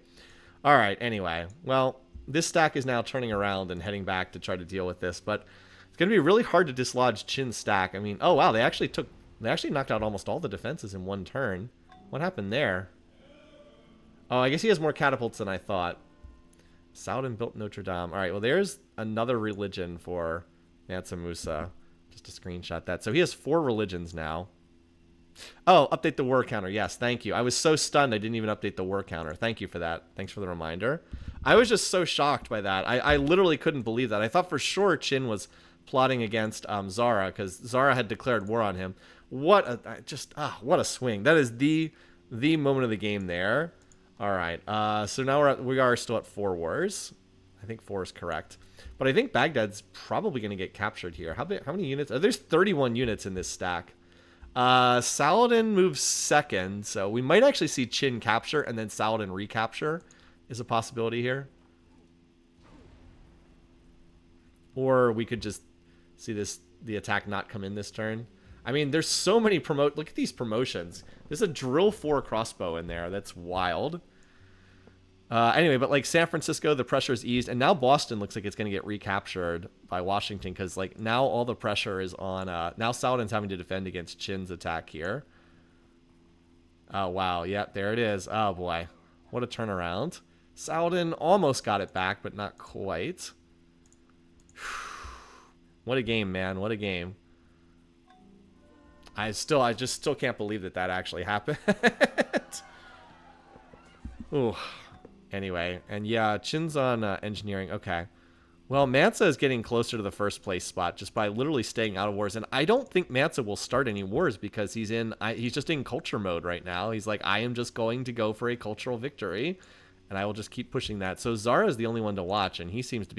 All right, anyway. Well, this stack is now turning around and heading back to try to deal with this, but it's going to be really hard to dislodge Qin's stack. I mean, oh, wow, they actually knocked out almost all the defenses in one turn. What happened there? Oh, I guess he has more catapults than I thought. Saladin built Notre Dame. All right, well, there's another religion for Mansa Musa. Just to screenshot that. So he has 4 religions now. Oh, update the war counter. Yes, thank you. I was so stunned I didn't even update the war counter. Thank you for that. Thanks for the reminder. I was just so shocked by that. I literally couldn't believe that. I thought for sure Qin was plotting against Zara because Zara had declared war on him. What a swing. That is the moment of the game there. All right. So now we are still at 4 wars. I think 4 is correct. But I think Baghdad's probably going to get captured here. How many units? Oh, there's 31 units in this stack. Saladin moves second, so we might actually see Qin capture and then Saladin recapture is a possibility here. Or we could just see the attack not come in this turn. I mean, there's so many look at these promotions. There's a drill 4 crossbow in there. That's wild. Anyway, but like San Francisco, the pressure's eased, and now Boston looks like it's going to get recaptured by Washington because like now all the pressure is on. Now Saladin's having to defend against Qin's attack here. Oh wow, yep, there it is. Oh boy, what a turnaround! Saladin almost got it back, but not quite. What a game, man! What a game! I just still can't believe that actually happened. Ooh. Anyway, and yeah, Qin's on engineering. Okay. Well, Mansa is getting closer to the first place spot just by literally staying out of wars. And I don't think Mansa will start any wars because he's just in culture mode right now. He's like, I am just going to go for a cultural victory, and I will just keep pushing that. So Zara is the only one to watch, and he seems to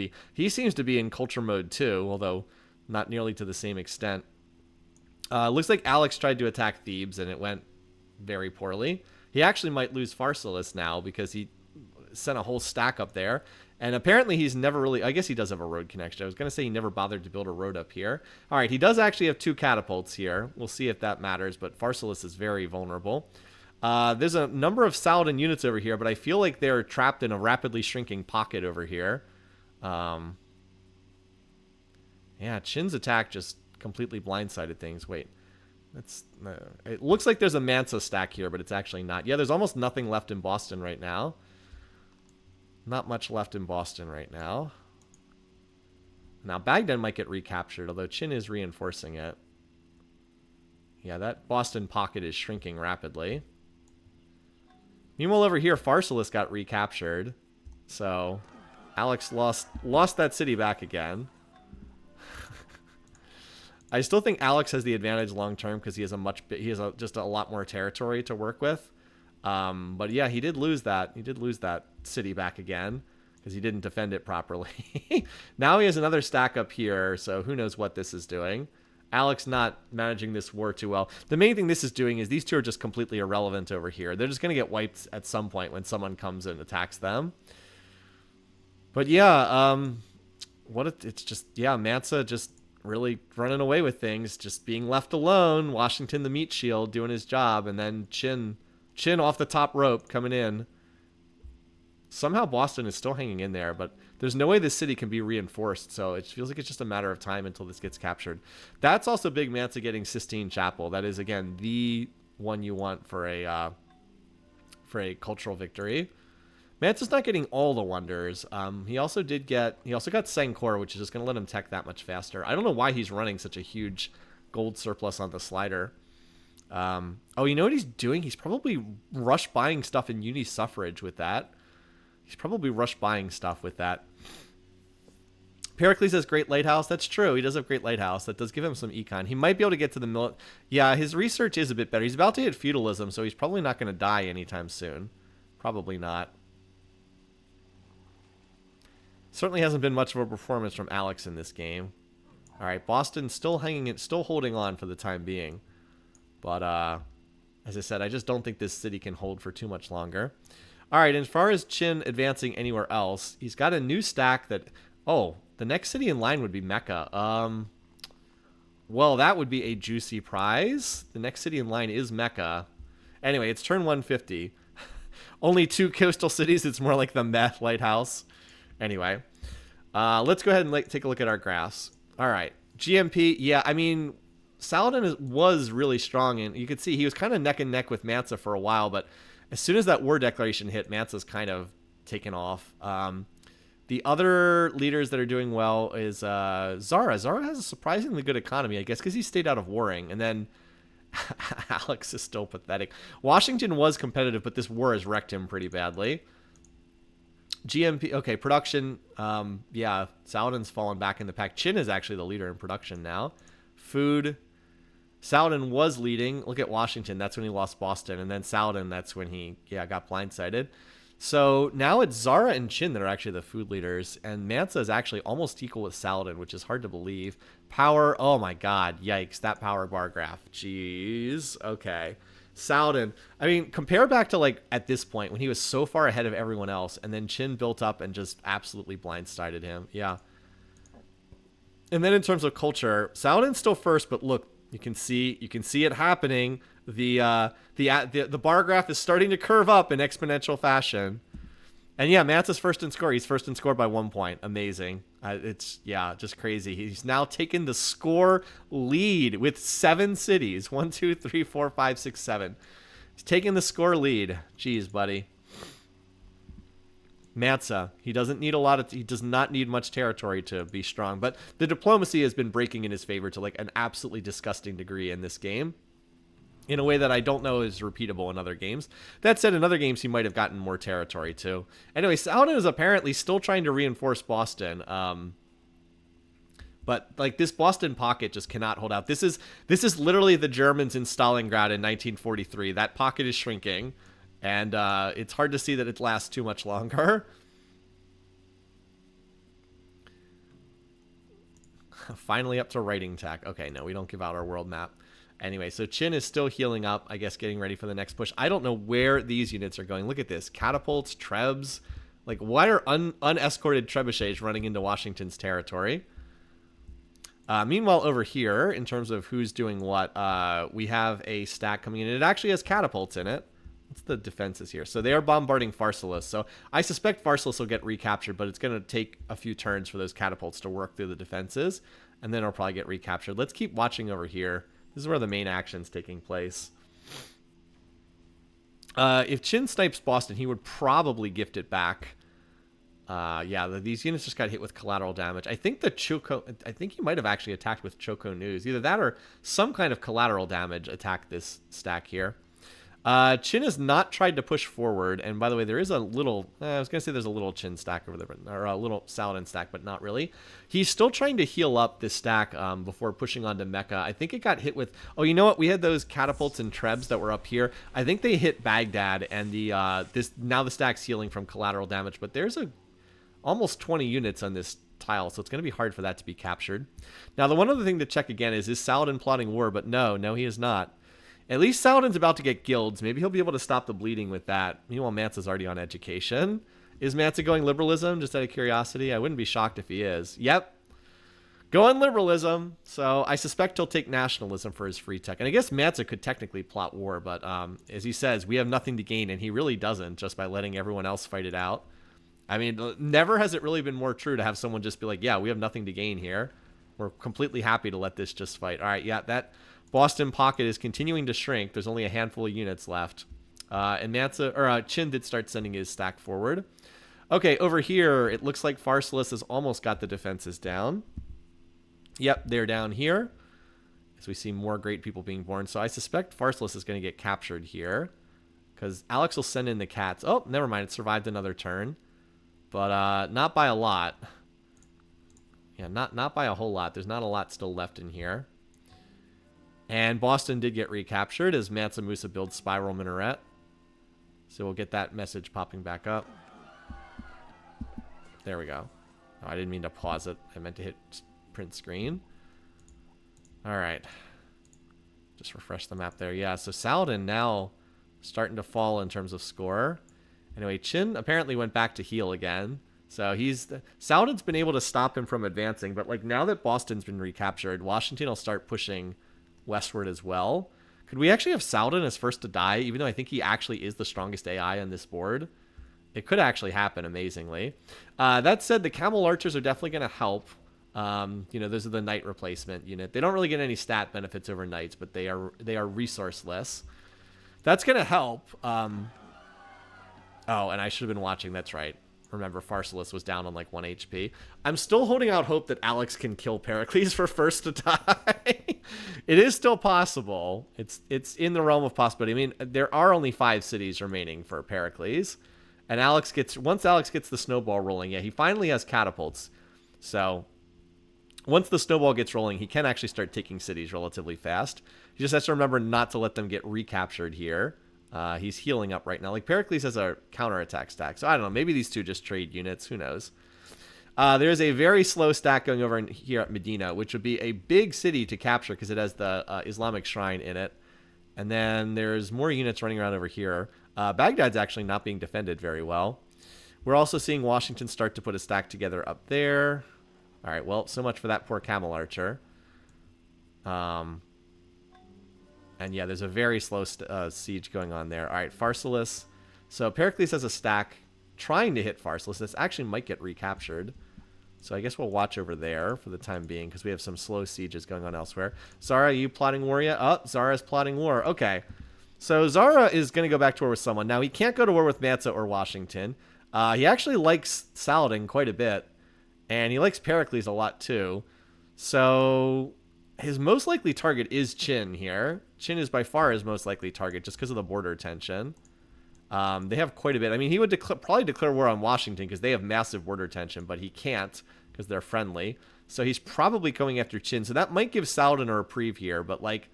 be in culture mode too, although not nearly to the same extent. Looks like Alex tried to attack Thebes, and it went very poorly. He actually might lose Pharsalus now because he sent a whole stack up there, and apparently he's never really, I guess he does have a road connection. I was going to say he never bothered to build a road up here. All right, he does actually have 2 catapults here. We'll see if that matters, but Pharsalus is very vulnerable. There's a number of Saladin units over here, but I feel like they're trapped in a rapidly shrinking pocket over here. Yeah, Qin's attack just completely blindsided things. Wait, it looks like there's a Mansa stack here, but it's actually not. Yeah, there's almost nothing left in Boston right now. Not much left in Boston right now. Now, Baghdad might get recaptured, although Qin is reinforcing it. Yeah, that Boston pocket is shrinking rapidly. Meanwhile, over here, Pharsalus got recaptured. So, Alex lost that city back again. I still think Alex has the advantage long term because he has just a lot more territory to work with. But yeah, he did lose that. He did lose that city back again because he didn't defend it properly. Now he has another stack up here, so who knows what this is doing. Alex not managing this war too well. The main thing this is doing is these 2 are just completely irrelevant over here. They're just going to get wiped at some point when someone comes and attacks them. But yeah, Mansa just really running away with things, just being left alone. Washington the meat shield doing his job, and then Qin off the top rope coming in. Somehow Boston is still hanging in there, but there's no way this city can be reinforced, so it feels like it's just a matter of time until this gets captured. That's also big Mansa getting Sistine Chapel. That is, again, the one you want for a cultural victory. Mansa's not getting all the wonders. He also got Sankor, which is just going to let him tech that much faster. I don't know why he's running such a huge gold surplus on the slider. Oh, you know what he's doing? He's probably rush buying stuff in uni suffrage with that. He's probably rush buying stuff with that. Pericles has Great Lighthouse. That's true. He does have Great Lighthouse. That does give him some econ. He might be able to get to the Yeah, his research is a bit better. He's about to hit feudalism, so he's probably not going to die anytime soon. Probably not. Certainly hasn't been much of a performance from Alex in this game. All right, Boston still still holding on for the time being. But as I said, I just don't think this city can hold for too much longer. All right, as far as Qin advancing anywhere else, he's got a new stack that... Oh, the next city in line would be Mecca. Well, that would be a juicy prize. The next city in line is Mecca. Anyway, it's turn 150. Only 2 coastal cities. It's more like the Meth Lighthouse. Anyway, let's go ahead and take a look at our graphs. All right, GMP. Yeah, I mean, Saladin was really strong, and you could see he was kind of neck and neck with Mansa for a while, but as soon as that war declaration hit, Mansa's kind of taken off. The other leaders that are doing well is Zara. Zara has a surprisingly good economy, I guess, because he stayed out of warring. And then Alex is still pathetic. Washington was competitive, but this war has wrecked him pretty badly. GMP, okay, production. Yeah, Saladin's fallen back in the pack. Qin is actually the leader in production now. Food. Saladin was leading. Look at Washington. That's when he lost Boston. And then Saladin, that's when he, got blindsided. So now it's Zara and Qin that are actually the food leaders. And Mansa is actually almost equal with Saladin, which is hard to believe. Power, oh my god, yikes, that power bar graph. Jeez, okay. Saladin, I mean, compare back to like at this point when he was so far ahead of everyone else. And then Qin built up and just absolutely blindsided him. Yeah. And then in terms of culture, Saladin's still first, but look, you can see it happening. The bar graph is starting to curve up in exponential fashion. And yeah, Mansa's first in score. He's first in score by 1 point. Amazing. It's just crazy. He's now taken the score lead with 7 cities. 1, 2, 3, 4, 5, 6, 7. He's taking the score lead. Jeez, buddy. Mansa, he does not need much territory to be strong, but the diplomacy has been breaking in his favor to like an absolutely disgusting degree in this game, in a way that I don't know is repeatable in other games. That said, in other games he might have gotten more territory too. Anyway, Saladin is apparently still trying to reinforce Boston, but like this Boston pocket just cannot hold out. This is literally the Germans in Stalingrad in 1943. That pocket is shrinking. And it's hard to see that it lasts too much longer. Finally up to writing tech. Okay, no, we don't give out our world map. Anyway, so Qin is still healing up, I guess, getting ready for the next push. I don't know where these units are going. Look at this. Catapults, Trebs. Like, why are unescorted trebuchets running into Washington's territory? Meanwhile, over here, in terms of who's doing what, we have a stack coming in. It actually has catapults in it. What's the defenses here? So they are bombarding Pharsalus. So I suspect Pharsalus will get recaptured, but it's going to take a few turns for those catapults to work through the defenses, and then it'll probably get recaptured. Let's keep watching over here. This is where the main action's taking place. If Qin snipes Boston, he would probably gift it back. These units just got hit with collateral damage. I think he might have actually attacked with Choco News. Either that or some kind of collateral damage attacked this stack here. Qin has not tried to push forward, and by the way, there is a little, I was going to say there's a little Qin stack over there, or a little Saladin stack, but not really. He's still trying to heal up this stack before pushing onto Mecca. I think it got hit with, oh, you know what? We had those catapults and Trebs that were up here. I think they hit Baghdad, and now the stack's healing from collateral damage, but there's almost 20 units on this tile, so it's going to be hard for that to be captured. Now, the one other thing to check again is Saladin plotting war? But no, he is not. At least Saladin's about to get guilds. Maybe he'll be able to stop the bleeding with that. Meanwhile, Mansa's already on education. Is Mansa going liberalism, just out of curiosity? I wouldn't be shocked if he is. Yep. Going liberalism. So I suspect he'll take nationalism for his free tech. And I guess Mansa could technically plot war, but as he says, we have nothing to gain, and he really doesn't, just by letting everyone else fight it out. I mean, never has it really been more true to have someone just be like, yeah, we have nothing to gain here. We're completely happy to let this just fight. All right, yeah, that Boston pocket is continuing to shrink. There's only a handful of units left. And Qin did start sending his stack forward. Okay, over here, it looks like Pharsalus has almost got the defenses down. Yep, they're down here. As we see more great people being born. So I suspect Pharsalus is going to get captured here, because Alex will send in the cats. Oh, never mind. It survived another turn. But not by a lot. Yeah, not by a whole lot. There's not a lot still left in here. And Boston did get recaptured as Mansa Musa builds Spiral Minaret. So we'll get that message popping back up. There we go. Oh, I didn't mean to pause it. I meant to hit print screen. All right. Just refresh the map there. Yeah, so Saladin now starting to fall in terms of score. Anyway, Qin apparently went back to heal again. So Saladin's been able to stop him from advancing, but like now that Boston's been recaptured, Washington will start pushing westward as well. Could we actually have Saladin as first to die, even though I think he actually is the strongest AI on this board? It could actually happen amazingly. That said, the Camel Archers are definitely going to help. Those are the knight replacement unit. They don't really get any stat benefits over knights, but they are resourceless. That's going to help. Oh, and I should have been watching. That's right. Remember, Pharsalus was down on like 1 HP. I'm still holding out hope that Alex can kill Pericles for first to die. It is still possible. It's in the realm of possibility. I mean, there are only 5 cities remaining for Pericles. And once Alex gets the snowball rolling, yeah, he finally has catapults. So once the snowball gets rolling, he can actually start taking cities relatively fast. He just has to remember not to let them get recaptured here. He's healing up right now. Like, Pericles has a counterattack stack. So I don't know. Maybe these two just trade units. Who knows? There's a very slow stack going over here at Medina, which would be a big city to capture because it has the Islamic shrine in it. And then there's more units running around over here. Baghdad's actually not being defended very well. We're also seeing Washington start to put a stack together up there. All right, well, so much for that poor Camel Archer. And yeah, there's a very slow siege going on there. All right, Pharsalus. So Pericles has a stack trying to hit Pharsalus. This actually might get recaptured. So I guess we'll watch over there for the time being because we have some slow sieges going on elsewhere. Zara, are you plotting war yet? Oh, Zara's plotting war. Okay. So Zara is going to go back to war with someone. Now, he can't go to war with Mansa or Washington. He actually likes Saladin quite a bit. And he likes Pericles a lot too. So his most likely target is Qin here. Qin is by far his most likely target just because of the border tension. They have quite a bit. I mean, he would probably declare war on Washington because they have massive border tension, but he can't because they're friendly. So he's probably going after Qin. So that might give Saladin a reprieve here, but like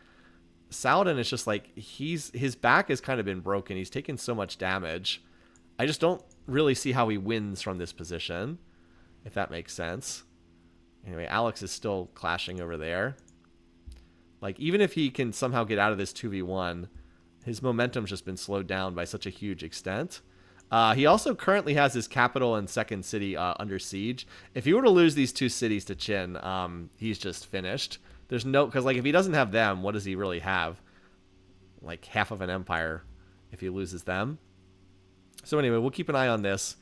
Saladin is just like his back has kind of been broken. He's taken so much damage. I just don't really see how he wins from this position, if that makes sense. Anyway, Alex is still clashing over there. Like, even if he can somehow get out of this 2v1, his momentum's just been slowed down by such a huge extent. He also currently has his capital and second city under siege. If he were to lose these 2 cities to Qin, he's just finished. There's no... Because, like, if he doesn't have them, what does he really have? Like, half of an empire if he loses them. So anyway, we'll keep an eye on this.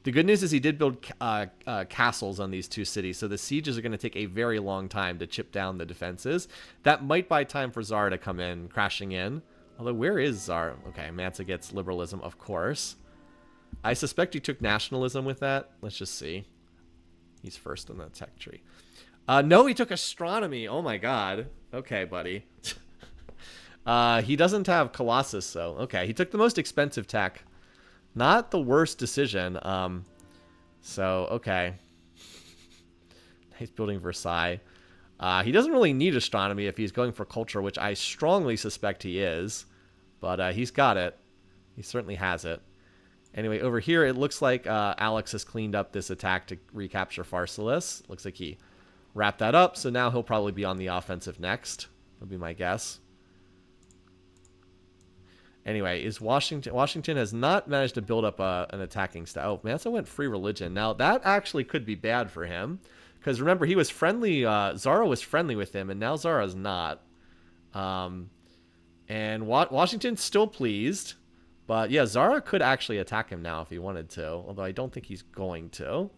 The good news is he did build castles on these 2 cities, so the sieges are going to take a very long time to chip down the defenses. That might buy time for Zara to come in, crashing in. Although, where is Zara? Okay, Mansa gets liberalism, of course. I suspect he took nationalism with that. Let's just see. He's first in the tech tree. No, he took astronomy. Oh my god. Okay, buddy. He doesn't have Colossus, though. Okay, he took the most expensive tech. Not the worst decision. Okay. He's building Versailles. He doesn't really need astronomy if he's going for culture, which I strongly suspect he is. But he's got it. He certainly has it. Anyway, over here, it looks like Alex has cleaned up this attack to recapture Pharsalus. Looks like he wrapped that up, so now he'll probably be on the offensive next. Would be my guess. Anyway, is Washington has not managed to build up an attacking style. Oh, Mansa went free religion. Now, that actually could be bad for him. Because remember, he was friendly. Zara was friendly with him, and now Zara's not. And Washington's still pleased. But yeah, Zara could actually attack him now if he wanted to. Although I don't think he's going to.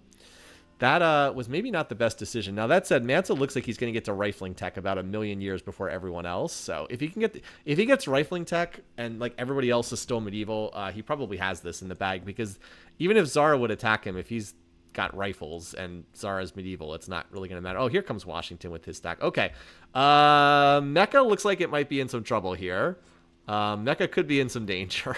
That was maybe not the best decision. Now, that said, Mansa looks like he's going to get to rifling tech about 1,000,000 years before everyone else. So if he gets rifling tech and like everybody else is still medieval, he probably has this in the bag. Because even if Zara would attack him, if he's got rifles and Zara's medieval, it's not really going to matter. Oh, here comes Washington with his stack. Okay. Mecca looks like it might be in some trouble here. Mecca could be in some danger.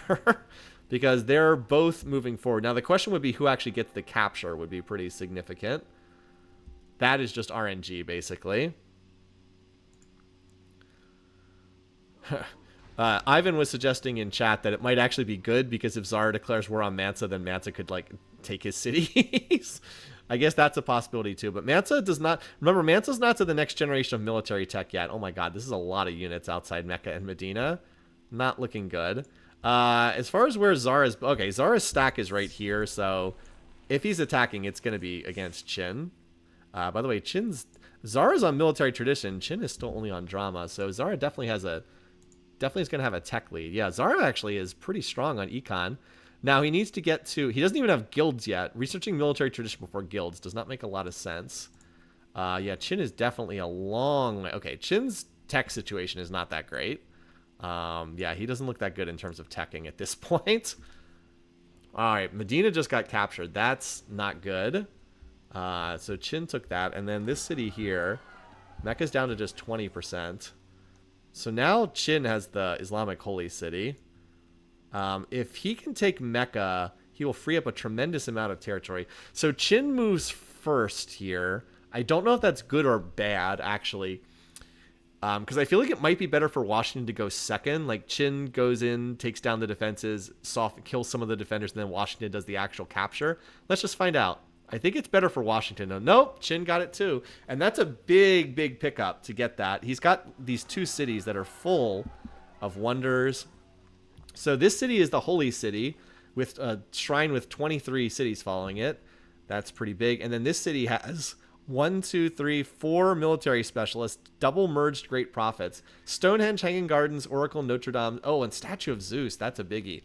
Because they're both moving forward. Now, the question would be who actually gets the capture would be pretty significant. That is just RNG, basically. Ivan was suggesting in chat that it might actually be good because if Zara declares war on Mansa, then Mansa could, like, take his cities. I guess that's a possibility too. But Mansa does not. Remember, Mansa's not to the next generation of military tech yet. Oh my God, this is a lot of units outside Mecca and Medina. Not looking good. As far as where Zara's... Okay, Zara's stack is right here, so if he's attacking, it's going to be against Qin. By the way, Zara's on military tradition. Qin is still only on drama, so Zara definitely is going to have a tech lead. Yeah, Zara actually is pretty strong on econ. Now, he needs to get to... He doesn't even have guilds yet. Researching military tradition before guilds does not make a lot of sense. Yeah, Qin is definitely a long way... Okay, Qin's tech situation is not that great. Yeah, he doesn't look that good in terms of teching at this point. All right, Medina just got captured. That's not good. So Qin took that. And then this city here, Mecca's down to just 20%. So now Qin has the Islamic holy city. If he can take Mecca, he will free up a tremendous amount of territory. So Qin moves first here. I don't know if that's good or bad, actually. Because I feel like it might be better for Washington to go second. Like, Qin goes in, takes down the defenses, kills some of the defenders, and then Washington does the actual capture. Let's just find out. I think it's better for Washington. Nope, Qin got it too. And that's a big, big pickup to get that. He's got these two cities that are full of wonders. So this city is the holy city with a shrine with 23 cities following it. That's pretty big. And then this city has 4 military specialists, double merged great prophets, Stonehenge, Hanging Gardens, Oracle, Notre Dame. Oh, and Statue of Zeus. That's a biggie.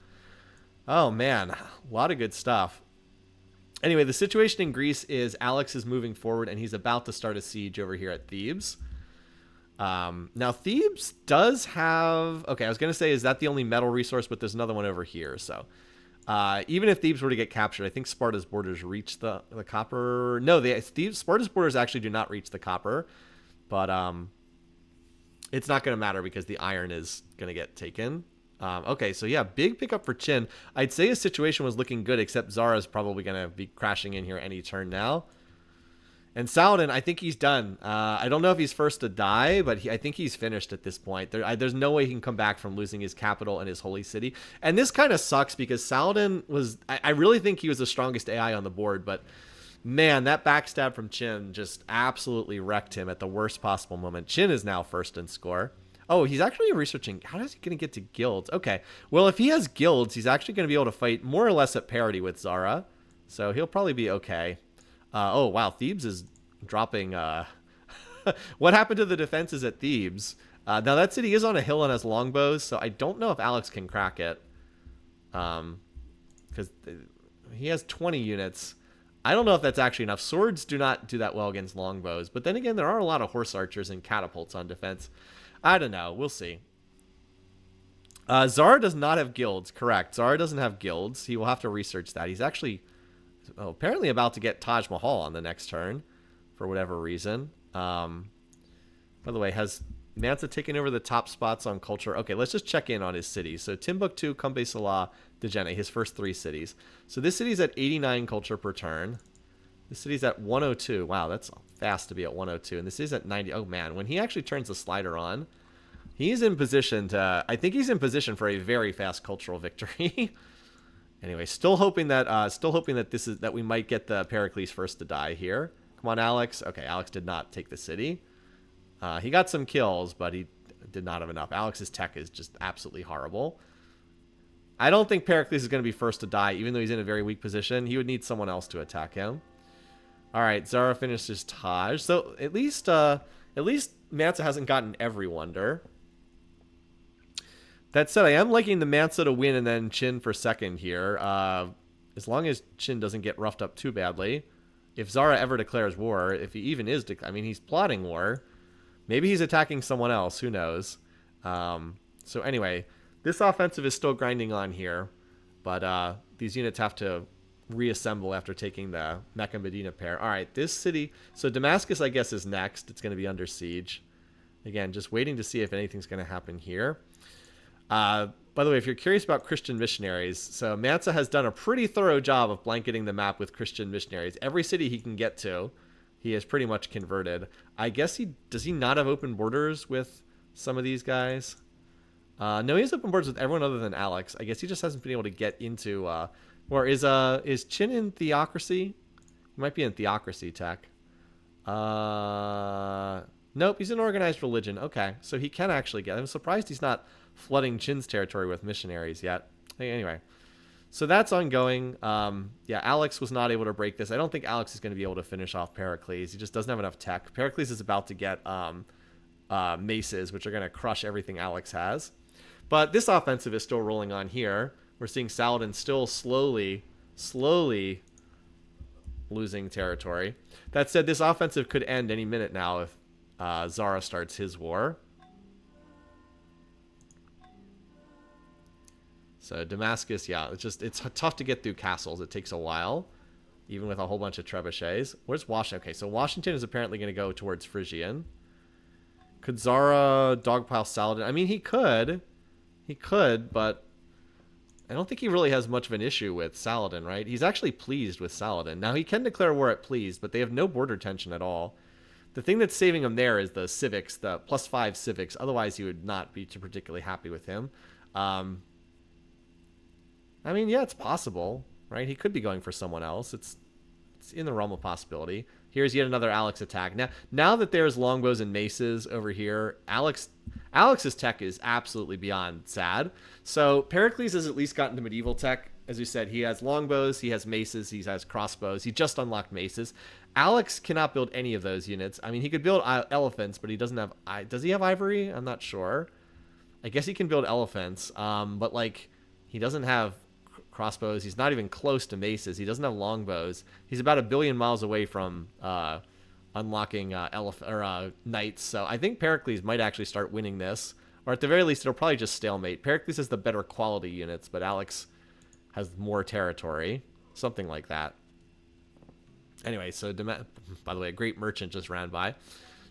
Oh, man. A lot of good stuff. Anyway, the situation in Greece is Alex is moving forward, and he's about to start a siege over here at Thebes. Now, Thebes does have... Okay, I was going to say, is that the only metal resource? But there's another one over here, so... even if Thebes were to get captured, I think Sparta's borders reach the copper. No, Sparta's borders actually do not reach the copper, but it's not going to matter because the iron is going to get taken. Okay, so yeah, big pickup for Qin. I'd say his situation was looking good, except Zara's probably going to be crashing in here any turn now. And Saladin, I think he's done. I don't know if he's first to die, but I think he's finished at this point. There's no way he can come back from losing his capital and his holy city. And this kind of sucks because Saladin was... I really think he was the strongest AI on the board, but man, that backstab from Qin just absolutely wrecked him at the worst possible moment. Qin is now first in score. Oh, he's actually researching... How is he going to get to guilds? Okay, well, if he has guilds, he's actually going to be able to fight more or less at parity with Zara. So he'll probably be okay. Oh, wow. Thebes is dropping... What happened to the defenses at Thebes? Now, that city is on a hill and has longbows, so I don't know if Alex can crack it. Because he has 20 units. I don't know if that's actually enough. Swords do not do that well against longbows. But then again, there are a lot of horse archers and catapults on defense. I don't know. We'll see. Zara does not have guilds. Correct. Zara doesn't have guilds. He will have to research that. He's actually... apparently about to get Taj Mahal on the next turn for whatever reason. By the way, has Mansa taken over the top spots on culture? Okay, let's just check in on his cities. So Timbuktu, Kumbe Salah, Djenné, his first 3 cities. So this city's at 89 culture per turn. This city's at 102. Wow, that's fast to be at 102. And this is at 90. Oh, man, when he actually turns the slider on, he's in position to... I think he's in position for a very fast cultural victory. Anyway, still hoping that that we might get the Pericles first to die here. Come on, Alex. Okay, Alex did not take the city. He got some kills, but he did not have enough. Alex's tech is just absolutely horrible. I don't think Pericles is going to be first to die, even though he's in a very weak position. He would need someone else to attack him. All right, Zara finishes Taj. So at least Mansa hasn't gotten every wonder. That said, I am liking the Mansa to win and then Qin for second here. As long as Qin doesn't get roughed up too badly. If Zara ever declares war, if he even is... I mean, he's plotting war. Maybe he's attacking someone else. Who knows? So anyway, this offensive is still grinding on here. But these units have to reassemble after taking the Mecca-Medina pair. All right, this city... So Damascus, I guess, is next. It's going to be under siege. Again, just waiting to see if anything's going to happen here. By the way, if you're curious about Christian missionaries, so Mansa has done a pretty thorough job of blanketing the map with Christian missionaries. Every city he can get to, he has pretty much converted. I guess does he not have open borders with some of these guys? No, he has open borders with everyone other than Alex. I guess he just hasn't been able to get into Or is Qin in theocracy? He might be in theocracy tech. Nope, he's in organized religion. Okay, so he can actually get. I'm surprised he's not flooding Qin's territory with missionaries yet. Anyway, so that's ongoing. Yeah, Alex was not able to break this. I don't think Alex is going to be able to finish off Pericles. He just doesn't have enough tech. Pericles is about to get maces, which are going to crush everything Alex has. But this offensive is still rolling on here. We're seeing Saladin still slowly losing territory. That said, this offensive could end any minute now if Zara starts his war. So Damascus, yeah, it's tough to get through castles. It takes a while, even with a whole bunch of trebuchets. Where's Washington? Okay, so Washington is apparently going to go towards Frisian. Could Zara dogpile Saladin? I mean, he could, but I don't think he really has much of an issue with Saladin, right? He's actually pleased with Saladin. Now, he can declare war at pleased, but they have no border tension at all. The thing that's saving him there is the civics, the +5 civics. Otherwise, you would not be too particularly happy with him. I mean, yeah, it's possible, right? He could be going for someone else. It's in the realm of possibility. Here's yet another Alex attack. Now that there's longbows and maces over here, Alex's tech is absolutely beyond sad. So Pericles has at least gotten to medieval tech. As we said, he has longbows, he has maces, he has crossbows. He just unlocked maces. Alex cannot build any of those units. I mean, he could build elephants, but he doesn't have... Does he have ivory? I'm not sure. I guess he can build elephants, but, like, he doesn't have crossbows. He's not even close to maces. He doesn't have longbows. He's about 1 billion miles away from unlocking knights. So I think Pericles might actually start winning this, or at the very least, it'll probably just stalemate. Pericles has the better quality units, but Alex has more territory, something like that. Anyway, so by the way, a great merchant just ran by.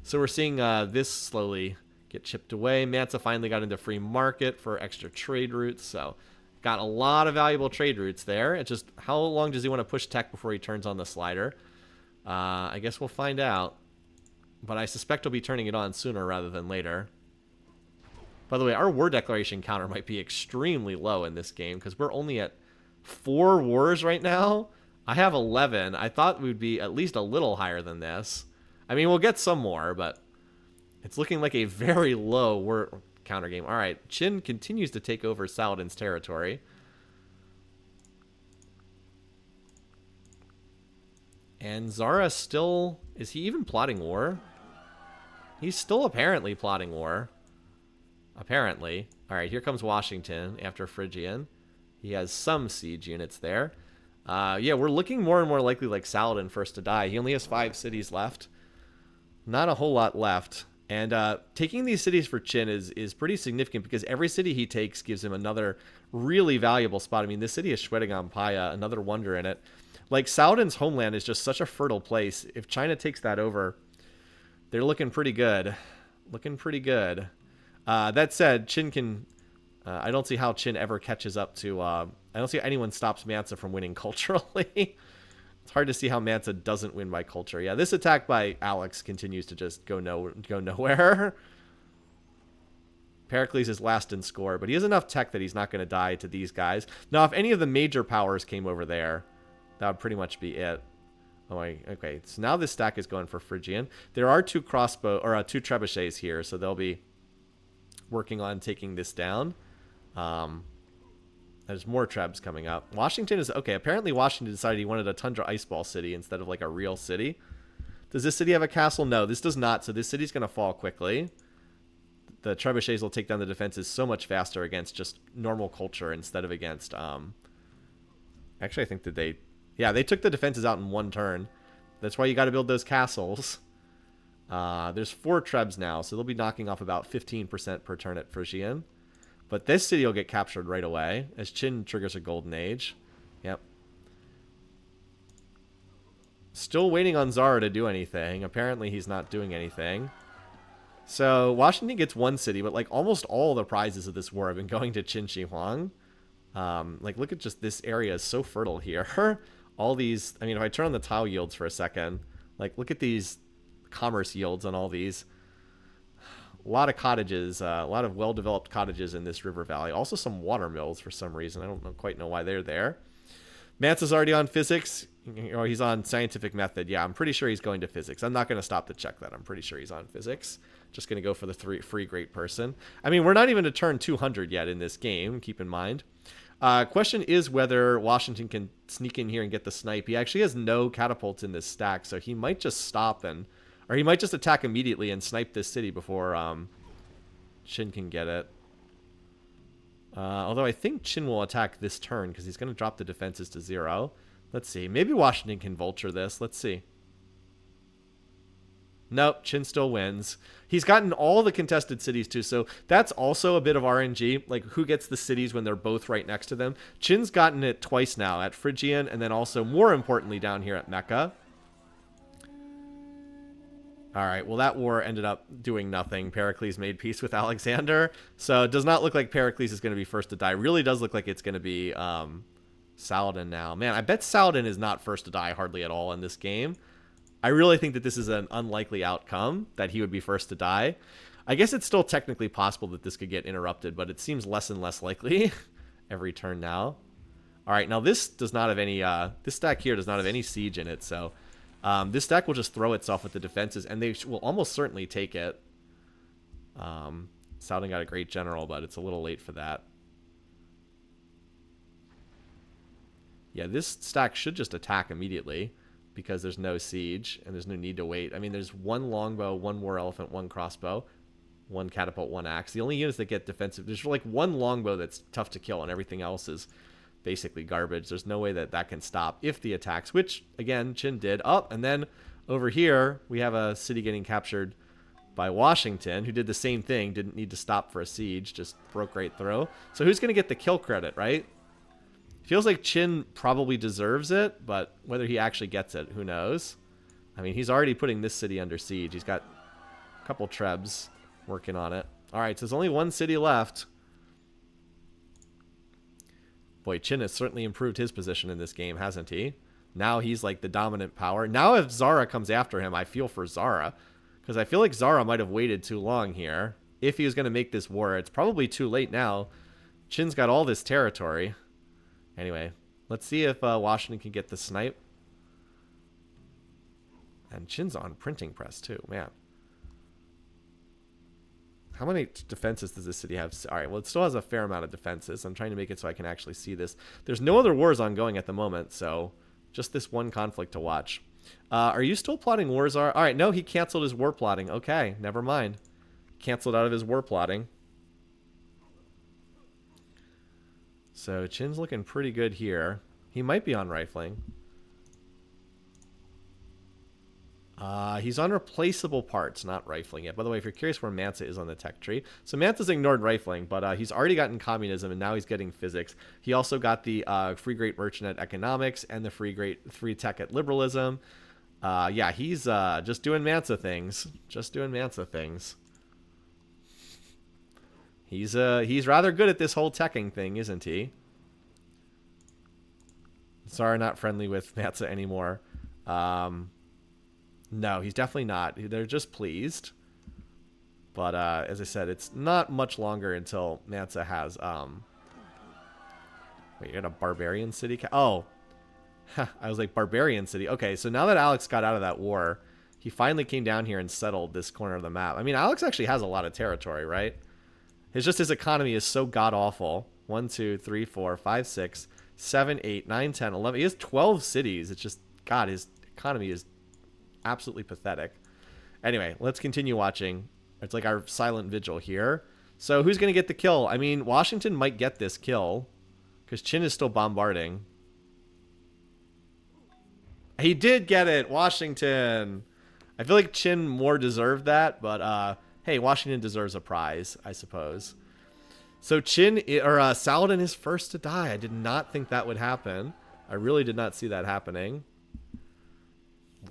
So we're seeing this slowly get chipped away. Mansa finally got into free market for extra trade routes, so got a lot of valuable trade routes there. It's just, how long does he want to push tech before he turns on the slider? I guess we'll find out. But I suspect he'll be turning it on sooner rather than later. By the way, our war declaration counter might be extremely low in this game because we're only at 4 wars right now. I have 11. I thought we'd be at least a little higher than this. I mean, we'll get some more, but it's looking like a very low war counter game. All right, Qin continues to take over Saladin's territory. And Zara still... Is he even plotting war? He's still apparently plotting war. Apparently. All right, here comes Washington after Phrygian. He has some siege units there. Yeah, we're looking more and more likely like Saladin first to die. He only has 5 cities left. Not a whole lot left. And taking these cities for Qin is pretty significant because every city he takes gives him another really valuable spot. I mean, this city is Shwedagon-Paya, another wonder in it. Like, Saladin's homeland is just such a fertile place. If China takes that over, they're looking pretty good. Looking pretty good. That said, Qin can... I don't see how Qin ever catches up to... I don't see how anyone stops Mansa from winning culturally. It's hard to see how Mansa doesn't win by culture. Yeah, this attack by Alex continues to just go nowhere. Pericles is last in score, but he has enough tech that he's not going to die to these guys. Now, if any of the major powers came over there, that would pretty much be it. Oh, okay. So now this stack is going for Phrygian. There are 2 crossbow or 2 trebuchets here, so they'll be working on taking this down. There's more trebs coming up. Washington is... Okay, apparently Washington decided he wanted a tundra ice ball city instead of like a real city. Does this city have a castle? No, this does not. So this city's going to fall quickly. The trebuchets will take down the defenses so much faster against just normal culture instead of against... Actually, I think that they... Yeah, they took the defenses out in 1 turn. That's why you got to build those castles. There's 4 trebs now, so they'll be knocking off about 15% per turn at Phrygian. But this city will get captured right away as Qin triggers a golden age. Yep. Still waiting on Zara to do anything. Apparently he's not doing anything. So Washington gets 1 city, but like almost all the prizes of this war have been going to Qin Shi Huang. Like, look at just this area is so fertile here. All these... I mean, if I turn on the tile yields for a second, like, look at these commerce yields on all these. A lot of cottages, a lot of well-developed cottages in this river valley. Also some water mills for some reason. I don't quite know why they're there. Mansa's already on physics. Or he's on scientific method. Yeah, I'm pretty sure he's going to physics. I'm not going to stop to check that. I'm pretty sure he's on physics. Just going to go for the free great person. I mean, we're not even to turn 200 yet in this game, keep in mind. Question is whether Washington can sneak in here and get the snipe. He actually has no catapults in this stack, so he might just stop or he might just attack immediately and snipe this city before Qin can get it. Although I think Qin will attack this turn because he's going to drop the defenses to 0. Let's see. Maybe Washington can vulture this. Let's see. Nope, Qin still wins. He's gotten all the contested cities too, so that's also a bit of RNG. Like, who gets the cities when they're both right next to them? Qin's gotten it twice now, at Phrygian, and then also, more importantly, down here at Mecca. All right, well, that war ended up doing nothing. Pericles made peace with Alexander, so it does not look like Pericles is going to be first to die. It really does look like it's going to be Saladin now. Man, I bet Saladin is not first to die hardly at all in this game. I really think that this is an unlikely outcome, that he would be first to die. I guess it's still technically possible that this could get interrupted, but it seems less and less likely every turn now. All right, now this does not have any, this stack here does not have any siege in it, so this stack will just throw itself at the defenses, and they will almost certainly take it. Saladin got a great general, but it's a little late for that. Yeah, this stack should just attack immediately because there's no siege and there's no need to wait. I mean, there's one longbow, one war elephant, one crossbow, one catapult, one axe. The only units that get defensive, there's like one longbow that's tough to kill and everything else is basically garbage. There's no way that that can stop if the attacks, which, again, Qin did. Oh, and then over here, we have a city getting captured by Washington, who did the same thing, didn't need to stop for a siege, just broke right through. So who's going to get the kill credit, right? Feels like Qin probably deserves it, but whether he actually gets it, who knows? I mean, he's already putting this city under siege. He's got a couple trebs working on it. All right, so there's only one city left. Boy, Qin has certainly improved his position in this game, hasn't he? Now he's like the dominant power. Now if Zara comes after him, I feel for Zara, because I feel like Zara might have waited too long here. If he was going to make this war, it's probably too late now. Qin's got all this territory. Anyway, let's see if Washington can get the snipe. And Qin's on printing press too, man. How many defenses does this city have? All right, well, it still has a fair amount of defenses. I'm trying to make it so I can actually see this. There's no other wars ongoing at the moment, so just this one conflict to watch. Are you still plotting wars? All right, no, he canceled his war plotting. Okay, never mind. Canceled out of his war plotting. So Qin's looking pretty good here. He might be on rifling. He's on replaceable parts, not rifling yet. By the way, if you're curious where Mansa is on the tech tree. So Mansa's ignored rifling, but he's already gotten communism, and now he's getting physics. He also got the free great merchant at economics and the free tech at liberalism. Yeah, he's just doing Mansa things. Just doing Mansa things. He's rather good at this whole teching thing, isn't he? Sorry, not friendly with Mansa anymore. No, he's definitely not. They're just pleased. But as I said, it's not much longer until Mansa has... Wait, you got a barbarian city? Oh. I was like, barbarian city. Okay, so now that Alex got out of that war, he finally came down here and settled this corner of the map. I mean, Alex actually has a lot of territory, right? It's just his economy is so god-awful. 1, 2, 3, 4, 5, 6, 7, 8, 9, 10, 11. He has 12 cities. It's just, God, his economy is absolutely pathetic. Anyway, let's continue watching. It's like our silent vigil here. So who's going to get the kill? I mean, Washington might get this kill because Qin is still bombarding. He did get it, Washington. I feel like Qin more deserved that, but hey, Washington deserves a prize, I suppose. So Saladin is first to die. I did not think that would happen. I really did not see that happening.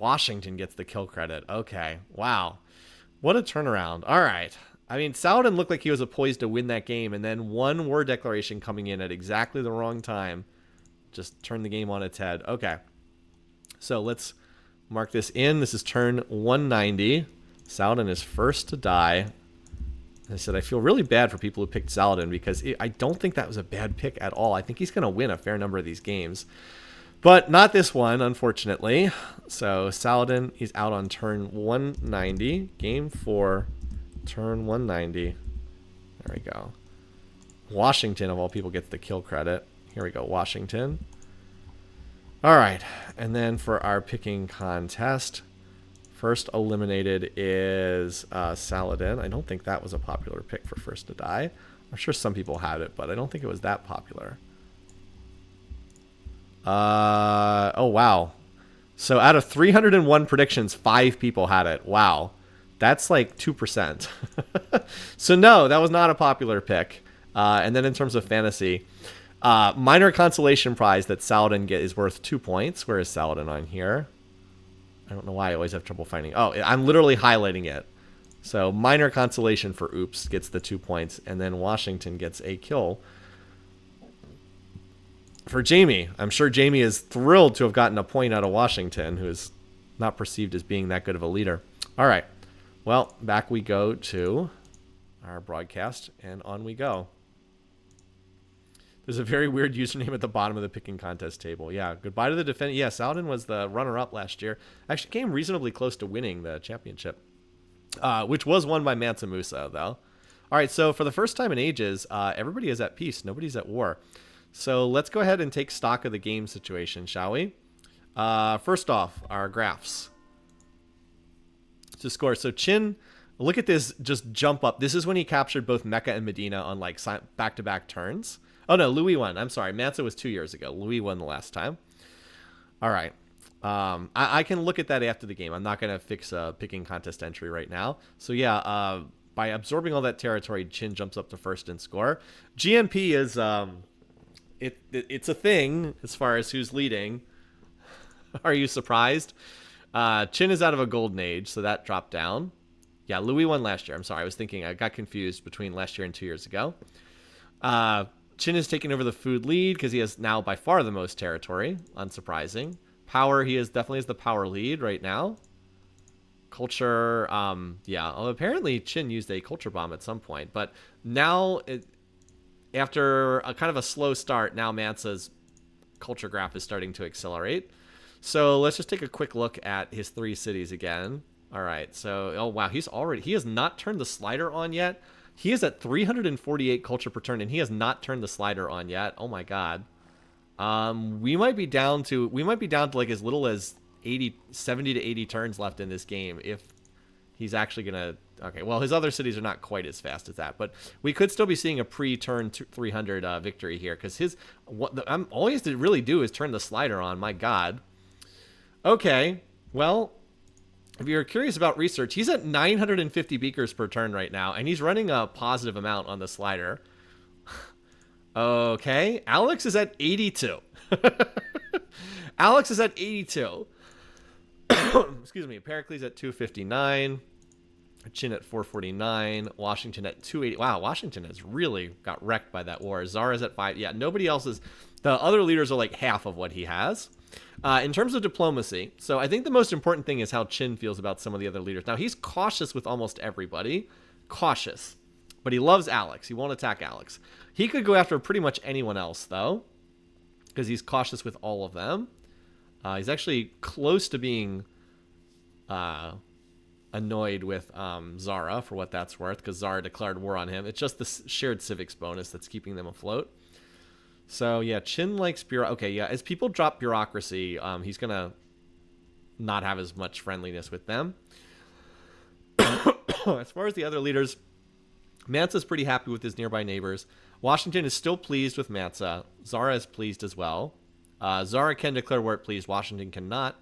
Washington gets the kill credit. Okay, wow. What a turnaround. All right. I mean, Saladin looked like he was poised to win that game, and then one war declaration coming in at exactly the wrong time just turned the game on its head. Okay. So let's mark this in. This is turn 190. Saladin is first to die. I said I feel really bad for people who picked Saladin because I don't think that was a bad pick at all. I think he's going to win a fair number of these games. But not this one, unfortunately. So Saladin, he's out on turn 190. Game 4, turn 190. There we go. Washington, of all people, gets the kill credit. Here we go, Washington. All right, and then for our picking contest, first eliminated is Saladin. I don't think that was a popular pick for first to die. I'm sure some people had it, but I don't think it was that popular. Oh, wow. So out of 301 predictions, 5 people had it. Wow. That's like 2%. So no, that was not a popular pick. And then in terms of fantasy, minor consolation prize that Saladin get is worth 2 points. Where is Saladin on here? I don't know why I always have trouble finding. Oh, I'm literally highlighting it. So minor consolation for Oops gets the 2 points, and then Washington gets a kill for Jamie. I'm sure Jamie is thrilled to have gotten a point out of Washington, who is not perceived as being that good of a leader. All right. Well, back we go to our broadcast, and on we go. There's a very weird username at the bottom of the picking contest table. Yeah, goodbye to the defendant. Yeah, Saladin was the runner-up last year. Actually came reasonably close to winning the championship, which was won by Mansa Musa, though. All right, so for the first time in ages, everybody is at peace. Nobody's at war. So let's go ahead and take stock of the game situation, shall we? First off, our graphs. To score. So Qin, look at this just jump up. This is when he captured both Mecca and Medina on like back-to-back turns. Oh, no, Louis won. I'm sorry. Mansa was 2 years ago. Louis won the last time. All right. I can look at that after the game. I'm not going to fix a picking contest entry right now. So, yeah, by absorbing all that territory, Qin jumps up to first in score. GMP is... It's a thing as far as who's leading. Are you surprised? Qin is out of a golden age, so that dropped down. Yeah, Louis won last year. I'm sorry. I got confused between last year and 2 years ago. Qin is taking over the food lead because he has now by far the most territory. Unsurprising. Power, he definitely has the power lead right now. Culture, yeah. Well, apparently Qin used a culture bomb at some point, but now after a kind of a slow start, now Mansa's culture graph is starting to accelerate. So let's just take a quick look at his 3 cities again. All right, so, oh wow, he has not turned the slider on yet. He is at 348 culture per turn, and he has not turned the slider on yet. Oh my god. We might be down to like as little as 70 to 80 turns left in this game if he's actually gonna. Okay, well, his other cities are not quite as fast as that, but we could still be seeing a pre-turn 300 victory here because all he has to really do is turn the slider on. My god. Okay, well, if you're curious about research, he's at 950 beakers per turn right now, and he's running a positive amount on the slider. Okay, Alex is at 82. Alex is at 82. Excuse me, Pericles at 259. Qin at 449. Washington at 280. Wow, Washington has really got wrecked by that war. Zara's at 5. Yeah, nobody else is. The other leaders are like half of what he has. In terms of diplomacy, so I think the most important thing is how Qin feels about some of the other leaders. Now, he's cautious with almost everybody. Cautious. But he loves Alex. He won't attack Alex. He could go after pretty much anyone else, though, because he's cautious with all of them. He's actually close to being annoyed with Zara, for what that's worth, because Zara declared war on him. It's just the shared civics bonus that's keeping them afloat. So, yeah, Qin likes bureaucracy. Okay, yeah, as people drop bureaucracy, he's going to not have as much friendliness with them. As far as the other leaders, Mansa's pretty happy with his nearby neighbors. Washington is still pleased with Mansa. Zara is pleased as well. Zara can declare war at pleased. Washington cannot.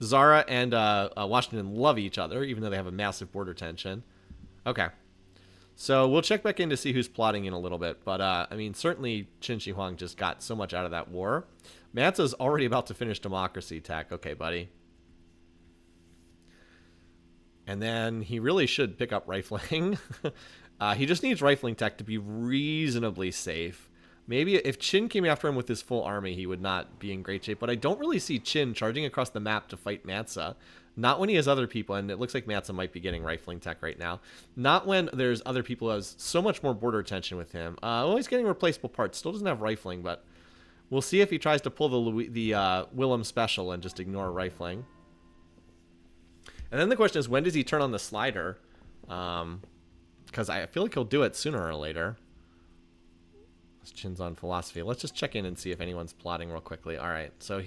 Zara and Washington love each other, even though they have a massive border tension. Okay. So we'll check back in to see who's plotting in a little bit. But, I mean, certainly Qin Shi Huang just got so much out of that war. Mansa's already about to finish democracy tech. Okay, buddy. And then he really should pick up rifling. He just needs rifling tech to be reasonably safe. Maybe if Qin came after him with his full army, he would not be in great shape. But I don't really see Qin charging across the map to fight Mansa. Not when he has other people, and it looks like Mansa might be getting rifling tech right now. Not when there's other people who has so much more border tension with him. Well, he's getting replaceable parts. Still doesn't have rifling, but We'll see if he tries to pull the Willem special and just ignore rifling. And then the question is, when does he turn on the slider? Because I feel like he'll do it sooner or later. Chin's on philosophy. Let's just check in and see if anyone's plotting real quickly. All right, so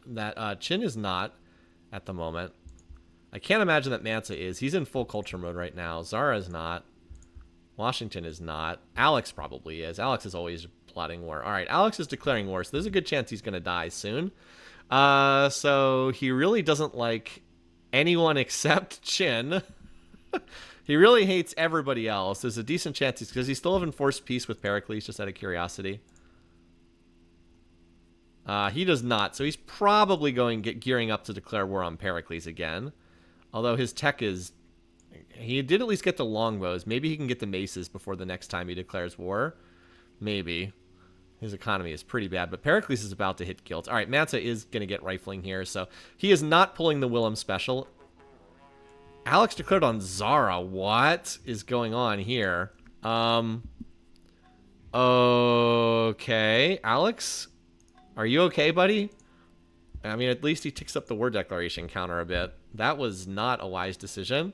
that Chin is not at the moment. I can't imagine that Mansa is. He's in full culture mode right now. Zara is not. Washington is not. Alex probably is. Alex is always plotting war. All right, Alex is declaring war, so there's a good chance he's going to die soon. So he really doesn't like anyone except Chin. He really hates everybody else. There's a decent chance does he still have enforced peace with Pericles, just out of curiosity? He does not, so he's probably gearing up to declare war on Pericles again. Although his tech is... He did at least get the longbows. Maybe he can get the maces before the next time he declares war. Maybe. His economy is pretty bad, but Pericles is about to hit guilds. All right, Mansa is going to get rifling here, so he is not pulling the Willem special. Alex declared on Zara. What is going on here? Okay. Alex, are you okay, buddy? I mean, at least he ticks up the war declaration counter a bit. That was not a wise decision.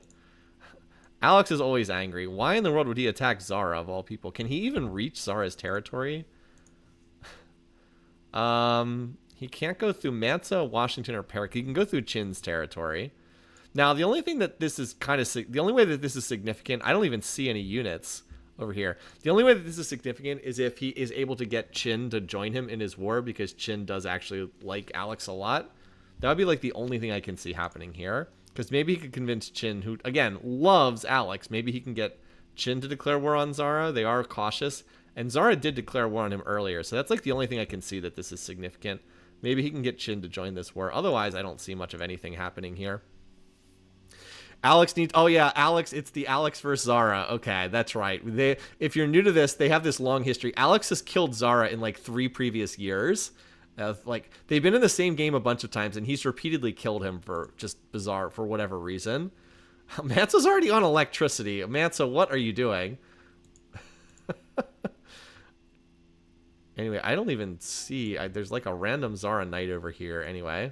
Alex is always angry. Why in the world would he attack Zara, of all people? Can he even reach Zara's territory? He can't go through Mansa, Washington, or Pericles. He can go through Chin's territory. Now, the only thing that this is the only way that this is significant, I don't even see any units over here. The only way that this is significant is if he is able to get Chin to join him in his war, because Chin does actually like Alex a lot. That would be like the only thing I can see happening here. Because maybe he could convince Chin, who, again, loves Alex. Maybe he can get Chin to declare war on Zara. They are cautious. And Zara did declare war on him earlier. So that's like the only thing I can see that this is significant. Maybe he can get Chin to join this war. Otherwise, I don't see much of anything happening here. Alex needs... Oh, yeah, Alex. It's the Alex versus Zara. Okay, that's right. If you're new to this, they have this long history. Alex has killed Zara in like 3 previous years. They've been in the same game a bunch of times, and he's repeatedly killed him for just bizarre, for whatever reason. Mansa's already on electricity. Mansa, what are you doing? Anyway, I don't even see... there's like a random Zara knight over here anyway.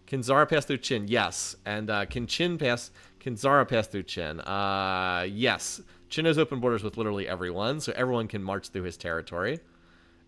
Can Zara pass through Chin? Yes. And can Zara pass through Chin? Yes. Chin has open borders with literally everyone, so everyone can march through his territory.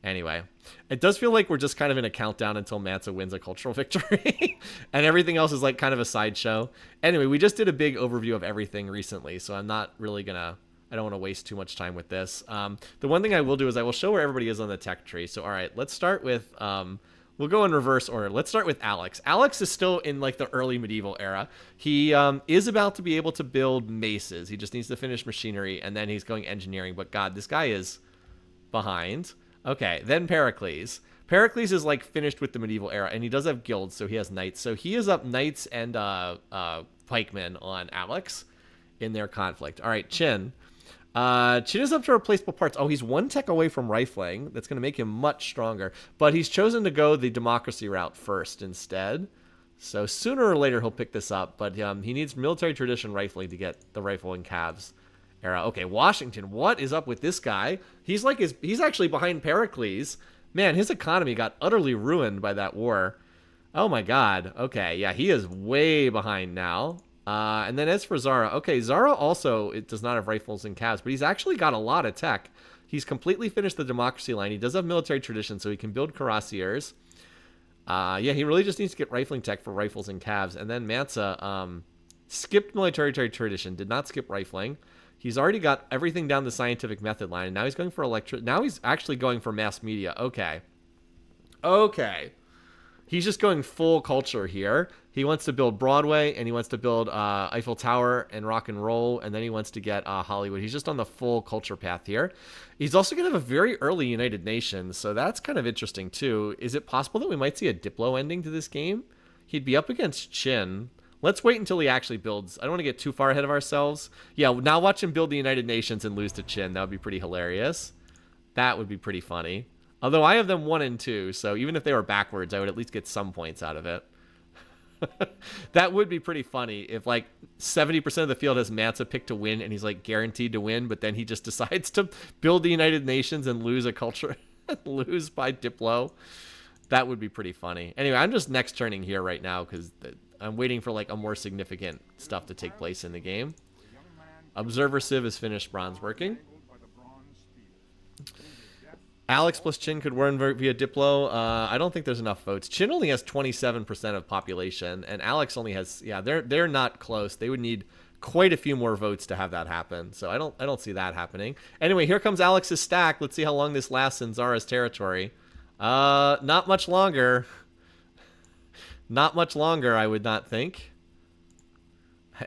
Anyway, it does feel like we're just kind of in a countdown until Mansa wins a cultural victory. And everything else is like kind of a sideshow. Anyway, we just did a big overview of everything recently, so I'm not really going to... I don't want to waste too much time with this. The one thing I will do is I will show where everybody is on the tech tree. So, all right, let's start with... we'll go in reverse order. Let's start with Alex. Alex is still in like the early medieval era. He is about to be able to build maces. He just needs to finish machinery, and then he's going engineering. But God, this guy is behind. Okay, then Pericles. Pericles is like finished with the medieval era, and he does have guilds, so he has knights. So he is up knights and pikemen on Alex in their conflict. All right, Chin. Chin is up to replaceable parts. Oh, he's 1 tech away from rifling. That's going to make him much stronger. But he's chosen to go the democracy route first instead. So sooner or later he'll pick this up. But he needs military tradition rifling to get the rifle and calves era. Okay, Washington. What is up with this guy? He's actually behind Pericles. Man, his economy got utterly ruined by that war. Oh my God. Okay, yeah, he is way behind now. And then as for Zara, okay, Zara also does not have rifles and calves, but he's actually got a lot of tech. He's completely finished the democracy line. He does have military tradition, so he can build cuirassiers. Yeah, he really just needs to get rifling tech for rifles and calves. And then Mansa skipped military tradition, did not skip rifling. He's already got everything down the scientific method line, and now he's going for now he's actually going for mass media. Okay. Okay. He's just going full culture here. He wants to build Broadway, and he wants to build Eiffel Tower and rock and roll, and then he wants to get Hollywood. He's just on the full culture path here. He's also going to have a very early United Nations, so that's kind of interesting too. Is it possible that we might see a Diplo ending to this game? He'd be up against Chin. Let's wait until he actually builds. I don't want to get too far ahead of ourselves. Yeah, now watch him build the United Nations and lose to Chin. That would be pretty hilarious. That would be pretty funny. Although I have them 1 and 2, so even if they were backwards, I would at least get some points out of it. That would be pretty funny if like 70% of the field has Mansa picked to win, and he's like guaranteed to win, but then he just decides to build the United Nations and lose a culture. Lose by Diplo. That would be pretty funny. Anyway, I'm just next turning here right now because I'm waiting for like a more significant stuff to take place in the game. Observer Civ is finished bronze working. Alex plus Chin could win via Diplo. I don't think there's enough votes. Chin only has 27% of population, and Alex only has, yeah, they're not close. They would need quite a few more votes to have that happen. So I don't see that happening. Anyway, here comes Alex's stack. Let's see how long this lasts in Zara's territory. Not much longer. Not much longer, I would not think.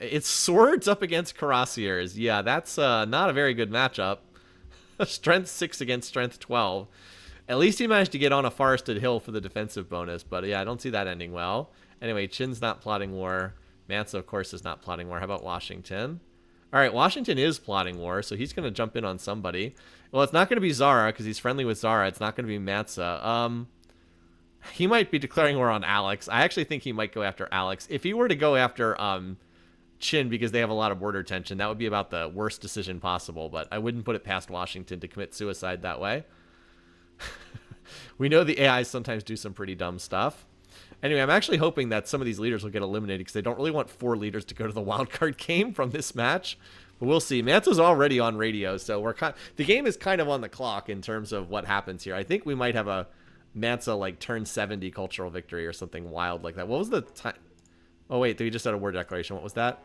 It's swords up against cuirassiers. Yeah, that's not a very good matchup. Strength 6 against strength 12. At least he managed to get on a forested hill for the defensive bonus, but yeah, I don't see that ending well. Anyway, Chin's not plotting war. Mansa, of course, is not plotting war. How about Washington? All right, Washington is plotting war, so he's going to jump in on somebody. Well, it's not going to be Zara because he's friendly with Zara. It's not going to be Mansa. He might be declaring war on Alex. I actually think he might go after Alex. If he were to go after Chin because they have a lot of border tension, that would be about the worst decision possible, but I wouldn't put it past Washington to commit suicide that way. We know the AIs sometimes do some pretty dumb stuff. Anyway, I'm actually hoping that some of these leaders will get eliminated because they don't really want 4 leaders to go to the wildcard game from this match. But we'll see. Mansa's already on radio, so the game is kind of on the clock in terms of what happens here. I think we might have a Mansa like turn 70 cultural victory or something wild like that. What was the time? Oh wait, we just had a war declaration. What was that?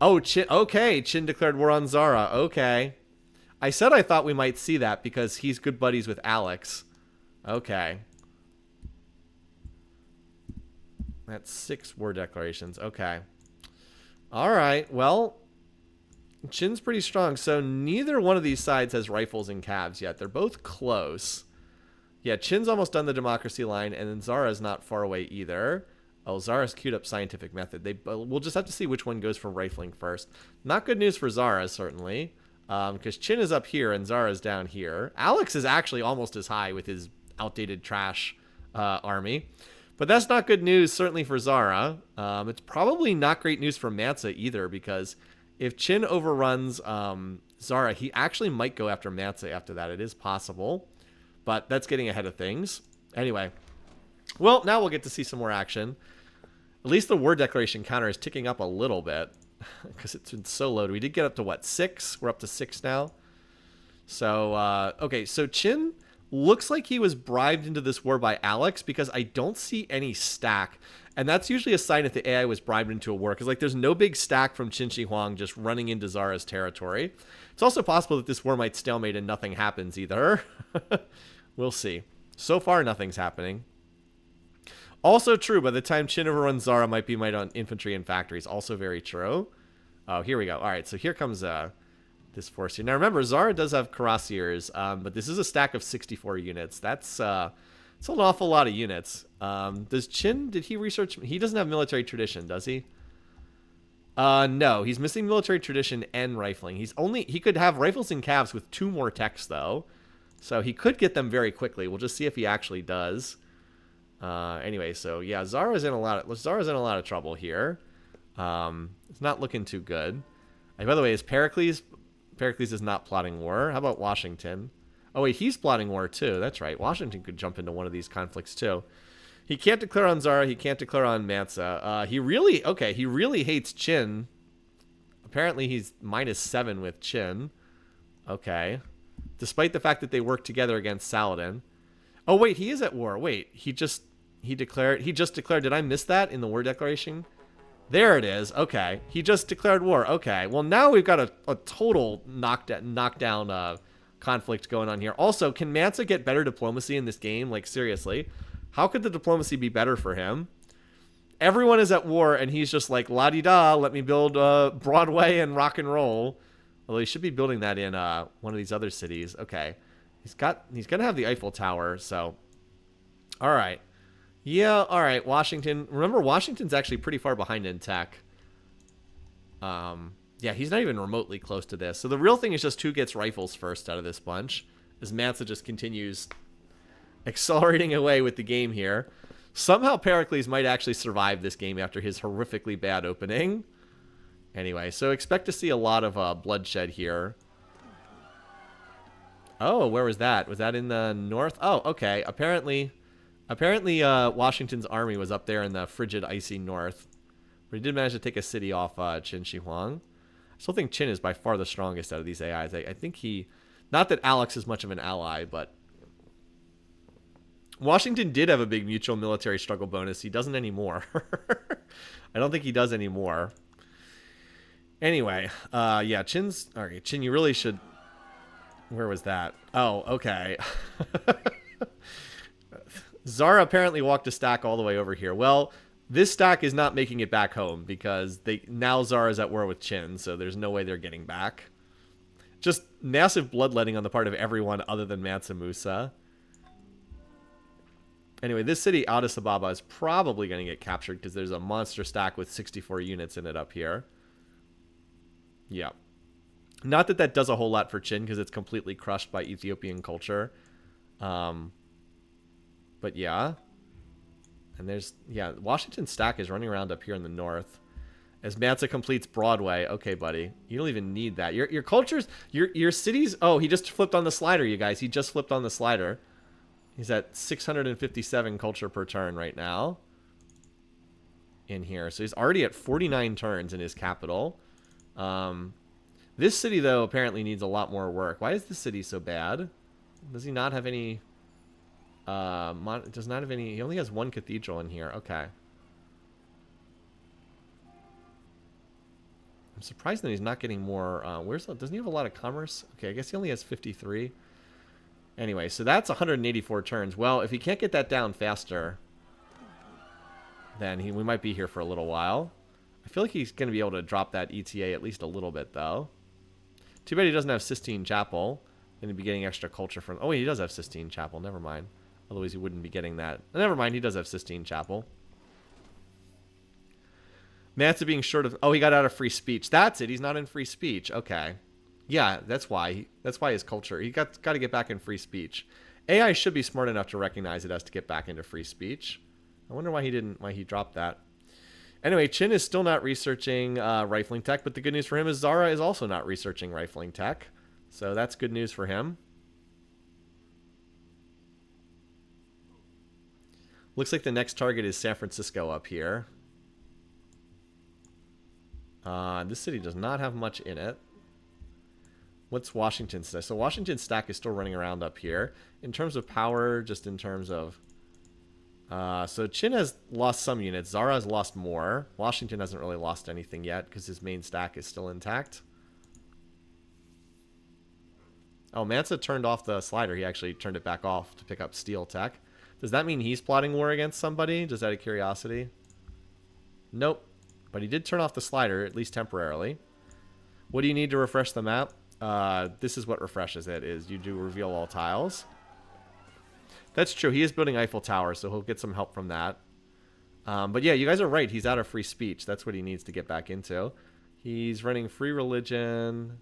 Oh, Chin. Okay, Chin declared war on Zara. Okay. I said I thought we might see that because he's good buddies with Alex. Okay. That's 6 war declarations. Okay. All right. Well, Chin's pretty strong. So neither one of these sides has rifles and calves yet. They're both close. Yeah, Chin's almost done the democracy line, and then Zara's not far away either. Oh, Zara's queued up scientific method. We'll just have to see which one goes for rifling first. Not good news for Zara, certainly, because Chin is up here and Zara's down here. Alex is actually almost as high with his outdated trash army. But that's not good news, certainly for Zara. It's probably not great news for Mansa either, because if Chin overruns Zara, he actually might go after Mansa after that. It is possible, but that's getting ahead of things. Anyway, well, now we'll get to see some more action. At least the war declaration counter is ticking up a little bit because it's been so low. We did get up to, what, 6? We're up to 6 now. So, okay, so Chin looks like he was bribed into this war by Alex because I don't see any stack. And that's usually a sign if the AI was bribed into a war, because like there's no big stack from Qin Shi Huang just running into Zara's territory. It's also possible that this war might stalemate and nothing happens either. We'll see. So far, nothing's happening. Also true, by the time Qin overruns Zara, might be might on infantry and factories. Also very true. Oh, here we go. All right, so here comes this force here. Now remember, Zara does have cuirassiers, but this is a stack of 64 units. That's it's an awful lot of units. Does Qin, did he research? He doesn't have military tradition, does he? No, he's missing military tradition and rifling. He could have rifles and calves with 2 more techs though. So he could get them very quickly. We'll just see if he actually does. Anyway, so yeah, Zara's in a lot of trouble here. It's not looking too good. And by the way, is Pericles is not plotting war. How about Washington? Oh wait, he's plotting war too. That's right. Washington could jump into one of these conflicts too. He can't declare on Zara. He can't declare on Mansa. He really hates Qin. Apparently he's -7 with Qin. Okay. Despite the fact that they work together against Saladin. Oh wait, he is at war. Wait, he just declared. Did I miss that in the war declaration? There it is. Okay. He just declared war. Okay. Well, now we've got a total knockdown conflict going on here. Also, can Mansa get better diplomacy in this game? Like, seriously. How could the diplomacy be better for him? Everyone is at war, and he's just like, la-di-da, let me build Broadway and rock and roll. Although he should be building that in one of these other cities. Okay. He's going to have the Eiffel Tower, so. All right. Yeah, all right, Washington. Remember, Washington's actually pretty far behind in tech. Yeah, he's not even remotely close to this. So the real thing is just who gets rifles first out of this bunch, as Mansa just continues accelerating away with the game here. Somehow Pericles might actually survive this game after his horrifically bad opening. Anyway, so expect to see a lot of bloodshed here. Oh, where was that? Was that in the north? Oh, okay. Apparently, Washington's army was up there in the frigid, icy north. But he did manage to take a city off Qin Shi Huang. I still think Qin is by far the strongest out of these AIs. I think he... Not that Alex is much of an ally, but... Washington did have a big mutual military struggle bonus. He doesn't anymore. I don't think he does anymore. Anyway, yeah, Qin's... Okay, Qin, you really should... Where was that? Oh, okay. Zara apparently walked a stack all the way over here. Well, this stack is not making it back home because now Zara's at war with Qin, so there's no way they're getting back. Just massive bloodletting on the part of everyone other than Mansa Musa. Anyway, this city, Addis Ababa, is probably going to get captured because there's a monster stack with 64 units in it up here. Yeah. Not that that does a whole lot for Qin because it's completely crushed by Ethiopian culture. But yeah. And there's, yeah, Washington stack is running around up here in the north. As Mansa completes Broadway. Okay, buddy. You don't even need that. Your cultures, your cities. Oh, he just flipped on the slider, you guys. He just flipped on the slider. He's at 657 culture per turn right now. In here. So he's already at 49 turns in his capital. This city, though, apparently needs a lot more work. Why is this city so bad? Does he not have any... does not have any... He only has one cathedral in here. Okay. I'm surprised that he's not getting more... doesn't he have a lot of commerce? Okay, I guess he only has 53. Anyway, so that's 184 turns. Well, if he can't get that down faster, then we might be here for a little while. I feel like he's going to be able to drop that ETA at least a little bit, though. Too bad he doesn't have Sistine Chapel. Then he'd be getting extra culture from... Oh, wait, he does have Sistine Chapel. Never mind. Otherwise, he wouldn't be getting that. Never mind, he does have Sistine Chapel. Mansa being short of... Oh, he got out of free speech. That's it. He's not in free speech. Okay. Yeah, that's why. That's why his culture... He got to get back in free speech. AI should be smart enough to recognize it as to get back into free speech. I wonder why he dropped that. Anyway, Qin is still not researching rifling tech, but the good news for him is Zara is also not researching rifling tech. So that's good news for him. Looks like the next target is San Francisco up here. This city does not have much in it. What's Washington's stack? So Washington's stack is still running around up here. In terms of power, just in terms of... so Qin has lost some units. Zara has lost more. Washington hasn't really lost anything yet because his main stack is still intact. Oh, Mansa turned off the slider. He actually turned it back off to pick up steel tech. Does that mean he's plotting war against somebody? Just out of curiosity? Nope. But he did turn off the slider, at least temporarily. What do you need to refresh the map? This is what refreshes it, is you do reveal all tiles. That's true. He is building Eiffel Tower, so he'll get some help from that. But yeah, you guys are right. He's out of free speech. That's what he needs to get back into. He's running free religion.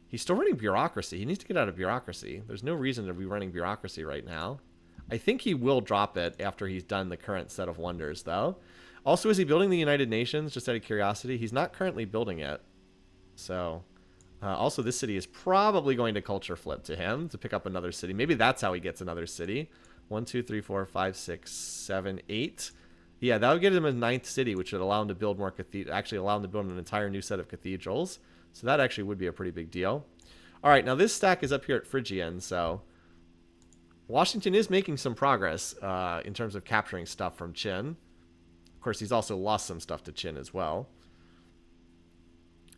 He's still running bureaucracy. He needs to get out of bureaucracy. There's no reason to be running bureaucracy right now. I think he will drop it after he's done the current set of wonders, though. Also, is he building the United Nations? Just out of curiosity. He's not currently building it. So... also, this city is probably going to culture flip to him to pick up another city. Maybe that's how he gets another city. 1, 2, 3, 4, 5, 6, 7, 8. Yeah, that would get him a 9th city, which would allow him to build more cathedrals. Actually, allow him to build an entire new set of cathedrals. So that actually would be a pretty big deal. All right, now this stack is up here at Phrygian, so Washington is making some progress in terms of capturing stuff from Qin. Of course, he's also lost some stuff to Qin as well.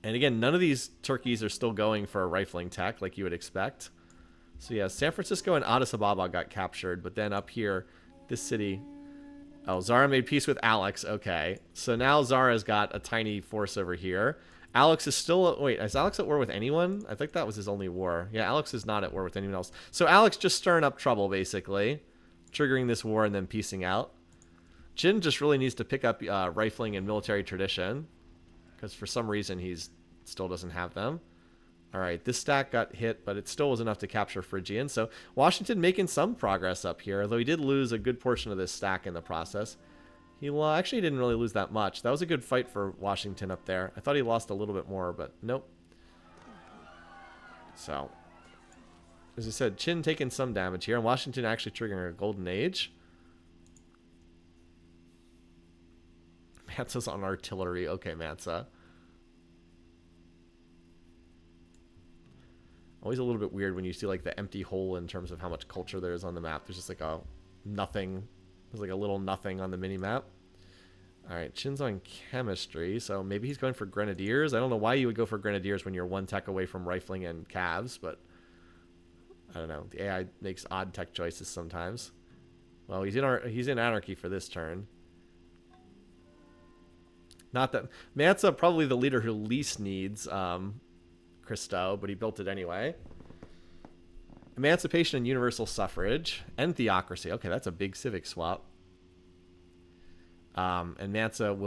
And again, none of these turkeys are still going for a rifling tech like you would expect. So yeah, San Francisco and Addis Ababa got captured, but then up here, this city... Oh, Zara made peace with Alex. Okay. So now Zara's got a tiny force over here. Alex is still... Wait, is Alex at war with anyone? I think that was his only war. Yeah, Alex is not at war with anyone else. So Alex just stirring up trouble, basically. Triggering this war and then peacing out. Qin just really needs to pick up rifling and military tradition. Because for some reason he still doesn't have them. All right, this stack got hit, but it still was enough to capture Phrygian. So Washington making some progress up here, although he did lose a good portion of this stack in the process. He actually didn't really lose that much. That was a good fight for Washington up there. I thought he lost a little bit more, but nope. So as I said, Qin taking some damage here, and Washington actually triggering a golden age. Mansa's on artillery. Okay, Mansa. Always a little bit weird when you see like the empty hole in terms of how much culture there is on the map. There's just like a nothing. There's like a little nothing on the mini map. All right, Qin's on chemistry, so maybe he's going for grenadiers. I don't know why you would go for grenadiers when you're one tech away from rifling and calves, but I don't know. The AI makes odd tech choices sometimes. Well, he's in anarchy for this turn. Not that Mansa probably the leader who least needs Christo, but he built it anyway. Emancipation and universal suffrage and theocracy. Okay, that's a big civic swap. And Mansa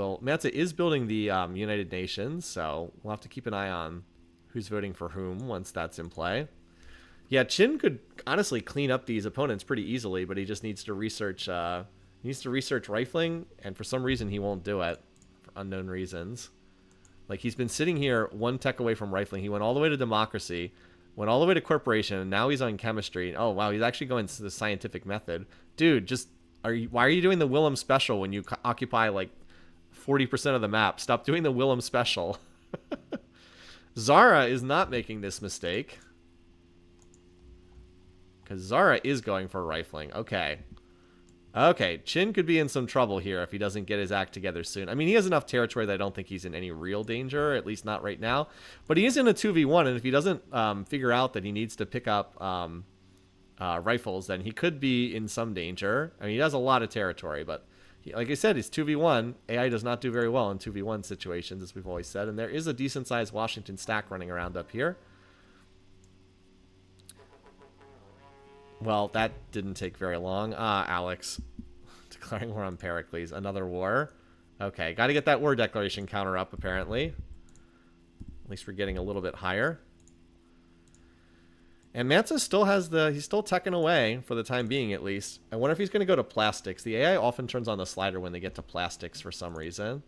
is building the United Nations, so we'll have to keep an eye on who's voting for whom once that's in play. Yeah, Qin could honestly clean up these opponents pretty easily, but he just needs to research rifling, and for some reason he won't do it for unknown reasons. Like, he's been sitting here one tech away from rifling. He went all the way to democracy, went all the way to corporation, and now he's on chemistry. Oh, wow, he's actually going to the scientific method. Dude, just why are you doing the Willem special when you occupy like 40% of the map? Stop doing the Willem special. Zara is not making this mistake, because Zara is going for rifling. Okay. Okay, Qin could be in some trouble here if he doesn't get his act together soon. I mean, he has enough territory that I don't think he's in any real danger, at least not right now. But he is in a 2v1, and if he doesn't figure out that he needs to pick up rifles, then he could be in some danger. I mean, he has a lot of territory, but like I said, he's 2v1. AI does not do very well in 2v1 situations, as we've always said. And there is a decent-sized Washington stack running around up here. Well, that didn't take very long. Alex. Declaring war on Pericles. Another war. Okay, got to get that war declaration counter up, apparently. At least we're getting a little bit higher. And Mansa still has he's still teching away for the time being, at least. I wonder if he's going to go to plastics. The AI often turns on the slider when they get to plastics for some reason.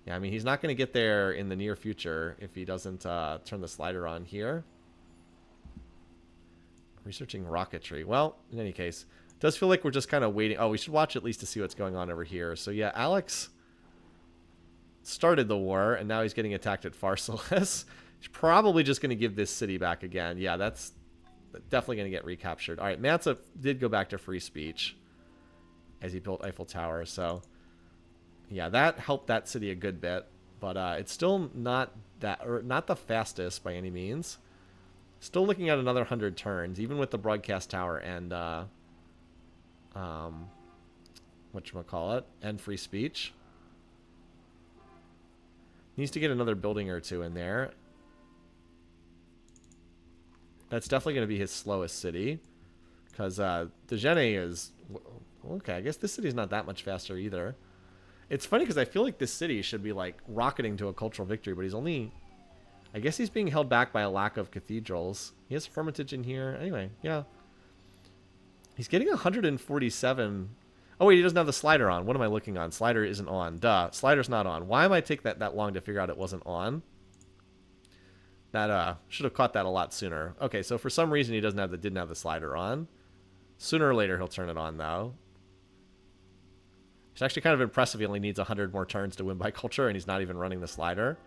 Yeah, I mean, he's not going to get there in the near future if he doesn't turn the slider on here. Researching rocketry. Well, in any case, it does feel like we're just kind of waiting. Oh, we should watch at least to see what's going on over here. So yeah, Alex started the war, and now he's getting attacked at Pharsalus. He's probably just going to give this city back again. Yeah, that's definitely going to get recaptured. All right, Mansa did go back to free speech as he built Eiffel Tower. So yeah, that helped that city a good bit, but it's still not the fastest by any means. Still looking at another 100 turns, even with the broadcast tower and whatchamacallit, and free speech. Needs to get another building or two in there. That's definitely going to be his slowest city, because Dejeuner is okay. I guess this city's not that much faster either. It's funny because I feel like this city should be like rocketing to a cultural victory, but he's only. I guess he's being held back by a lack of cathedrals. He has Hermitage in here. Anyway, yeah. He's getting 147. Oh, wait, he doesn't have the slider on. What am I looking on? Slider isn't on. Duh, slider's not on. Why am I take that long to figure out it wasn't on? That should have caught that a lot sooner. Okay, so for some reason he didn't have the slider on. Sooner or later he'll turn it on, though. It's actually kind of impressive. He only needs 100 more turns to win by culture, and he's not even running the slider.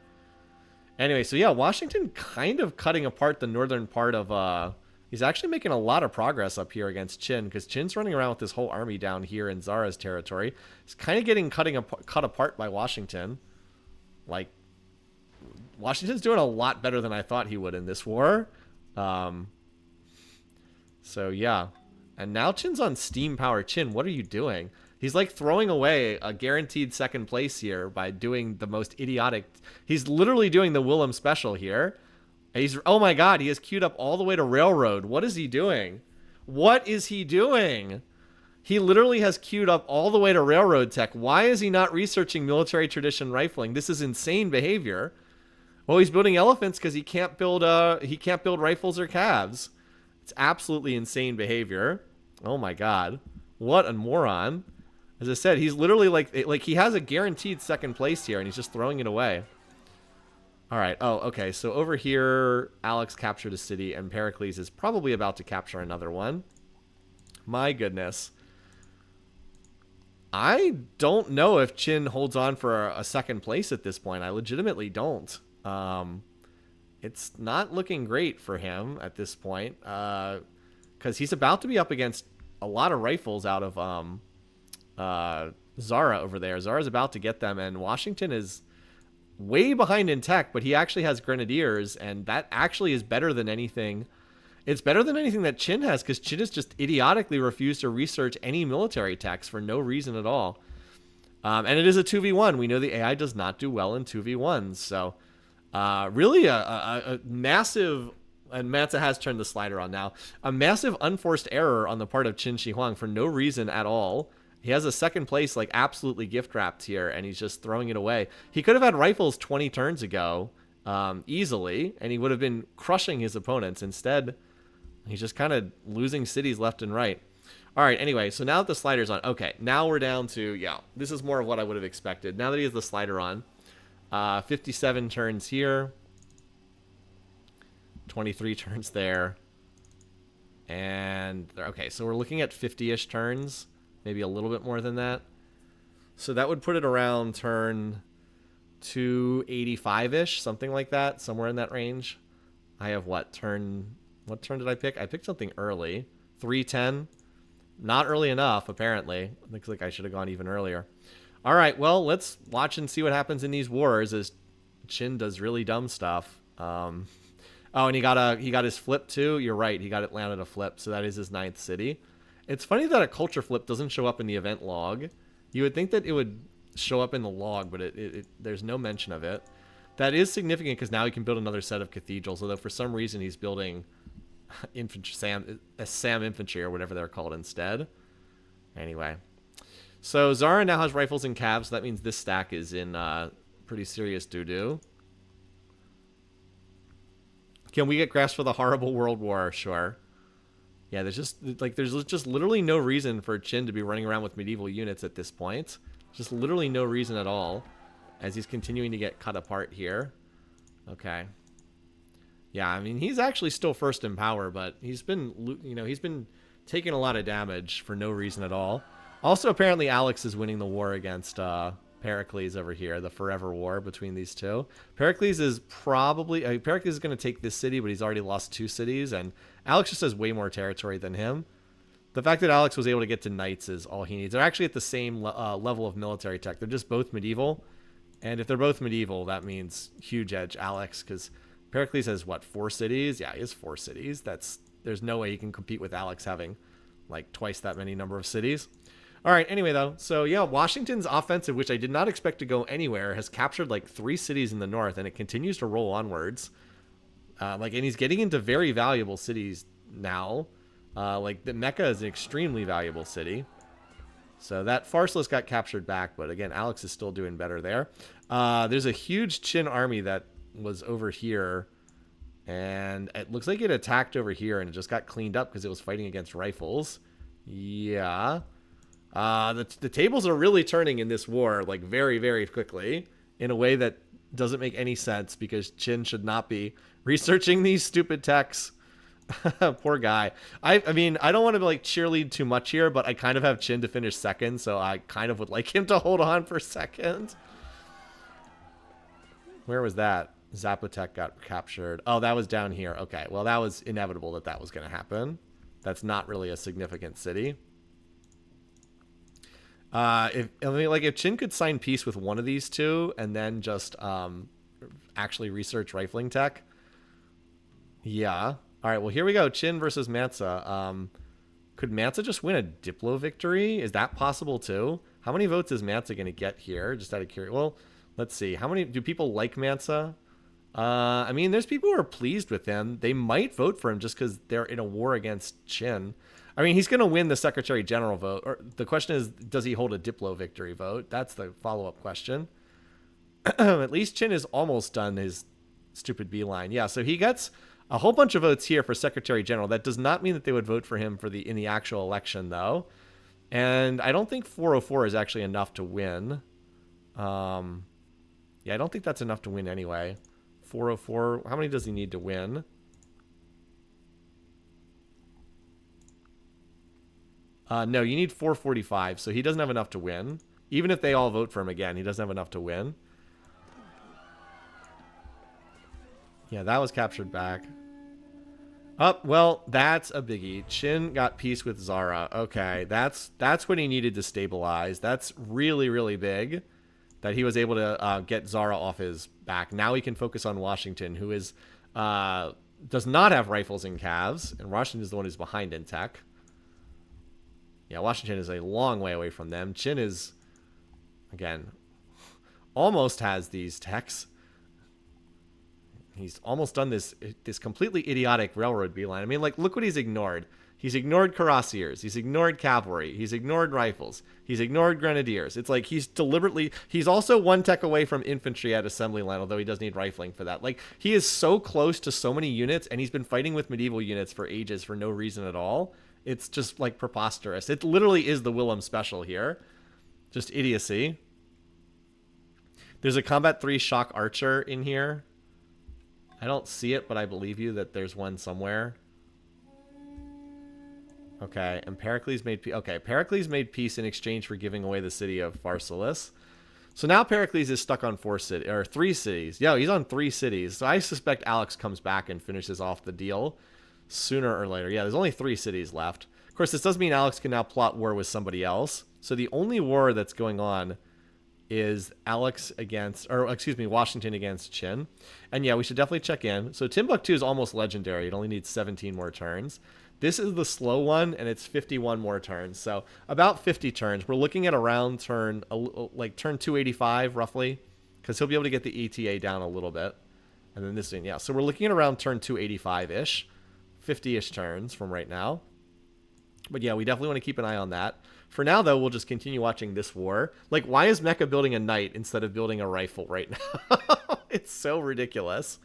Anyway, so yeah, Washington kind of cutting apart the northern part of... he's actually making a lot of progress up here against Qin, because Qin's running around with this whole army down here in Zara's territory. He's kind of getting cut apart by Washington. Like, Washington's doing a lot better than I thought he would in this war. So yeah. And now Qin's on steam power. Qin, what are you doing? He's like throwing away a guaranteed second place here by doing the most idiotic... He's literally doing the Willem special here. Oh my god, he has queued up all the way to railroad. What is he doing? What is he doing? He literally has queued up all the way to railroad tech. Why is he not researching military tradition rifling? This is insane behavior. Well, he's building elephants because he can't build rifles or calves. It's absolutely insane behavior. Oh my god. What a moron. As I said, he's literally like he has a guaranteed second place here, and he's just throwing it away. All right. Oh, okay. So over here, Alex captured a city, and Pericles is probably about to capture another one. My goodness. I don't know if Chin holds on for a second place at this point. I legitimately don't. It's not looking great for him at this point, because he's about to be up against a lot of rifles out of Zara over there. Zara's about to get them, and Washington is way behind in tech, but he actually has grenadiers, and that actually is better than anything. It's better than anything that Chin has, because Chin has just idiotically refused to research any military techs for no reason at all. And it is a 2v1. We know the AI does not do well in 2v1s. So really a massive, and Mansa has turned the slider on now, a massive unforced error on the part of Qin Shi Huang for no reason at all. He has a second place like absolutely gift wrapped here, and he's just throwing it away. He could have had rifles 20 turns ago easily, and he would have been crushing his opponents. Instead, he's just kind of losing cities left and right. All right, anyway, so now that the slider's on, okay, now we're down to, yeah, this is more of what I would have expected. Now that he has the slider on, 57 turns here, 23 turns there, and, okay, so we're looking at 50-ish turns, maybe a little bit more than that. So that would put it around turn 285-ish, something like that, somewhere in that range. I have what turn did I pick? I picked something early, 310. Not early enough, apparently. Looks like I should have gone even earlier. All right, well, let's watch and see what happens in these wars as Qin does really dumb stuff. Oh, and he got his flip too. You're right, he got Atlanta to flip, so that is his 9th city. It's funny that a culture flip doesn't show up in the event log. You would think that it would show up in the log, but there's no mention of it. That is significant because now he can build another set of cathedrals, although for some reason he's building Sam infantry or whatever they're called instead. Anyway, so Zara now has rifles and cavs, so that means this stack is in pretty serious doo-doo. Can we get graphs for the horrible world war? Sure. Yeah, there's just literally no reason for Qin to be running around with medieval units at this point. Just literally no reason at all, as he's continuing to get cut apart here. Okay. Yeah, I mean, he's actually still first in power, but he's been, he's been taking a lot of damage for no reason at all. Also, apparently, Alex is winning the war against Pericles over here, the forever war between these two. Pericles is Pericles is going to take this city, but he's already lost 2 cities, and Alex just has way more territory than him. The fact that Alex was able to get to knights is all he needs. They're actually at the same level of military tech. They're just both medieval, and if they're both medieval, that means huge edge Alex, because Pericles has, what, 4 cities? Yeah, he has 4 cities. There's no way he can compete with Alex having, like, twice that many number of cities. All right, anyway, though, so, yeah, Washington's offensive, which I did not expect to go anywhere, has captured, like, 3 cities in the north, and it continues to roll onwards. And he's getting into very valuable cities now. Like, the Mecca is an extremely valuable city. So that Pharsalus got captured back, but, again, Alex is still doing better there. There's a huge Qin army that was over here, and it looks like it attacked over here and it just got cleaned up because it was fighting against rifles. Yeah. The tables are really turning in this war, like, very, very quickly in a way that doesn't make any sense, because Qin should not be researching these stupid techs. Poor guy. I mean, I don't want to, like, cheerlead too much here, but I kind of have Qin to finish second, so I kind of would like him to hold on for second. Where was that? Zapotec got captured. Oh, that was down here. Okay, well, that was inevitable that was going to happen. That's not really a significant city. If Qin could sign peace with one of these two and then just actually research rifling tech. Yeah. All right, well, here we go. Qin versus Mansa. Could Mansa just win a Diplo victory? Is that possible too? How many votes is Mansa going to get here? Just out of curiosity. Well, let's see. How many do people like Mansa? I mean, there's people who are pleased with him. They might vote for him just because they're in a war against Qin. I mean, he's going to win the Secretary General vote. Or the question is, does he hold a Diplo victory vote? That's the follow-up question. At least Qin is almost done his stupid beeline. Yeah, so he gets a whole bunch of votes here for Secretary General. That does not mean that they would vote for him in the actual election, though. And I don't think 404 is actually enough to win. Yeah, I don't think that's enough to win anyway. 404. How many does he need to win? No, you need 445, so he doesn't have enough to win. Even if they all vote for him again, he doesn't have enough to win. Yeah, that was captured back. Oh, well, that's a biggie. Qin got peace with Zara. Okay, that's what he needed to stabilize. That's really, really big that he was able to get Zara off his back. Now he can focus on Washington, who is does not have rifles and calves, and Washington is the one who's behind in tech. Yeah, Washington is a long way away from them. Qin is, again, almost has these techs. He's almost done this completely idiotic railroad beeline. I mean, like, look what he's ignored. He's ignored cuirassiers. He's ignored cavalry. He's ignored rifles. He's ignored grenadiers. It's like he's deliberately... He's also one tech away from infantry at assembly line, although he does need rifling for that. Like, he is so close to so many units, and he's been fighting with medieval units for ages for no reason at all. It's just, like, preposterous. It literally is the Willem special here. Just idiocy. There's a Combat 3 Shock Archer in here. I don't see it, but I believe you that there's one somewhere. Okay, and Pericles made peace. Okay, Pericles made peace in exchange for giving away the city of Pharsalus. So now Pericles is stuck on 3 cities. Yeah, he's on 3 cities. So I suspect Alex comes back and finishes off the deal sooner or later. Yeah, there's only 3 cities left. Of course, this does mean Alex can now plot war with somebody else. So the only war that's going on is Washington against Qin. And yeah, we should definitely check in. So Timbuktu is almost legendary. It only needs 17 more turns. This is the slow one, and it's 51 more turns. So about 50 turns. We're looking at around turn 285, roughly, because he'll be able to get the ETA down a little bit. And then this thing, yeah. So we're looking at around turn 285-ish, 50-ish turns from right now. But yeah, we definitely want to keep an eye on that. For now, though, we'll just continue watching this war. Like, why is Mecha building a knight instead of building a rifle right now? It's so ridiculous.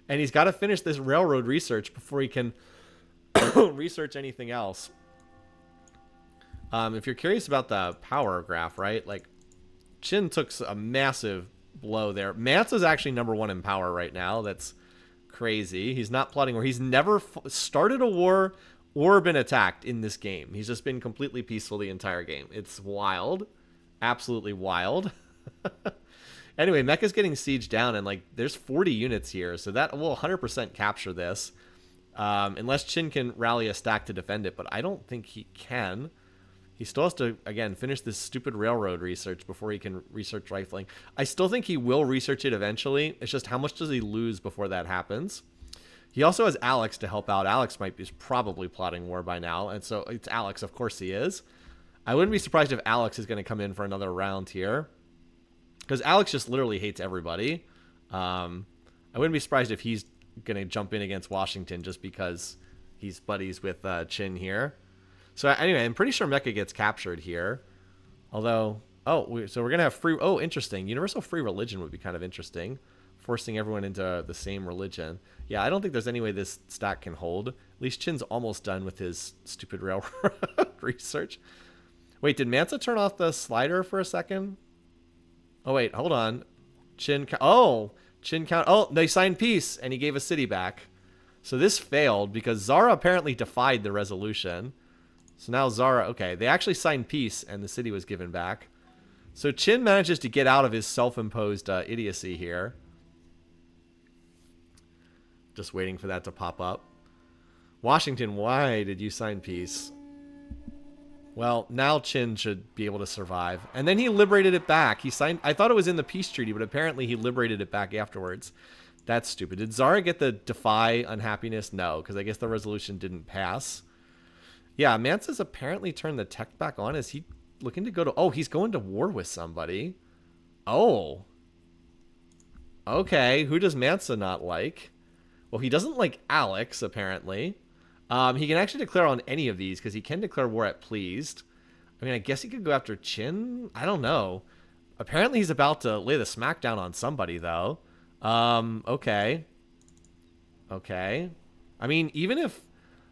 And he's got to finish this railroad research before he can research anything else. If you're curious about the power graph, right? Like, Qin took a massive blow there. Mansa's actually #1 in power right now. That's crazy. He's not plotting war. He's never started a war or been attacked in this game. He's just been completely peaceful the entire game. It's wild. Absolutely wild. Anyway, Mecha's getting sieged down, and like there's 40 units here, so that will 100% capture this. Unless Qin can rally a stack to defend it, but I don't think he can. He still has to, again, finish this stupid railroad research before he can research rifling. I still think he will research it eventually. It's just how much does he lose before that happens? He also has Alex to help out. Alex is probably plotting war by now, and so it's Alex. Of course he is. I wouldn't be surprised if Alex is going to come in for another round here, because Alex just literally hates everybody. I wouldn't be surprised if he's going to jump in against Washington just because he's buddies with Qin here. So anyway, I'm pretty sure Mecha gets captured here. Although, so we're going to have free... Oh, interesting. Universal free religion would be kind of interesting. Forcing everyone into the same religion. Yeah, I don't think there's any way this stack can hold. At least Qin's almost done with his stupid railroad research. Wait, did Mansa turn off the slider for a second? Oh, wait, hold on. Qin count. Oh, they signed peace, and he gave a city back. So this failed because Zara apparently defied the resolution. So now Zara, okay, they actually signed peace, and the city was given back. So Qin manages to get out of his self-imposed idiocy here. Just waiting for that to pop up. Washington, why did you sign peace? Well, now Qin should be able to survive. And then he liberated it back. He signed... I thought it was in the peace treaty, but apparently he liberated it back afterwards. That's stupid. Did Zara get the defy unhappiness? No, because I guess the resolution didn't pass. Yeah, Mansa's apparently turned the tech back on. Is he looking to go to... Oh, he's going to war with somebody. Oh. Okay, who does Mansa not like? Well, he doesn't like Alex, apparently. He can actually declare on any of these, because he can declare war at pleased. I mean, I guess he could go after Qin? I don't know. Apparently he's about to lay the smackdown on somebody, though. Okay. Okay. I mean, even if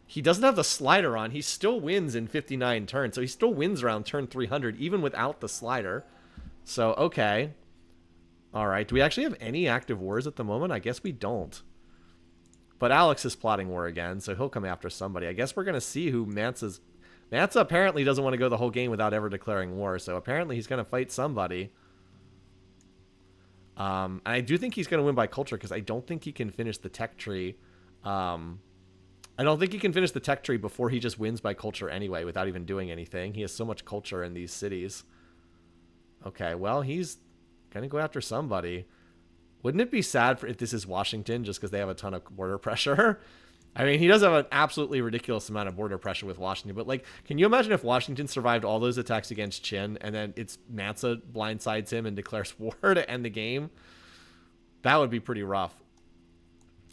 he doesn't have the slider on, he still wins in 59 turns. So he still wins around turn 300, even without the slider. So, okay. All right. Do we actually have any active wars at the moment? I guess we don't. But Alex is plotting war again, so he'll come after somebody. I guess we're going to see who Mansa's... Mansa apparently doesn't want to go the whole game without ever declaring war, so apparently he's going to fight somebody. And I do think he's going to win by culture, because I don't think he can finish the tech tree. I don't think he can finish the tech tree before he just wins by culture anyway, without even doing anything. He has so much culture in these cities. Okay, well, he's going to go after somebody. Wouldn't it be sad if this is Washington, just because they have a ton of border pressure? I mean, he does have an absolutely ridiculous amount of border pressure with Washington, but, like, can you imagine if Washington survived all those attacks against Qin, and then it's Mansa blindsides him and declares war to end the game? That would be pretty rough.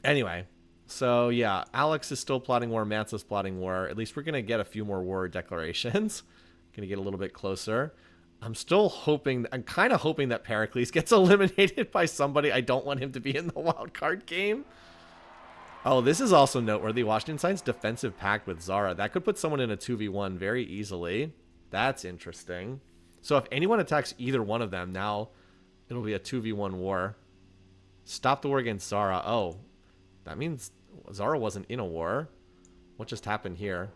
Anyway, so, yeah, Alex is still plotting war, Mansa's plotting war. At least we're going to get a few more war declarations. Going to get a little bit closer. I'm still hoping, I'm kind of hoping that Pericles gets eliminated by somebody. I don't want him to be in the wild card game. Oh, this is also noteworthy. Washington signs defensive pact with Zara. That could put someone in a 2v1 very easily. That's interesting. So if anyone attacks either one of them, now it'll be a 2v1 war. Stop the war against Zara. Oh, that means Zara wasn't in a war. What just happened here?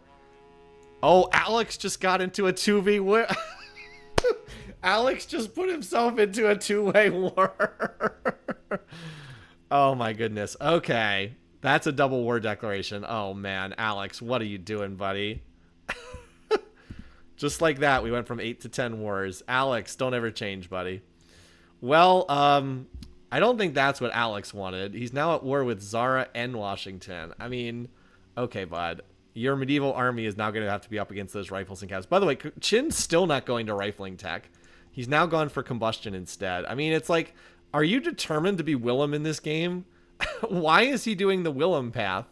Oh, Alex just got into a 2v war. Alex just put himself into a two-way war. Oh my goodness. Okay. That's a double war declaration. Oh man, Alex, what are you doing, buddy? Just like that, we went from 8 to 10 wars. Alex, don't ever change, buddy. Well, I don't think that's what Alex wanted. He's now at war with Zara and Washington. I mean, okay, bud. Your medieval army is now going to have to be up against those rifles and cabs. By the way, Qin's still not going to rifling tech. He's now gone for combustion instead. I mean, it's like, are you determined to be Willem in this game? Why is he doing the Willem path?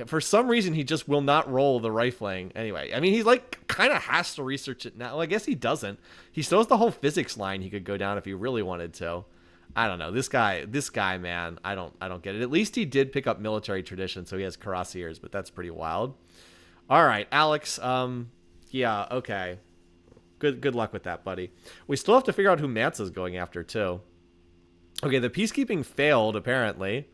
For some reason, he just will not roll the rifling. Anyway, I mean, he like kind of has to research it now. Well, I guess he doesn't. He still has the whole physics line he could go down if he really wanted to. I don't know. This guy, man, I don't get it. At least he did pick up military tradition, so he has cuirassiers, but that's pretty wild. All right, Alex. Yeah, okay. Good luck with that, buddy. We still have to figure out who Mansa's going after too. Okay, the peacekeeping failed apparently.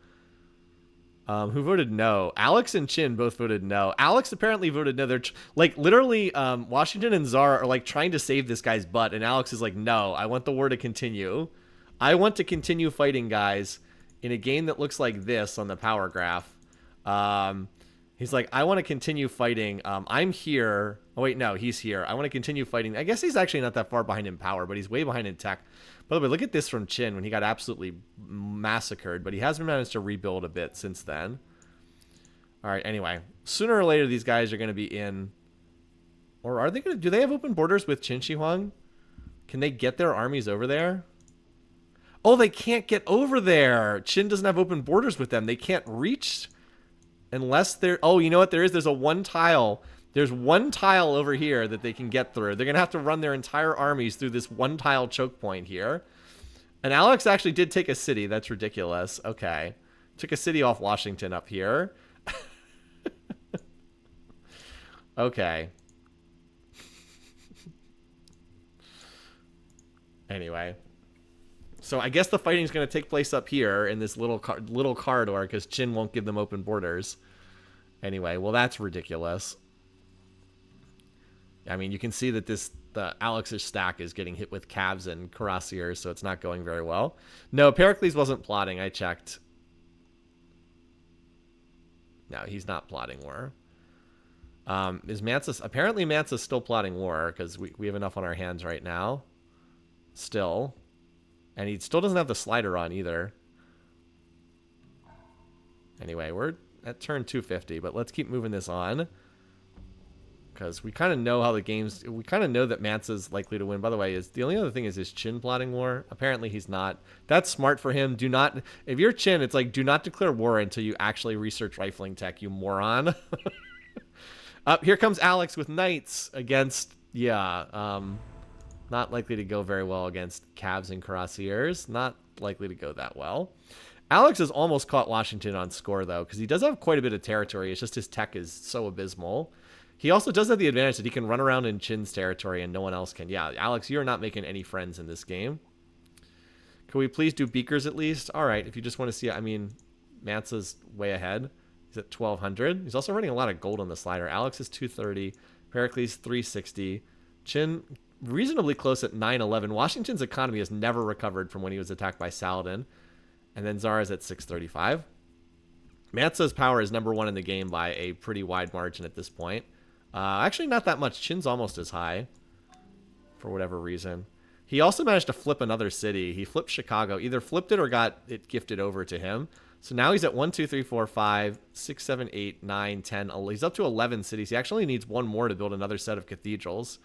Who voted no? Alex and Qin both voted no. Alex apparently voted no. They're like literally Washington and Zara are like trying to save this guy's butt, and Alex is like, no, I want the war to continue. I want to continue fighting, guys, in a game that looks like this on the power graph. He's like, I want to continue fighting. I'm here. Oh, wait, no, he's here. I want to continue fighting. I guess he's actually not that far behind in power, but he's way behind in tech. By the way, look at this from Qin when he got absolutely massacred, but he has managed to rebuild a bit since then. All right, anyway, sooner or later, these guys are going to be in, or are they going to, do they have open borders with Qin Shi Huang? Can they get their armies over there? Oh, they can't get over there. Qin doesn't have open borders with them. They can't reach unless they're... Oh, you know what there is? There's a one tile. There's one tile over here that they can get through. They're going to have to run their entire armies through this one tile choke point here. And Alex actually did take a city. That's ridiculous. Okay. Took a city off Washington up here. Okay. Anyway. So I guess the fighting is going to take place up here in this little corridor because Qin won't give them open borders. Anyway, well, that's ridiculous. I mean, you can see that the Alex's stack is getting hit with calves and cuirassiers, so it's not going very well. No, Pericles wasn't plotting. I checked. No, he's not plotting war. Is Mansa... Apparently Mansa's still plotting war because we have enough on our hands right now. Still. And he still doesn't have the slider on either. Anyway, we're at turn 250, but let's keep moving this on. Because we kind of know how the game's... We kind of know that Mansa's likely to win. By the way, the only other thing is Qin plotting war? Apparently he's not. That's smart for him. Do not... If you're Qin, it's like, do not declare war until you actually research rifling tech, you moron. Here comes Alex with knights against... Yeah, not likely to go very well against calves and cuirassiers. Not likely to go that well. Alex has almost caught Washington on score, though, because he does have quite a bit of territory. It's just his tech is so abysmal. He also does have the advantage that he can run around in Qin's territory and no one else can. Yeah, Alex, you're not making any friends in this game. Can we please do beakers at least? All right, if you just want to see, I mean, Mansa's way ahead. He's at 1,200. He's also running a lot of gold on the slider. Alex is 230. Pericles 360. Chin reasonably close at 911. Washington's economy has never recovered from when he was attacked by Saladin. And then Zara's at 635. Mansa's power is number one in the game by a pretty wide margin at this point. Actually, not that much. Chin's almost as high for whatever reason. He also managed to flip another city. He flipped Chicago. Either flipped it or got it gifted over to him. So now he's at 1, 2, 3, 4, 5, 6, 7, 8, 9, 10. He's up to 11 cities. He actually needs one more to build another set of cathedrals.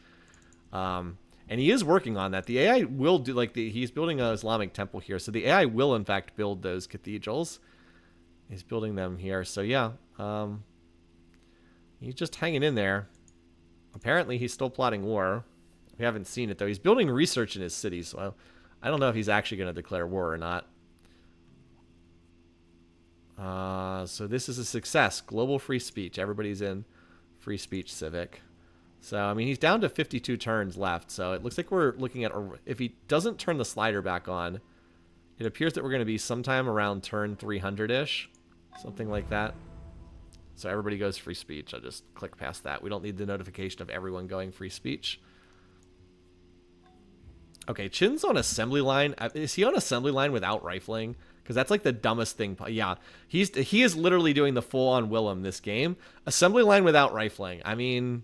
And he is working on that. The AI will do, like, he's building an Islamic temple here. So the AI will, in fact, build those cathedrals. He's building them here. So, yeah. He's just hanging in there. Apparently, he's still plotting war. We haven't seen it, though. He's building research in his city, so I don't know if he's actually going to declare war or not. So this is a success. Global free speech. Everybody's in free speech civic. So, I mean, he's down to 52 turns left, so it looks like we're looking at... If he doesn't turn the slider back on, it appears that we're going to be sometime around turn 300-ish. Something like that. So everybody goes free speech. I'll just click past that. We don't need the notification of everyone going free speech. Okay, Chin's on assembly line. Is he on assembly line without rifling? Because that's like the dumbest thing. Yeah, he is literally doing the full-on Willem this game. Assembly line without rifling. I mean,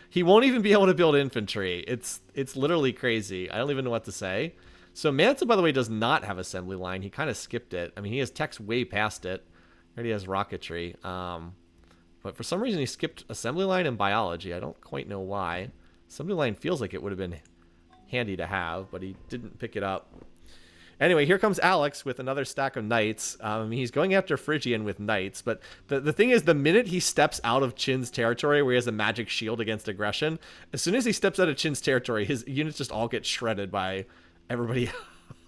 he won't even be able to build infantry. It's literally crazy. I don't even know what to say. So Mansa, by the way, does not have assembly line. He kind of skipped it. I mean, he has techs way past it. He already has rocketry. But for some reason, he skipped assembly line and biology. I don't quite know why. Assembly line feels like it would have been handy to have, but he didn't pick it up. Anyway, here comes Alex with another stack of knights. He's going after Phrygian with knights, but the thing is, the minute he steps out of Chin's territory where he has a magic shield against aggression, as soon as he steps out of Chin's territory, his units just all get shredded by everybody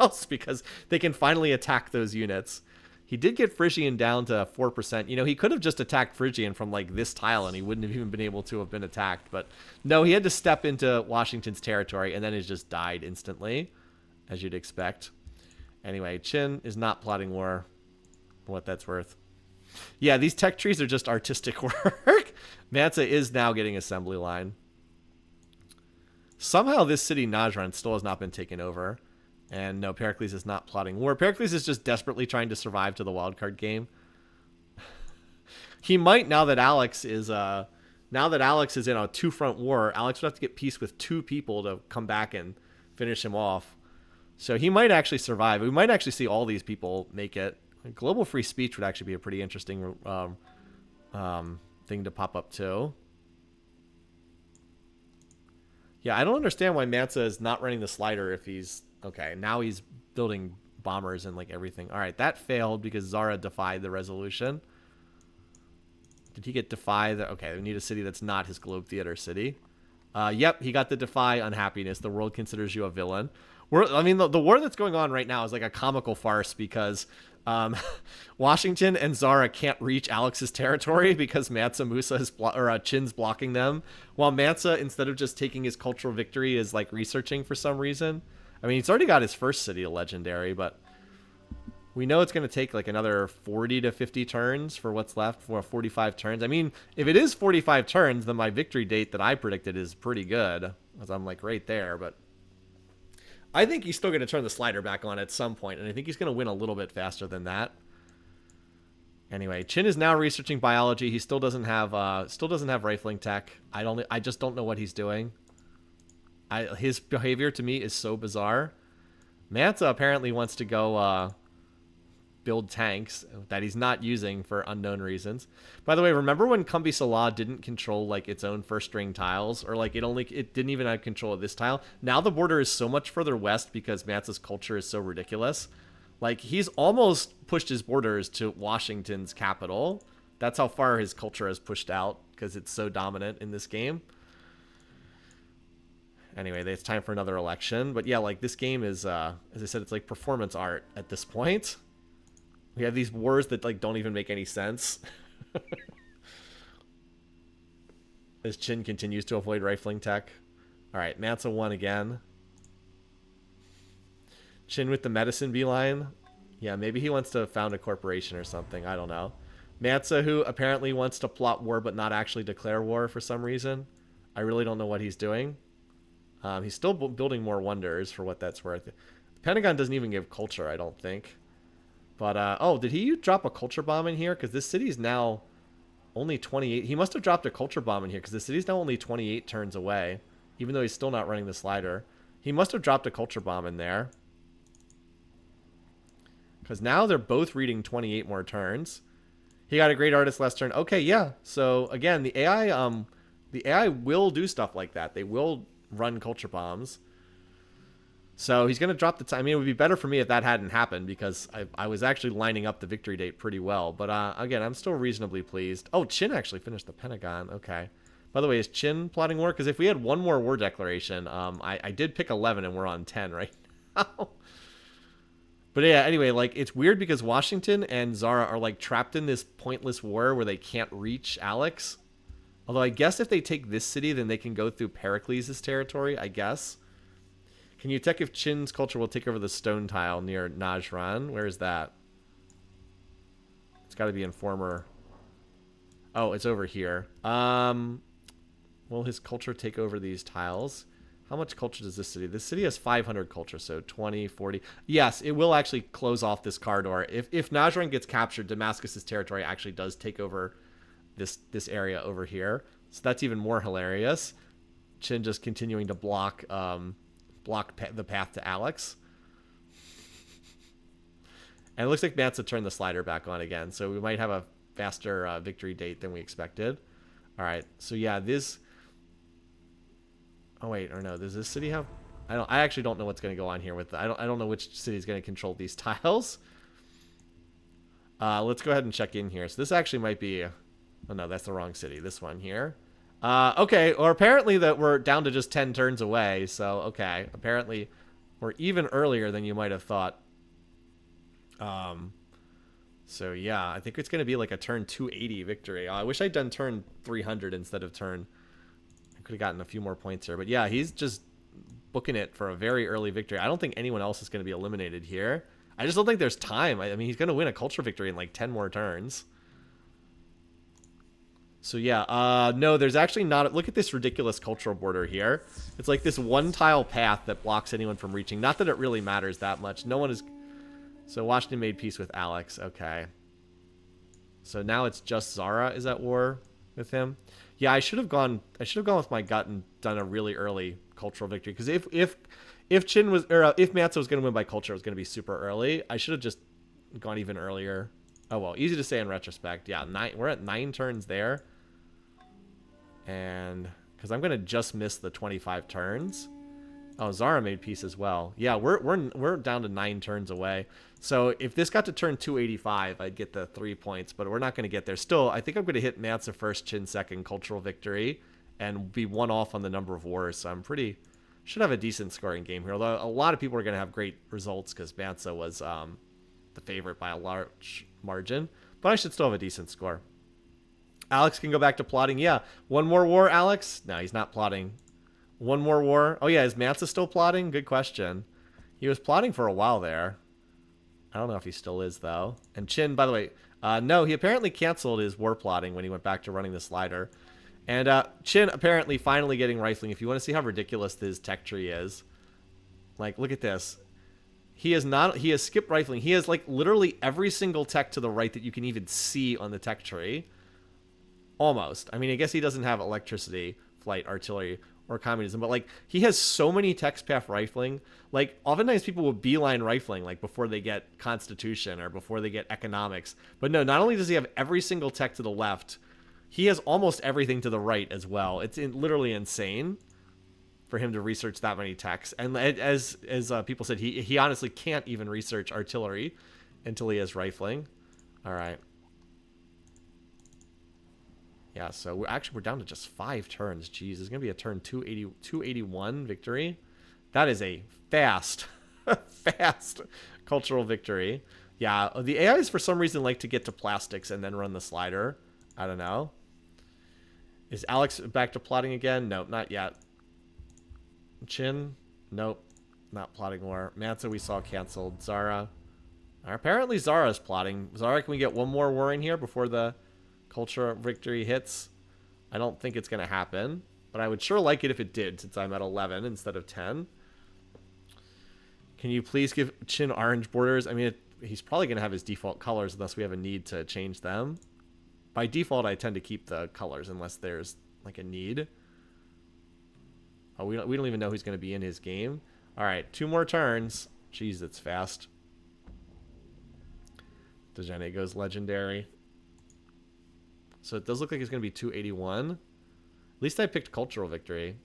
else because they can finally attack those units. He did get Phrygian down to 4%. You know, he could have just attacked Phrygian from, like, this tile, and he wouldn't have even been able to have been attacked. But, no, he had to step into Washington's territory, and then he just died instantly, as you'd expect. Anyway, Chin is not plotting war, for what that's worth. Yeah, these tech trees are just artistic work. Mansa is now getting assembly line. Somehow this city, Najran, still has not been taken over. And no, Pericles is not plotting war. Pericles is just desperately trying to survive to the wildcard game. He might, now that Alex is in a two-front war, Alex would have to get peace with two people to come back and finish him off. So he might actually survive. We might actually see all these people make it. Global free speech would actually be a pretty interesting thing to pop up too. Yeah, I don't understand why Mansa is not running the slider if he's... Okay, now he's building bombers and like everything. All right, that failed because Zara defied the resolution. Did he get defy? Okay, we need a city that's not his Globe Theater city. Yep, he got the defy unhappiness. The world considers you a villain. The war that's going on right now is like a comical farce because Washington and Zara can't reach Alex's territory because Mansa Musa is Chin's blocking them, while Mansa, instead of just taking his cultural victory, is like researching for some reason. I mean, he's already got his first city to legendary, but we know it's going to take like another 40 to 50 turns for what's left for 45 turns. I mean, if it is 45 turns, then my victory date that I predicted is pretty good, because I'm like right there. But I think he's still going to turn the slider back on at some point, and I think he's going to win a little bit faster than that. Anyway, Chin is now researching biology. He still doesn't have rifling tech. I just don't know what he's doing. His behavior to me is so bizarre. Mansa apparently wants to go build tanks that he's not using for unknown reasons. By the way, remember when Kumbi Salah didn't control like its own first string tiles, or like it didn't even have control of this tile? Now the border is so much further west because Mansa's culture is so ridiculous. Like, he's almost pushed his borders to Washington's capital. That's how far his culture has pushed out because it's so dominant in this game. Anyway, it's time for another election. But yeah, like, this game is, as I said, it's like performance art at this point. We have these wars that like don't even make any sense. As Chin continues to avoid rifling tech. All right, Mansa won again. Chin with the medicine beeline. Yeah, maybe he wants to found a corporation or something. I don't know. Mansa, who apparently wants to plot war but not actually declare war for some reason. I really don't know what he's doing. He's still building more wonders for what that's worth. The Pentagon doesn't even give culture, I don't think. But, oh, did he drop a culture bomb in here? Because this city's now only 28. He must have dropped a culture bomb in here because the city's now only 28 turns away, even though he's still not running the slider. He must have dropped a culture bomb in there. Because now they're both reading 28 more turns. He got a great artist last turn. Okay, yeah. So, again, the AI will do stuff like that. They will run culture bombs. So he's going to drop the time. I mean, it would be better for me if that hadn't happened because I was actually lining up the victory date pretty well. But again, I'm still reasonably pleased. Oh, Chin actually finished the Pentagon. Okay. By the way, is Chin plotting war? Because if we had one more war declaration, I did pick 11 and we're on 10 right now. But yeah, anyway, like it's weird because Washington and Zara are like trapped in this pointless war where they can't reach Alex. Although I guess if they take this city, then they can go through Pericles' territory, I guess. Can you check if Chin's culture will take over the stone tile near Najran? Where is that? It's got to be in former. Oh, it's over here. Will his culture take over these tiles? How much culture does this city? This city has 500 culture, so 20, 40. Yes, it will actually close off this corridor. If Najran gets captured, Damascus's territory actually does take over this area over here. So that's even more hilarious. Chin just continuing to block the path to Alex. And it looks like Mansa turned the slider back on again, so we might have a faster victory date than we expected. All right, so yeah, this. Oh wait, or no? Does this city have? I actually don't know what's going to go on here with. I don't know which city is going to control these tiles. Let's go ahead and check in here. So this actually might be. Oh no, that's the wrong city. This one here. Okay, or apparently that we're down to just 10 turns away. So okay, apparently we're even earlier than you might have thought. So yeah, I think it's going to be like a turn 280 victory. I wish I'd done turn 300 instead of turn. I could have gotten a few more points here, but yeah, he's just booking it for a very early victory. I don't think anyone else is going to be eliminated here. I just don't think there's time. I mean, he's going to win a culture victory in like 10 more turns. So yeah, no, there's actually not. Look at this ridiculous cultural border here. It's like this one tile path that blocks anyone from reaching. Not that it really matters that much. No one is. So Washington made peace with Alex. Okay. So now it's just Zara is at war with him. Yeah, I should have gone with my gut and done a really early cultural victory. Because if Chin was or if Mansa was going to win by culture, it was going to be super early. I should have just gone even earlier. Oh well, easy to say in retrospect. Yeah, we're at 9 turns there. And because I'm gonna just miss the 25 turns. Oh, Zara made peace as well. Yeah, we're down to 9 turns away. So if this got to turn 285, I'd get the 3 points, but we're not gonna get there. Still, I think I'm gonna hit Mansa first, Chin second, cultural victory, and be one off on the number of wars. So I'm should have a decent scoring game here. Although a lot of people are gonna have great results because Mansa was the favorite by a large margin, but I should still have a decent score. Alex can go back to plotting. Yeah, one more war, Alex? No, he's not plotting. One more war. Oh yeah, is Mansa still plotting? Good question. He was plotting for a while there. I don't know if he still is though. And Chin, by the way, no, he apparently canceled his war plotting when he went back to running the slider. And Chin apparently finally getting rifling. If you want to see how ridiculous his tech tree is, like look at this. He has skipped rifling. He has like literally every single tech to the right that you can even see on the tech tree. Almost. I mean, I guess he doesn't have electricity, flight, artillery, or communism, but like he has so many text path rifling. Like oftentimes people will beeline rifling like before they get constitution or before they get economics. But no, not only does he have every single tech to the left, he has almost everything to the right as well. It's literally insane for him to research that many techs. And as people said, he honestly can't even research artillery until he has rifling. All right. Yeah, so we're down to just 5 turns. Jeez, it's going to be a turn 281 victory. That is a fast cultural victory. Yeah, the AIs for some reason like to get to plastics and then run the slider. I don't know. Is Alex back to plotting again? Nope, not yet. Chin? Nope. not plotting war. Mansa we saw canceled. Zara. Apparently Zara's plotting. Zara, can we get one more war in here before the culture victory hits? I don't think it's going to happen, but I would sure like it if it did, since I'm at 11 instead of 10. Can you please give Chin orange borders? I mean, he's probably going to have his default colors unless we have a need to change them. By default, I tend to keep the colors unless there's like a need. Oh, we don't even know who's going to be in his game. All right, 2 more turns. Jeez, that's fast. Dejene goes legendary. So it does look like it's going to be 281. At least I picked cultural victory.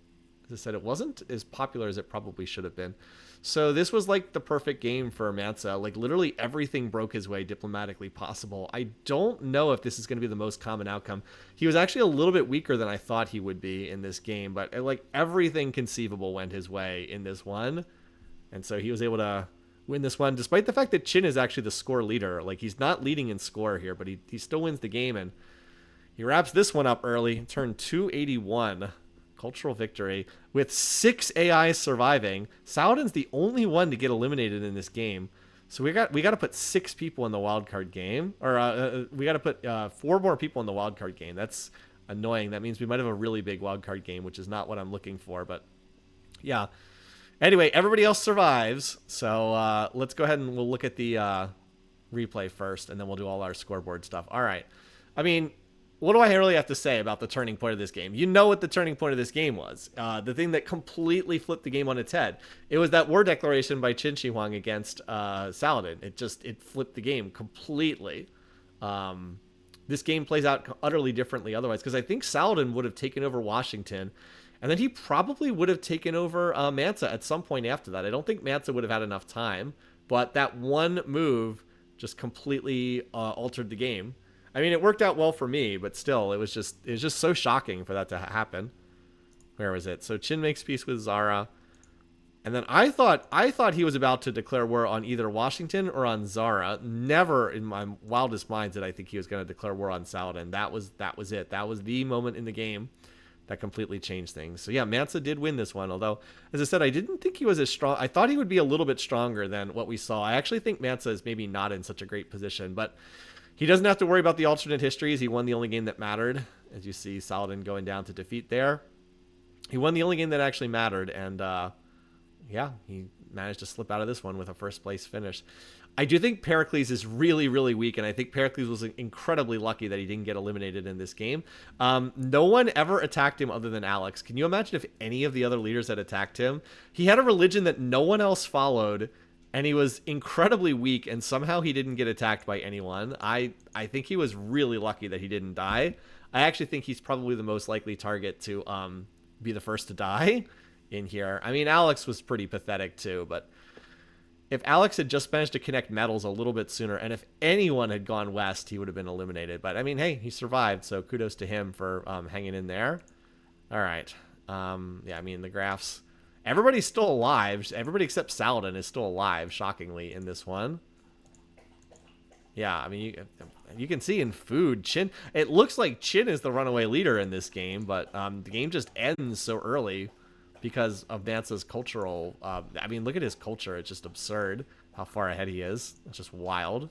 As I said, it wasn't as popular as it probably should have been. So this was like the perfect game for Mansa. Like literally everything broke his way diplomatically possible. I don't know if this is going to be the most common outcome. He was actually a little bit weaker than I thought he would be in this game, but like everything conceivable went his way in this one. And so he was able to win this one, despite the fact that Chin is actually the score leader. Like he's not leading in score here, but he still wins the game, and he wraps this one up early. Turn 281. Cultural victory with 6 AIs surviving. Saladin's the only one to get eliminated in this game. So we got to put 6 people in the wildcard game, or we got to put 4 more people in the wildcard game. That's annoying. That means we might have a really big wildcard game, which is not what I'm looking for. But yeah. Anyway, everybody else survives. So let's go ahead and we'll look at the replay first, and then we'll do all our scoreboard stuff. All right. I mean, what do I really have to say about the turning point of this game? You know what the turning point of this game was. The thing that completely flipped the game on its head. It was that war declaration by Qin Shi Huang against Saladin. It flipped the game completely. This game plays out utterly differently otherwise, because I think Saladin would have taken over Washington, and then he probably would have taken over Mansa at some point after that. I don't think Mansa would have had enough time, but that one move just completely altered the game. I mean, it worked out well for me, but still, it was just so shocking for that to happen. Where was it? So Chin makes peace with Zara, and then I thought he was about to declare war on either Washington or on Zara. Never in my wildest minds did I think he was going to declare war on Saladin. That was it. That was the moment in the game that completely changed things. So yeah, Mansa did win this one. Although, as I said, I didn't think he was as strong. I thought he would be a little bit stronger than what we saw. I actually think Mansa is maybe not in such a great position, but he doesn't have to worry about the alternate histories. He won the only game that mattered. As you see, Saladin going down to defeat there. He won the only game that actually mattered, and yeah, he managed to slip out of this one with a first-place finish. I do think Pericles is really, really weak, and I think Pericles was incredibly lucky that he didn't get eliminated in this game. No one ever attacked him other than Alex. Can you imagine if any of the other leaders had attacked him? He had a religion that no one else followed, and he was incredibly weak, and somehow he didn't get attacked by anyone. I think he was really lucky that he didn't die. I actually think he's probably the most likely target to be the first to die in here. I mean, Alex was pretty pathetic too, but if Alex had just managed to connect metals a little bit sooner, and if anyone had gone west, he would have been eliminated. But I mean, hey, he survived, so kudos to him for hanging in there. All right. Yeah, I mean, the graphs... Everybody's still alive. Everybody except Saladin is still alive, shockingly, in this one. Yeah, I mean, you can see in food, Chin... It looks like Chin is the runaway leader in this game, but the game just ends so early because of Mansa's cultural... I mean, look at his culture. It's just absurd how far ahead he is. It's just wild.